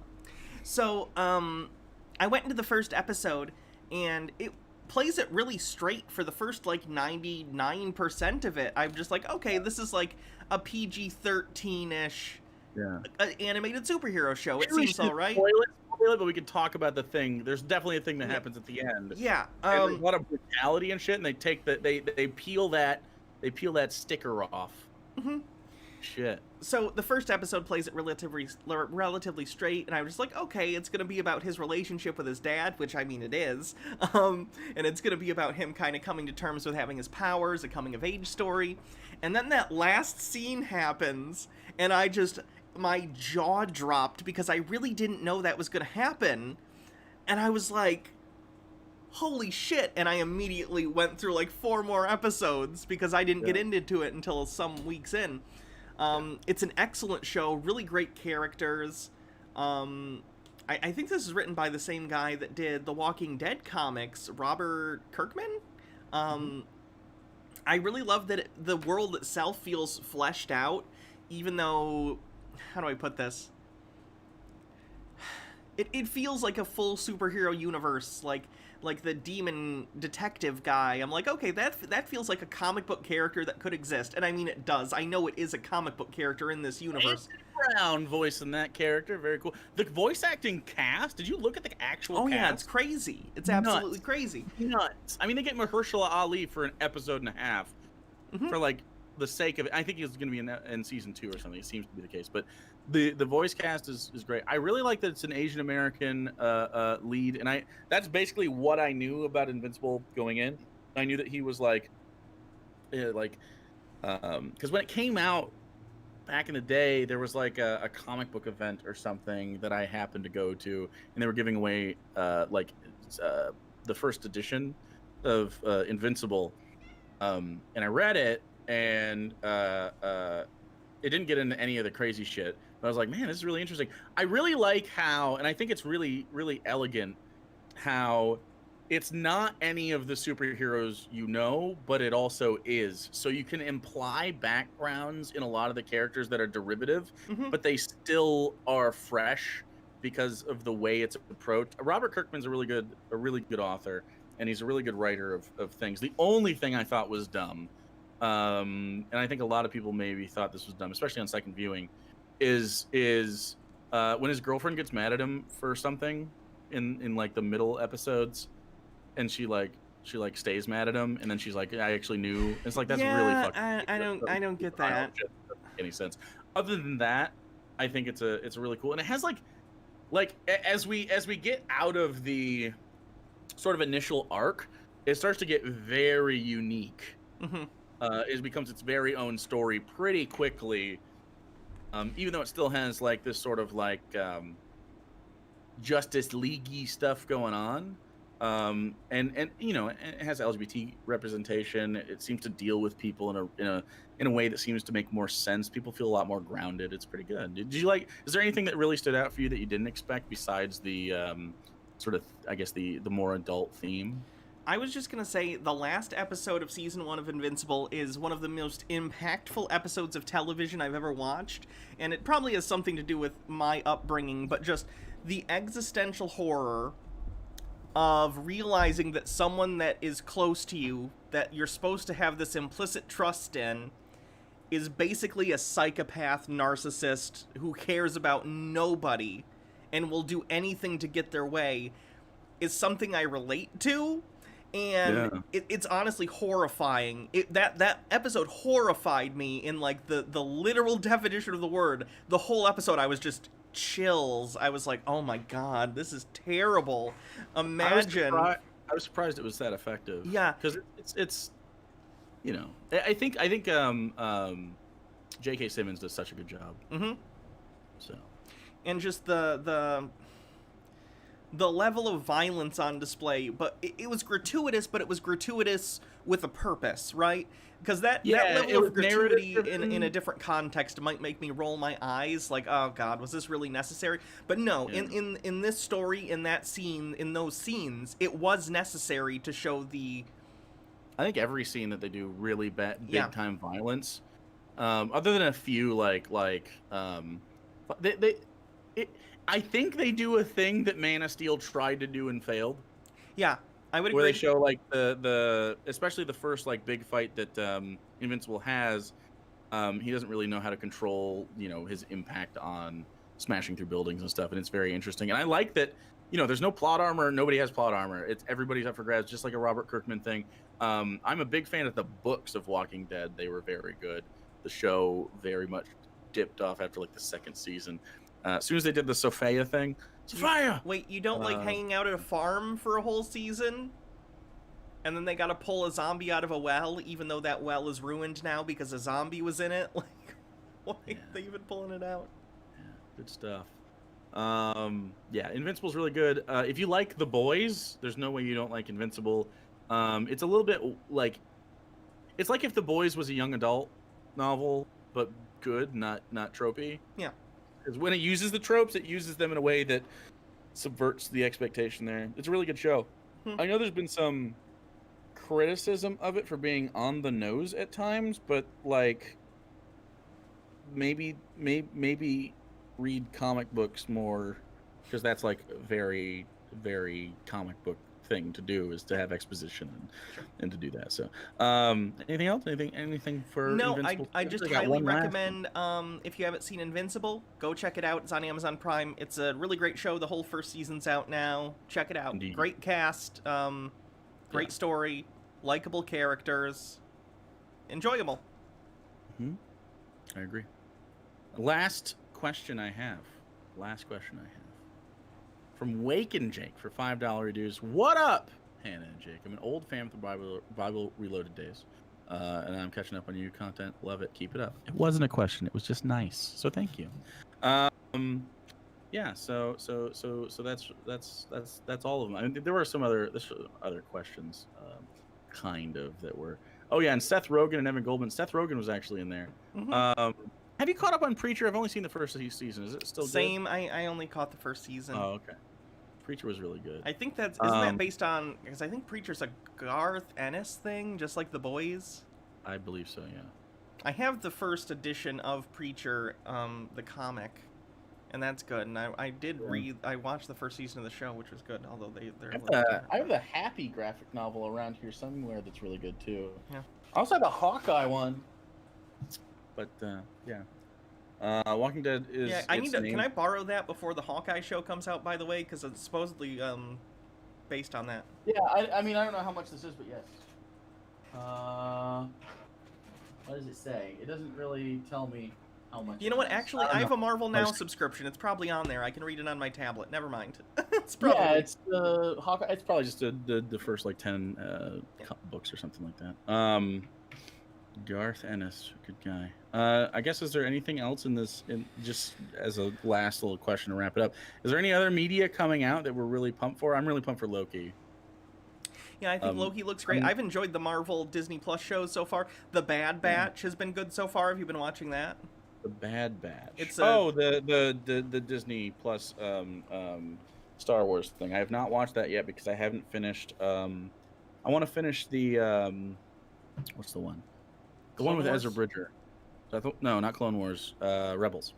So, I went into the first episode, and it plays it really straight for the first, like, 99% of it. I'm just like, okay, this is like a PG-13-ish animated superhero show. It seems all right. Spoil it, but we can talk about the thing. There's definitely a thing that happens at the end. Yeah. There's a lot of brutality and shit, and they take they peel that sticker off. Mm-hmm. Shit. So the first episode plays it relatively straight, and I was just like, okay, it's going to be about his relationship with his dad, which I mean it is, and it's going to be about him kind of coming to terms with having his powers, a coming-of-age story, and then that last scene happens, and my jaw dropped because I really didn't know that was going to happen, and I was like, holy shit, and I immediately went through like 4 more episodes because I didn't get into it until some weeks in. It's an excellent show, really great characters. I think this is written by the same guy that did the Walking Dead comics, Robert Kirkman. I really love that the world itself feels fleshed out, even though, how do I put this? It feels like a full superhero universe, like the demon detective guy. I'm like, okay, that feels like a comic book character that could exist. And I mean, it does. I know it is a comic book character in this universe. Brown voice in that character, very cool. The voice acting cast, did you look at the actual cast? Yeah, it's crazy. It's absolutely crazy. Nuts. I mean, they get Mahershala Ali for an episode and a half for like the sake of it. I think he's going to be in season 2 or something. It seems to be the case, but the voice cast is great. I really like that it's an Asian American lead, and that's basically what I knew about Invincible going in. I knew that he was because when it came out back in the day, there was like a comic book event or something that I happened to go to, and they were giving away the first edition of Invincible, and I read it, and it didn't get into any of the crazy shit. But I was like, man, this is really interesting. I really like how, and I think it's really, really elegant, how it's not any of the superheroes you know, but it also is. So you can imply backgrounds in a lot of the characters that are derivative, but they still are fresh because of the way it's approached. Robert Kirkman's a really good author, and he's a really good writer of things. The only thing I thought was dumb, and I think a lot of people maybe thought this was dumb, especially on second viewing, is when his girlfriend gets mad at him for something in like the middle episodes, and she stays mad at him, and then she's like, I actually knew. It's like, that's really fucking I don't get that. Doesn't make any sense. Other than that, I think it's really cool, and it has like as we get out of the sort of initial arc, it starts to get very unique. It becomes its very own story pretty quickly, even though it still has like this sort of like Justice League-y stuff going on, and you know, it has LGBT representation. It seems to deal with people in a way that seems to make more sense. People feel a lot more grounded. It's pretty good. Did you like? Is there anything that really stood out for you that you didn't expect besides the sort of, I guess, the more adult theme? I was just going to say the last episode of season 1 of Invincible is one of the most impactful episodes of television I've ever watched, and it probably has something to do with my upbringing, but just the existential horror of realizing that someone that is close to you, that you're supposed to have this implicit trust in, is basically a psychopath narcissist who cares about nobody and will do anything to get their way, is something I relate to. And it's honestly horrifying. That episode horrified me in like the literal definition of the word. The whole episode, I was just chills. I was like, oh my god, this is terrible. Imagine. I I was surprised it was that effective. Yeah. because it's you know, I think J.K. Simmons does such a good job. Mm-hmm. So And just the level of violence on display, but it was gratuitous, but it was gratuitous with a purpose, right? Because that level of gratuity in a different context might make me roll my eyes, like, oh god, was this really necessary? But no, in this story, in that scene, in those scenes, it was necessary to show the... I think every scene that they do really big time violence, other than a few I think they do a thing that Man of Steel tried to do and failed. Yeah, I would agree. Where they show like the especially the first like big fight that Invincible has, he doesn't really know how to control, you know, his impact on smashing through buildings and stuff, and it's very interesting. And I like that, you know, there's no plot armor, nobody has plot armor. It's everybody's up for grabs, just like a Robert Kirkman thing. I'm a big fan of the books of Walking Dead. They were very good. The show very much dipped off after like the second season. As soon as they did the Sophia thing, Sophia! Wait, you don't like hanging out at a farm for a whole season? And then they gotta pull a zombie out of a well, even though that well is ruined now because a zombie was in it? Like, why are they even pulling it out? Yeah, good stuff. Yeah, Invincible's really good. If you like The Boys, there's no way you don't like Invincible. It's a little bit like... It's like if The Boys was a young adult novel, but good, not tropey. Yeah. Because when it uses the tropes, it uses them in a way that subverts the expectation there. It's a really good show. I know there's been some criticism of it for being on the nose at times, but like maybe read comic books more, because that's like a very, very comic book thing to do, is to have exposition and to do that. So anything else, anything for no Invincible? I just got highly one last recommend if you haven't seen Invincible, go check it out. It's on Amazon Prime. It's a really great show. The whole first season's out now. Check it out. Indeed. Great cast, great story, likable characters, enjoyable. I agree. Last question I have from Wake and Jake for $5 reduce. What up, Hannah and Jake? I'm an old fan of the Bible Reloaded days, and I'm catching up on your content. Love it. Keep it up. It wasn't a question. It was just nice. So thank you. Yeah. So that's all of them. I mean, there were some other questions, kind of, that were. Oh yeah, and Seth Rogen and Evan Goldman. Seth Rogen was actually in there. Have you caught up on Preacher? I've only seen the first season. Is it still Same. good? I only caught the first season. Oh, okay. Preacher was really good. I think isn't that based on, because I think Preacher's a Garth Ennis thing, just like The Boys. I believe so, yeah. I have the first edition of Preacher, the comic, and that's good. And I watched the first season of the show, which was good, although I have the Happy graphic novel around here somewhere that's really good too. Yeah. I also have the Hawkeye one. But yeah. Walking Dead is. Yeah, can I borrow that before the Hawkeye show comes out? By the way, because it's supposedly based on that. Yeah, I mean, I don't know how much this is, but yes. What does it say? It doesn't really tell me how much. You know what? Actually, I have a Marvel Now subscription. It's probably on there. I can read it on my tablet. Never mind. It's probably. Yeah, it's the Hawkeye. It's probably just the first like 10 books or something like that. Garth Ennis, good guy. I guess, is there anything else in this? Just as a last little question to wrap it up, is there any other media coming out that we're really pumped for? I'm really pumped for Loki. Yeah, I think Loki looks great. I've enjoyed the Marvel Disney Plus shows so far. The Bad Batch has been good so far. Have you been watching that? The Bad Batch. It's the Disney Plus Star Wars thing. I have not watched that yet because I haven't finished. I want to finish the what's the one? The Clone one with Wars? Ezra Bridger. No, not Clone Wars. Rebels.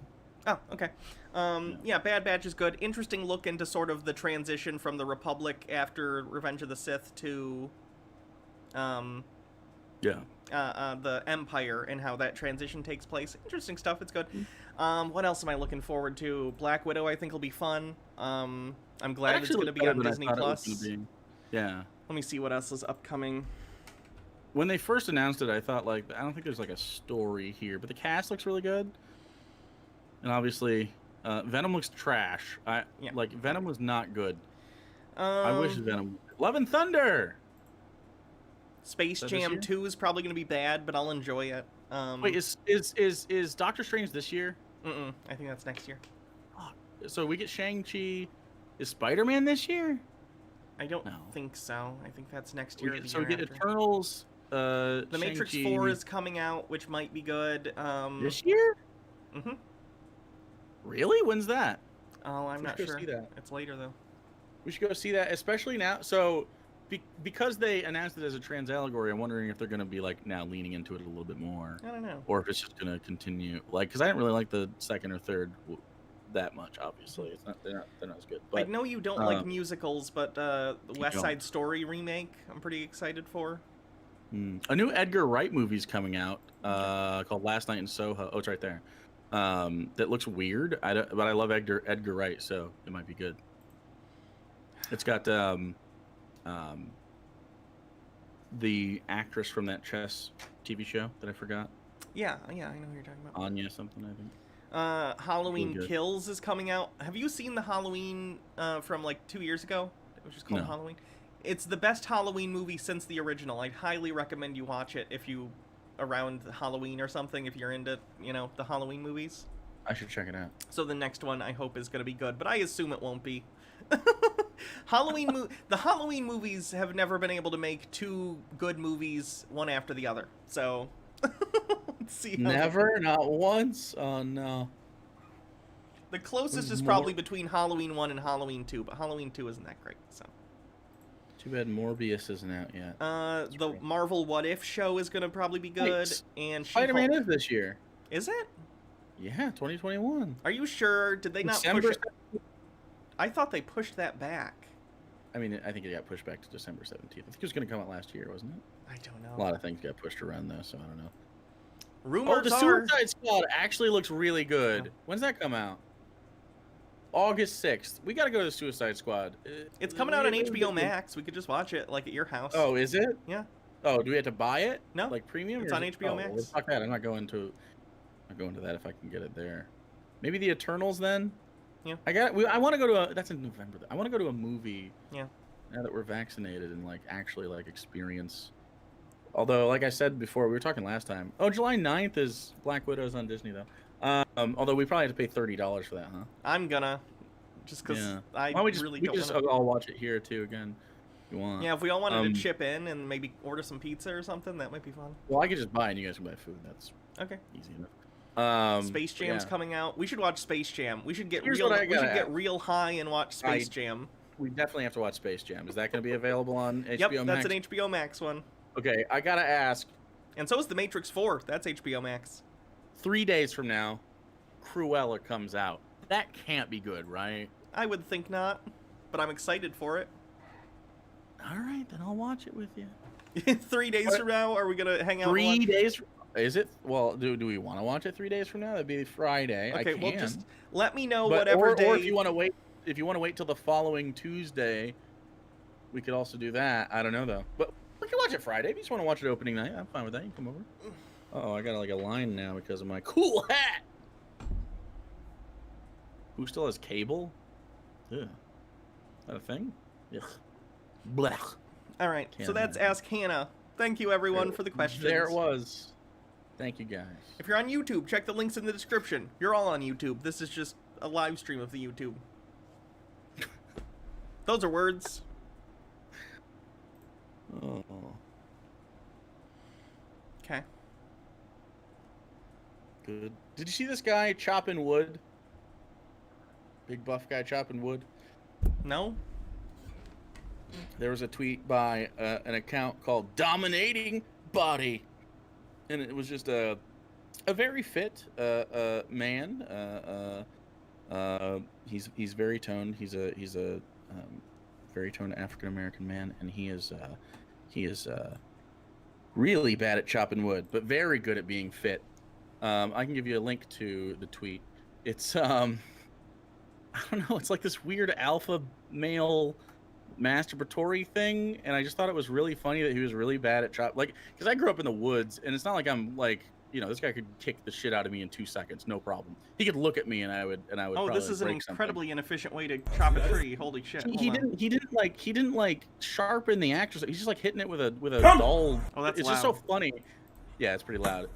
Oh, okay. Yeah, Bad Batch is good. Interesting look into sort of the transition from the Republic after Revenge of the Sith to the Empire and how that transition takes place. Interesting stuff. It's good. What else am I looking forward to? Black Widow, I think, will be fun. I'm glad it's going to be on Disney Plus. Yeah. Let me see what else is upcoming. When they first announced it, I thought, like, I don't think there's like a story here, but the cast looks really good. And obviously, Venom looks trash. Like, Venom was not good. I wish Venom was Love and Thunder. Space Is that this Jam year? 2 is probably going to be bad, but I'll enjoy it. Wait, is Doctor Strange this year? I think that's next year. So we get Shang-Chi. Is Spider-Man this year? I don't No. think so. I think that's next year. or the So we year get after. Eternals. The Matrix Shang-Chi 4 is coming out, which might be good. this year. Mm-hmm. Really? When's that? Oh, I'm We not should go sure. see that. It's later though. We should go see that, especially now. So, because they announced it as a trans allegory, I'm wondering if they're going to be like now leaning into it a little bit more, I don't know. or if it's just going to continue. Like, because I didn't really like the second or third that much. Obviously, it's not they're not as good. I But know you don't like musicals, but the West don't. Side Story remake, I'm pretty excited for. a new Edgar Wright movie's coming out called Last Night in Soho. Oh, it's right there. That looks weird. But I love Edgar Wright, so it might be good. It's got the actress from that chess TV show that I forgot. Yeah, I know who you're talking about. Anya something, I think. Halloween Really good. Kills is coming out. Have you seen the Halloween from like 2 years ago? It was just called No. Halloween. It's the best Halloween movie since the original. I'd highly recommend you watch it if you around Halloween or something, if you're into, the Halloween movies. I should check it out. So the next one I hope is going to be good, but I assume it won't be. The Halloween movies have never been able to make two good movies one after the other. So let's see. How Never, not once. Oh no. The closest is More- probably between Halloween 1 and Halloween 2, but Halloween 2 isn't that great. So Too bad Morbius isn't out yet. the great. Marvel What If show is going to probably be good, and Spider-Man She-Hulk. is this year. Is it? Yeah, 2021. Are you sure? Did they not December push it? I thought they pushed that back. I mean, I think it got pushed back to December 17th. I think it was going to come out last year, wasn't it? I don't A know. lot of things got pushed around though, so I don't know. Rumors the are Suicide Squad actually looks really good. Yeah. When's that come out? August 6th. We got to go to the Suicide Squad. it's coming out on HBO Max. We could just watch it like at your house. Oh, is it? Yeah. Oh, do we have to buy it? No, Like premium? it's or on is it- HBO oh, Max. well, fuck that. I'm not going to that if I can get it there. Maybe the Eternals then? Yeah. I want to go to that's in November. I want to go to a movie. Yeah. Now that we're vaccinated and like actually like experience. Although, like I said before, we were talking last time. Oh, July 9th is Black Widow's on Disney though. Although we probably have to pay $30 for that, huh? I'm gonna, just because Yeah. I Why don't we just really we don't just want to. all watch it here too again? If you want? Yeah, if we all wanted Um, to chip in and maybe order some pizza or something, that might be fun. Well, I could just buy it and you guys can buy food. That's Okay. easy enough. Space Jam's yeah. coming out. We should watch Space Jam. We should get Here's real. what I We should gotta get ask. real high and watch Space Jam. We definitely have to watch Space Jam. Is that going to be available on HBO Yep, Max? that's an HBO Max one. Okay, I gotta ask. And so is The Matrix 4. That's HBO Max. 3 days from now, Cruella comes out. That can't be good, right? I would think not, but I'm excited for it. All right, then I'll watch it with you. 3 days What? from now, are we gonna hang out? and 3 watch? days? Is it? Well, do we want to watch it 3 days from now? That'd be Friday. I Okay, can. well just let me know But- whatever day. Or if you want to wait, till the following Tuesday, we could also do that. I don't know though. But we can watch it Friday. If you just want to watch it opening night, I'm fine with that. You can come over. Oh, I got like a line now because of my cool hat. Who still has cable? Ugh. Is that a thing? Ugh. Blech. All right, so Can't that's imagine. Ask Hannah. Thank you everyone for the questions. There it was. Thank you guys. If you're on YouTube, check the links in the description. You're all on YouTube. This is just a live stream of the YouTube. Those are words. Oh. Okay. Good. Did you see this guy chopping wood? Big buff guy chopping wood. No? There was a tweet by an account called Dominating Body, and it was just a very fit man. He's very toned. He's a very toned African American man, and he is really bad at chopping wood, but very good at being fit. I can give you a link to the tweet. It's I don't know. It's like this weird alpha male masturbatory thing, and I just thought it was really funny that he was really bad at because I grew up in the woods, and it's not like I'm like this guy could kick the shit out of me in 2 seconds, no problem. He could look at me and I would Oh, probably this is an break something. incredibly inefficient way to chop a tree. Holy shit. He Hold on. didn't like sharpen the axe. He's just like hitting it with a dull. Oh, that's it's loud. just so funny. Yeah, it's pretty loud.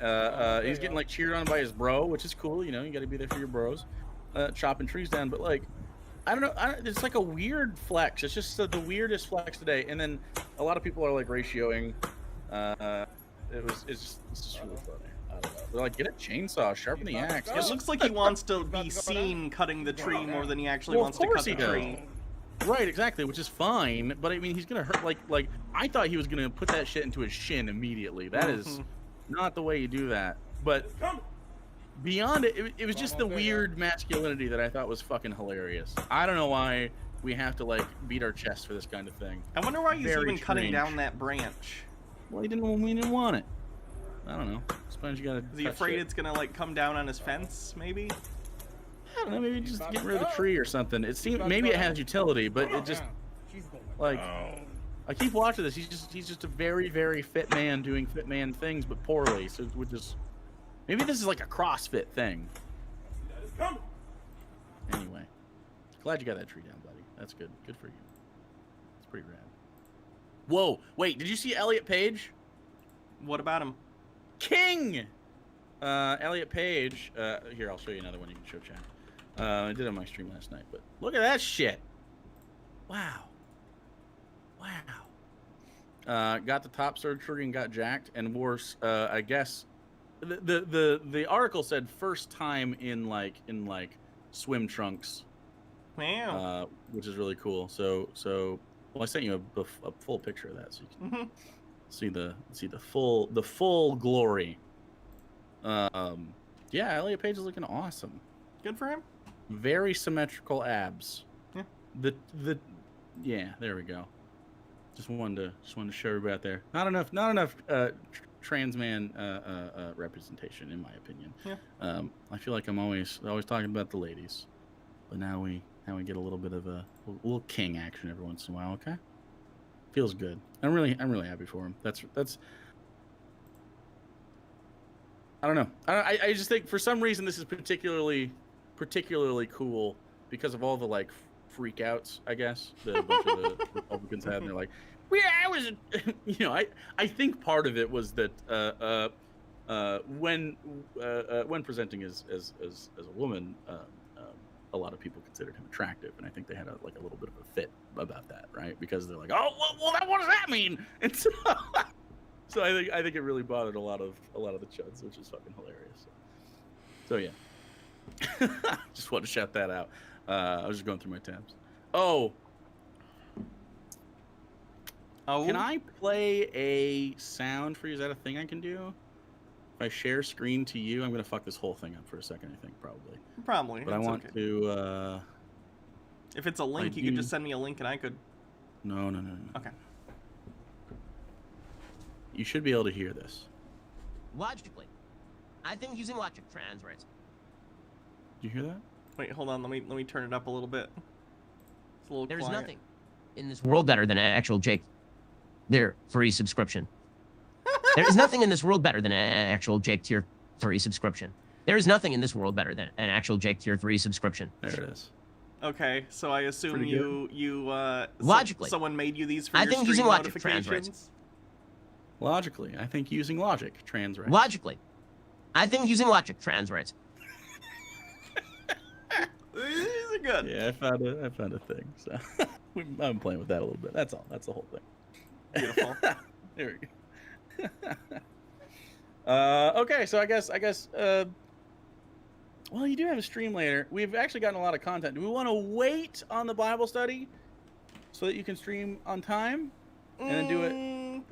He's getting like cheered on by his bro, which is cool. You got to be there for your bros. Chopping trees down, but like, I don't know. It's like a weird flex. It's just the weirdest flex today. And then a lot of people are like ratioing. It's just really funny. I don't know. They're like, get a chainsaw, sharpen the axe. It looks like he wants to be seen cutting the tree more than he actually Well, wants of to cut course the he does. tree. Right, exactly, which is fine. But I mean, he's gonna hurt. Like I thought he was gonna put that shit into his shin immediately. That is not the way you do that. But beyond it, it was just the weird masculinity that I thought was fucking hilarious. I don't know why we have to like beat our chest for this kind of thing. I wonder why he's Very even cutting strange. down that branch. Well, he didn't want it. I don't know. Sometimes you gotta. Is he afraid it's gonna like come down on his fence? Maybe. I don't know. Maybe just get rid of the tree or something. It seems maybe it has utility, but it just like I keep watching this. He's just a very, very fit man doing fit man things, but poorly. So we're just maybe this is like a CrossFit thing. Anyway, glad you got that tree down, buddy. That's good. Good for you. It's pretty rad. Whoa! Wait, did you see Elliot Page? What about him? King! Elliot Page. Here, I'll show you another one you can show chat. I did it on my stream last night, but look at that shit. Wow. Got the top surgery and got jacked, and worse, I guess the article said first time in like swim trunks. Wow. Which is really cool. So well, I sent you a full picture of that, so you can see the full glory. Yeah, Elliot Page is looking awesome. Good for him. Very symmetrical abs. Yeah. Yeah, there we go. Just wanted to show everybody out there. Not enough trans man representation, in my opinion. Yeah. I feel like I'm always talking about the ladies, but now we get a little bit of a little king action every once in a while. Okay, feels good. I'm really happy for him. That's. I don't know. I just think for some reason this is particularly cool because of all the like freak outs, I guess, that a bunch of the Republicans had, and they're like, "Yeah, I was," I think part of it was that when presenting as a woman, a lot of people considered him attractive, and I think they had a little bit of a fit about that, right? Because they're like, "Oh, well, what does that mean?" And so I think it really bothered a lot of the chuds, which is fucking hilarious. So yeah, just wanted to shout that out. I was just going through my tabs. Oh, can I play a sound for you? Is that a thing I can do? If I share screen to you, I'm gonna fuck this whole thing up for a second. I think probably. But I want to. If it's a link, you could just send me a link, and I could. No. Okay. You should be able to hear this. Logically, I think using logic translates. Do you hear that? Wait, hold on. Let me turn it up a little bit. It's a little There's quiet. nothing in this world better than an actual Jake. Their free subscription. There is nothing in this world better than an actual Jake tier free subscription. There is nothing in this world better than an actual Jake tier 3 subscription. There it is. Okay, so I assume Pretty you Logically, someone made you these for I your think stream using logic notifications? translates. Logically, I think using logic translates. Logically, I think using logic translates. These are good. Yeah, I found a thing. So I'm playing with that a little bit. That's all. That's the whole thing. Beautiful. There we go. Okay, so I guess well, you do have a stream later. We've actually gotten a lot of content. Do we want to wait on the Bible study so that you can stream on time and then do it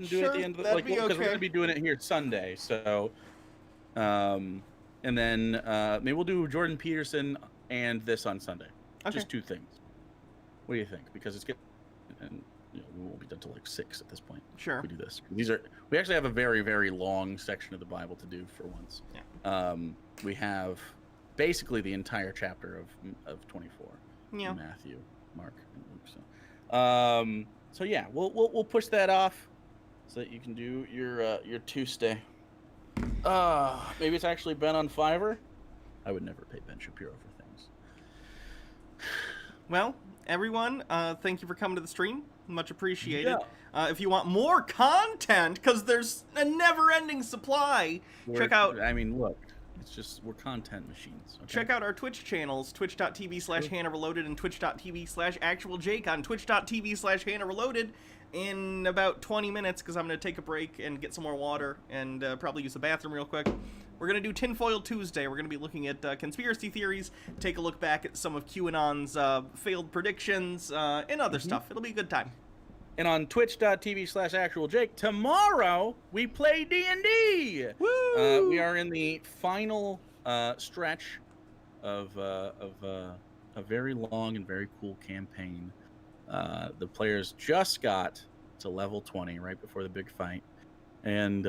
Sure, at the end of the that'd be because we're okay. going to be doing it here Sunday. So and then maybe we'll do Jordan Peterson and this on Sunday. Okay. Just 2 things. What do you think? Because it's getting and we won't be done till like 6 at this point. Sure. If we do this. We actually have a very, very long section of the Bible to do for once. Yeah. We have basically the entire chapter of 24. Yeah. Matthew, Mark, and Luke. So yeah, we'll push that off so that you can do your Tuesday. Maybe it's actually Ben on Fiverr. I would never pay Ben Shapiro for things. Well, everyone, thank you for coming to the stream. Much appreciated. Yeah. If you want more content, because there's a never-ending supply, check out. I mean, look, it's just we're content machines. Okay? Check out our Twitch channels, twitch.tv/Hannah Reloaded and twitch.tv/ActualJake on twitch.tv/Hannah Reloaded in about 20 minutes, because I'm going to take a break and get some more water and probably use the bathroom real quick. We're going to do Tinfoil Tuesday. We're going to be looking at conspiracy theories, take a look back at some of QAnon's failed predictions, and other stuff. It'll be a good time. And on twitch.tv/ActualJake, tomorrow we play D&D! Woo! We are in the final stretch of a very long and very cool campaign. The players just got to level 20 right before the big fight. And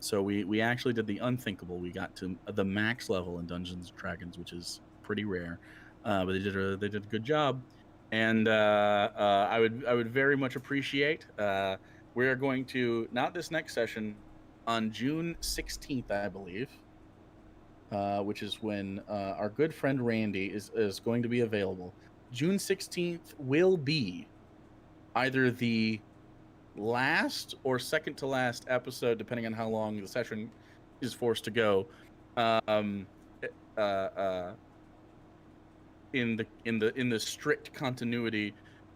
so we actually did the unthinkable. We got to the max level in Dungeons & Dragons, which is pretty rare. But they did a good job. And I would very much appreciate. We are going to, not this next session, on June 16th, I believe, which is when our good friend Randy is going to be available. June 16th will be either the last or second to last episode, depending on how long the session is forced to go. In the strict continuity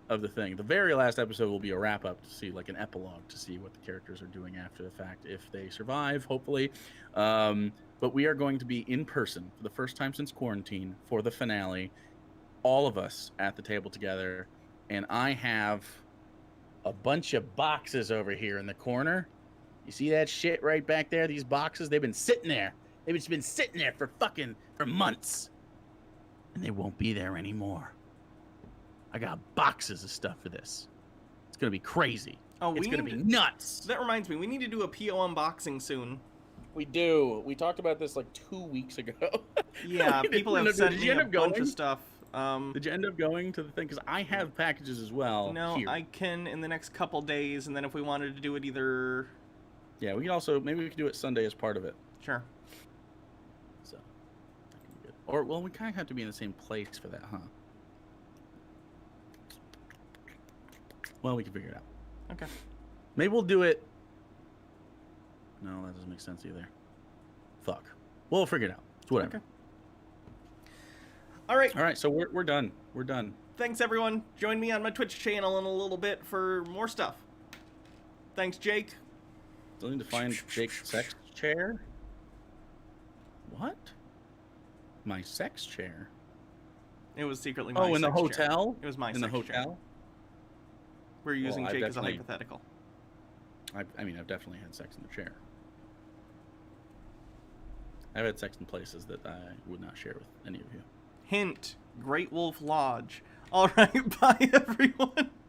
of the thing. The very last episode will be a wrap up to see, like, an epilogue to see what the characters are doing after the fact, if they survive, hopefully. But we are going to be in person for the first time since quarantine for the finale, all of us at the table together. And I have a bunch of boxes over here in the corner. You see that shit right back there? These boxes, they've been sitting there. They've just been sitting there for months. And they won't be there anymore. I got boxes of stuff for this. It's gonna be crazy. Oh, it's gonna be nuts. That reminds me, we need to do a PO unboxing soon. We do. We talked about this like 2 weeks ago. Yeah, people have sent me a bunch of stuff. Did you end up going to the thing? Because I have packages as well. No, here. I can in the next couple days, and then if we wanted to do it either... Yeah, we can also, maybe we could do it Sunday as part of it. Sure. So, that can be good. Or, well, we kind of have to be in the same place for that, huh? Well, we can figure it out. Okay. Maybe we'll do it... No, that doesn't make sense either. Fuck. We'll figure it out. It's whatever. Okay. All right, so we're done. We're done. Thanks, everyone. Join me on my Twitch channel in a little bit for more stuff. Thanks, Jake. Still need to find Jake's sex chair? What? My sex chair? It was secretly my in the sex chair. hotel? It was my in the sex chair. hotel? We're using Well, Jake as a definitely- hypothetical. I mean, I've definitely had sex in the chair. I've had sex in places that I would not share with any of you. Hint, Great Wolf Lodge. All right, bye, everyone.